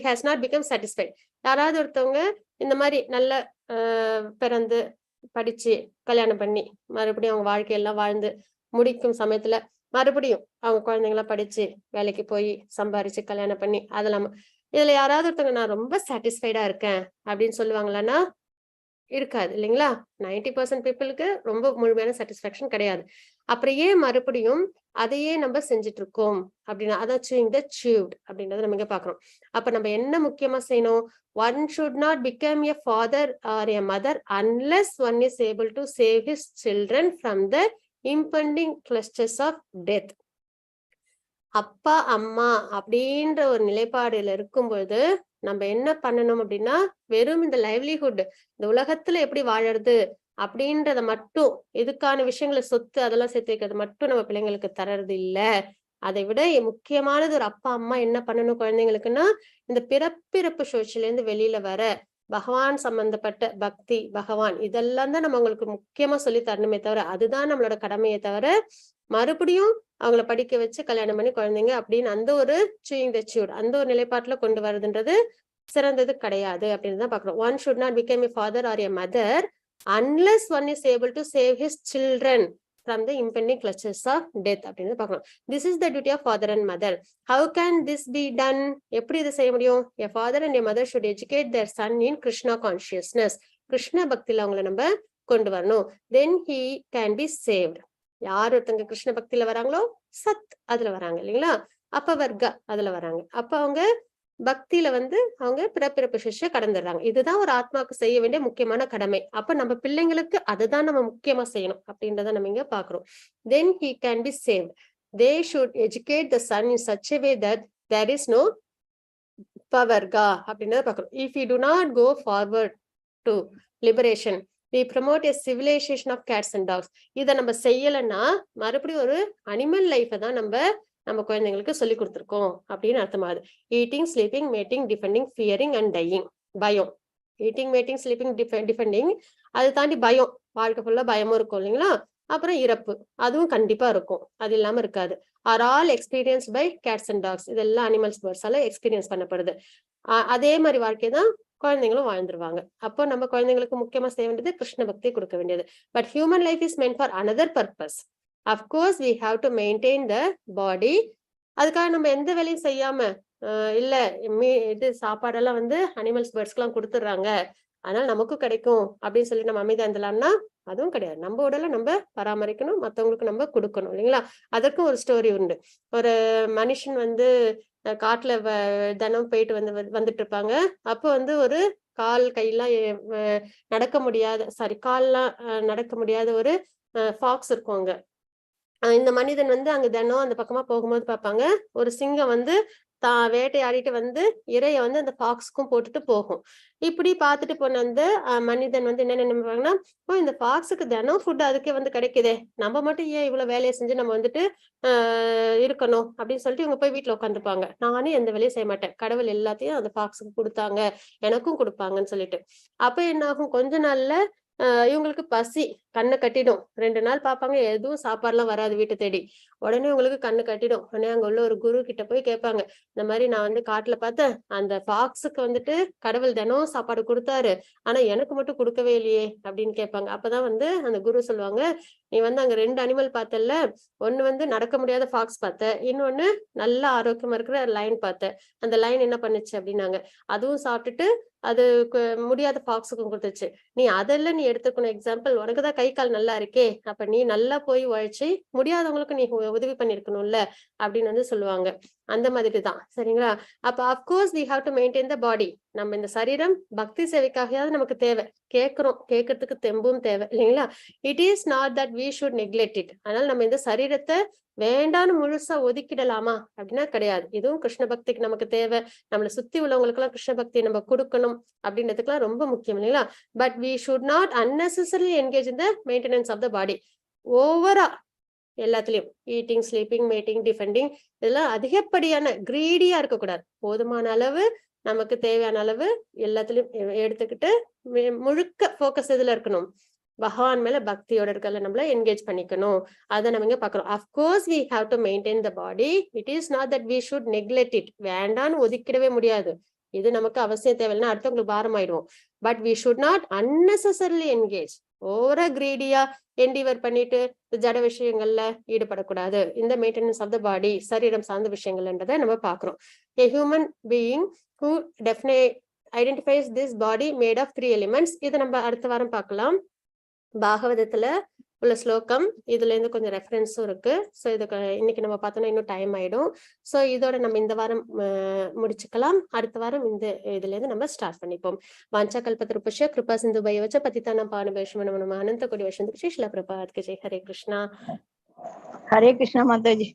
has not become satisfied. யாராவது ஒருத்தவங்க இந்த மாதிரி நல்ல பிறந்து படிச்சு கல்யாணம் பண்ணி மறுபடியும் அவங்க வாழ்க்கையெல்லாம் வாழ்ந்து முடிக்கும் சமயத்துல மறுபடியும் அவங்க குழந்தைங்களா படிச்சு வேலைக்கு போய் சம்பாரிச்சு கல்யாணம் பண்ணி அதெல்லாம் இதுல யாராவது ஒருத்தவங்க நான் ரொம்ப சாட்டிஸ்ஃபைடா இருக்கேன் அப்படின்னு சொல்லுவாங்களான்னா இருக்காது இல்லைங்களா. 90% பீப்புளுக்கு ரொம்ப முழுமையான சாட்டிஸ்பாக்சன் கிடையாது. அப்புறம் ஏன் மறுபடியும் அதையே நம்ம செஞ்சுட்டு இருக்கோம் அப்படின்னா அதான் சூயிங் த சீவ்ட் அப்படின்றத நம்ம இங்க பாக்குறோம். அப்ப நம்ம என்ன முக்கியமா செய்யணும், one should not become a father or a mother unless one is able to save his children from the impending clutches of death. அப்பா அம்மா அப்படின்ற ஒரு நிலைப்பாடுல இருக்கும்போது நம்ம என்ன பண்ணணும் அப்படின்னா வெறும் இந்த லைவ்லிஹுட், இந்த உலகத்துல எப்படி வாழறது அப்படின்றத மட்டும், இதுக்கான விஷயங்களை சொத்து அதெல்லாம் சேர்த்து வைக்கிறது மட்டும் நம்ம பிள்ளைங்களுக்கு தர்றது இல்ல. அதை விட முக்கியமானது ஒரு அப்பா அம்மா என்ன பண்ணணும் குழந்தைங்களுக்குன்னா, இந்த பிறப்பிறப்பு சுழற்சியில இருந்து வெளியில வர பகவான் சம்பந்தப்பட்ட பக்தி, பகவான் இதெல்லாம் தான் நம்ம அவங்களுக்கு முக்கியமா சொல்லி தரணுமே தவிர, அதுதான் நம்மளோட கடமையை தவிர மறுபடியும் அவங்கள படிக்க வச்சு கல்யாணம் பண்ணி குழந்தைங்க அப்படின்னு அந்த ஒரு சூயிங் த சூட் அந்த ஒரு நிலைப்பாட்டுல கொண்டு வருதுன்றது சிறந்தது கிடையாது அப்படின்னு தான் பாக்குறோம். One should not become a father or a mother unless one is able to save his children from the impending clutches of death அப்படின்னு பாக்குறோம். This is the duty of father and mother. How can this be done? எப்படி இதை செய்ய முடியும்? A father and a mother should educate their son in Krishna consciousness. Krishna பக்தியில அவங்களை நம்ம கொண்டு வரணும். Then he can be saved. யார் ஒருத்தங்க கிருஷ்ண பக்தியில வராங்களோ சத் அதுல வராங்க இல்லைங்களா, அப்ப வர்க்கா அதுல வராங்க. அப்ப அவங்க பக்தியில வந்து அவங்க பிறப்பிறப்பு சிஷ்ய கடந்துடுறாங்க. இதுதான் ஒரு ஆத்மாவுக்கு செய்ய வேண்டிய முக்கியமான கடமை. அப்ப நம்ம பிள்ளைங்களுக்கு அதுதான் நம்ம முக்கியமா செய்யணும் அப்படின்றத நம்ம இங்க பாக்குறோம். Then he can be saved. They should educate the son in such a way that there is no pavarga அப்படின்றத பாக்குறோம். If we do not go forward to liberation, we promote a civilization of cats and dogs. இதை நம்ம செய்யலைன்னா மறுபடியும் ஒரு animal லைஃபை தான் நம்ம குழந்தைங்களுக்கு சொல்லி கொடுத்துருக்கோம் அப்படின்னு அர்த்தமாகுது. Eating, sleeping, mating, defending, fearing and dying. பயம், ஈட்டிங், மேட்டிங், ஸ்லீப்பிங், டிஃபெண்டிங், அது தாண்டி பயம், வாழ்க்கை ஃபுல்லா பயமும் இருக்கும் இல்லைங்களா. அப்புறம் இறப்பு, அதுவும் கண்டிப்பா இருக்கும், அது இல்லாம இருக்காது. Are all experience by cats and dogs. இதெல்லாம் அனிமல்ஸ், பேர்ட்ஸால எக்ஸ்பீரியன்ஸ் பண்ணப்படுது. அதே மாதிரி வாழ்க்கை தான் குழந்தைங்களும் வாழ்ந்துருவாங்க. அப்போ நம்ம குழந்தைங்களுக்கு முக்கியமா செய்ய வேண்டியது கிருஷ்ண பக்தி கொடுக்க வேண்டியது. But human life is meant for another purpose. Of course we have to maintain the body. அதுக்காக நம்ம எந்த வேலையும் செய்யாம இல்ல இது சாப்பாடெல்லாம் வந்து அனிமல்ஸ், பேர்ட்ஸ்க்கு எல்லாம் கொடுத்துடுறாங்க அதனால நமக்கும் கிடைக்கும் அப்படின்னு சொல்லி நம்ம அமைதியா இருந்தலாம்னா அதுவும் கிடையாது. நம்ம உடலை நம்ம பராமரிக்கணும், மத்தவங்களுக்கு நம்ம கொடுக்கணும் இல்லைங்களா. அதற்கும் ஒரு ஸ்டோரி உண்டு. ஒரு மனுஷன் வந்து காட்டுல தினம் போயிட்டு வந்துட்டு இருப்பாங்க. அப்போ வந்து ஒரு கால் கையெல்லாம் நடக்க முடியாத கால்லாம் நடக்க முடியாத ஒரு ஃபாக்ஸ் இருக்கும் அங்க. இந்த மனிதன் வந்து அங்க தினம் அந்த பக்கமா போகும்போது பார்ப்பாங்க, ஒரு சிங்கம் வந்து தான் வேட்டையாடிட்டு வந்து இறைய வந்து அந்த ஃபாக்ஸ்க்கும் போட்டுட்டு போகும். இப்படி பார்த்துட்டு போன வந்து மனிதன் வந்து என்ன நினைப்பாங்கன்னா, ஓ இந்த ஃபாக்ஸுக்கு தினம் ஃபுட் அதுக்கே வந்து கிடைக்குதே, நம்ம மட்டும் ஏன் இவ்வளவு வேலையை செஞ்சு நம்ம வந்துட்டு இருக்கணும் அப்படின்னு சொல்லிட்டு இவங்க போய் வீட்டுல உட்காந்துப்பாங்க. நானே எந்த வேலையும் செய்ய மாட்டேன், கடவுள் எல்லாத்தையும் அந்த ஃபாக்ஸுக்கு கொடுத்தாங்க, எனக்கும் கொடுப்பாங்கன்னு சொல்லிட்டு. அப்ப என்ன ஆகும், கொஞ்ச நாள்ல இவங்களுக்கு பசி கண்ணை கட்டிடும். 2 நாள் பார்ப்பாங்க, எதுவும் சாப்பாடுலாம் வராது வீட்டை தேடி. உடனே உங்களுக்கு கண்ணு கட்டிடும். உடனே அங்க உள்ள ஒரு குரு கிட்ட போய் கேட்பாங்க, இந்த மாதிரி நான் வந்து காட்டுல பார்த்தேன், அந்த ஃபாக்ஸுக்கு வந்துட்டு கடவுள் தினம் சாப்பாடு கொடுத்தாரு, ஆனா எனக்கு மட்டும் கொடுக்கவே இல்லையே அப்படின்னு கேட்பாங்க. அப்பதான் வந்து அந்த குரு சொல்லுவாங்க, நீ வந்து அங்க 2 அனிமல் பார்த்தல, ஒண்ணு வந்து நடக்க முடியாத ஃபாக்ஸ் பார்த்த, இன்னொன்னு நல்ல ஆரோக்கியமா இருக்கிற லைன் பார்த்த. அந்த லைன் என்ன பண்ணுச்சு அப்படின்னாங்க, அதுவும் சாப்பிட்டுட்டு அது முடியாத ஃபாக்ஸுக்கும் கொடுத்துச்சு. நீ அதெல்லாம் நீ எடுத்துக்கணும் எக்ஸாம்பிள், உனக்குதான் கை கால் நல்லா இருக்கே, அப்ப நீ நல்லா போய் உழைச்சு முடியாதவங்களுக்கு நீ உதவி பண்ணிருக்கணும்ல அப்படின்னு வந்து சொல்லுவாங்க. அந்த மாதிரி தான், சரிங்களா? அப்ப of course we have to maintain the body. நம்ம இந்த சரீரம் பக்தி சேவைக்காகயாவது நமக்கு தேவை, கேட்கறதுக்கு தெம்பும் தேவை இல்லைங்களா? It is not that we should neglect it. அதனால நம்ம இந்த சரீரத்தை வேண்டான்னு முழுசா ஒதுக்கிடலாமா அப்படின்னா கிடையாது. இதுவும் கிருஷ்ண பக்திக்கு நமக்கு தேவை, நம்மளை சுத்தி உள்ளவங்களுக்கு எல்லாம் கிருஷ்ண பக்தியை நம்ம கொடுக்கணும் அப்படின்றதுக்குலாம் ரொம்ப முக்கியம் இல்லைங்களா? But we should not unnecessarily engage in the maintenance of the body. ஓவரா எல்லாத்துலயும் ஈட்டிங், ஸ்லீப்பிங், மேட்டிங், டிஃபெண்டிங், இதெல்லாம் அதிகப்படியான கிரீடியா இருக்கக்கூடாது. போதுமான அளவு, நமக்கு தேவையான அளவு எல்லாத்துலயும் எடுத்துக்கிட்டு முழுக்க போக்கஸ் இதுல இருக்கணும், பகவான் மேல பக்தியோட இருக்கல நம்மள என்கேஜ் பண்ணிக்கணும். அதை நம்ம இங்க பாக்குறோம். Of course we have to maintain the body. It is not that we should neglect it. வேண்டான்னு ஒதுக்கிடவே முடியாது, இது நமக்கு அவசியம் தேவையில்லைன்னா அடுத்தவங்களுக்கு பாரம் ஆயிடுவோம். But we should not unnecessarily engage. ஓவரா கிரீடியா என்டிவர் பண்ணிட்டு ஜட விஷயங்கள்ல ஈடுபடக்கூடாது. இந்த மெயின்டெனன்ஸ் ஆஃப் த பாடி, சரீரம் சார்ந்த விஷயங்கள்ன்றதை நம்ம பாக்குறோம். A human being who definitely identifies this body made of 3 elements. இதை நம்ம அடுத்த வாரம் பார்க்கலாம். பாகவதத்துல உள்ள ஸ்லோகம், இதுல இருந்து கொஞ்சம் ரெஃபரன்ஸும் இருக்கு. ஸோ இதுக்கு இன்னைக்கு நம்ம பார்த்தோம்னா இன்னும் டைம் ஆயிடும். ஸோ இதோட நம்ம இந்த வாரம் முடிச்சுக்கலாம். அடுத்த வாரம் இந்த இதுல இருந்து நம்ம ஸ்டார்ட் பண்ணிப்போம். வாஞ்சா கல்பத்ருபஷ்ய கிருபா சிந்து பைவச்ச பதிதானம் பானுபேஷ்ம நம அனந்த கோடி வசந்த ஸ்ரீ ஸ்ரீல பிரபாத் கே ஜெய். ஹரே கிருஷ்ணா. ஹரே கிருஷ்ணா மாதாஜி.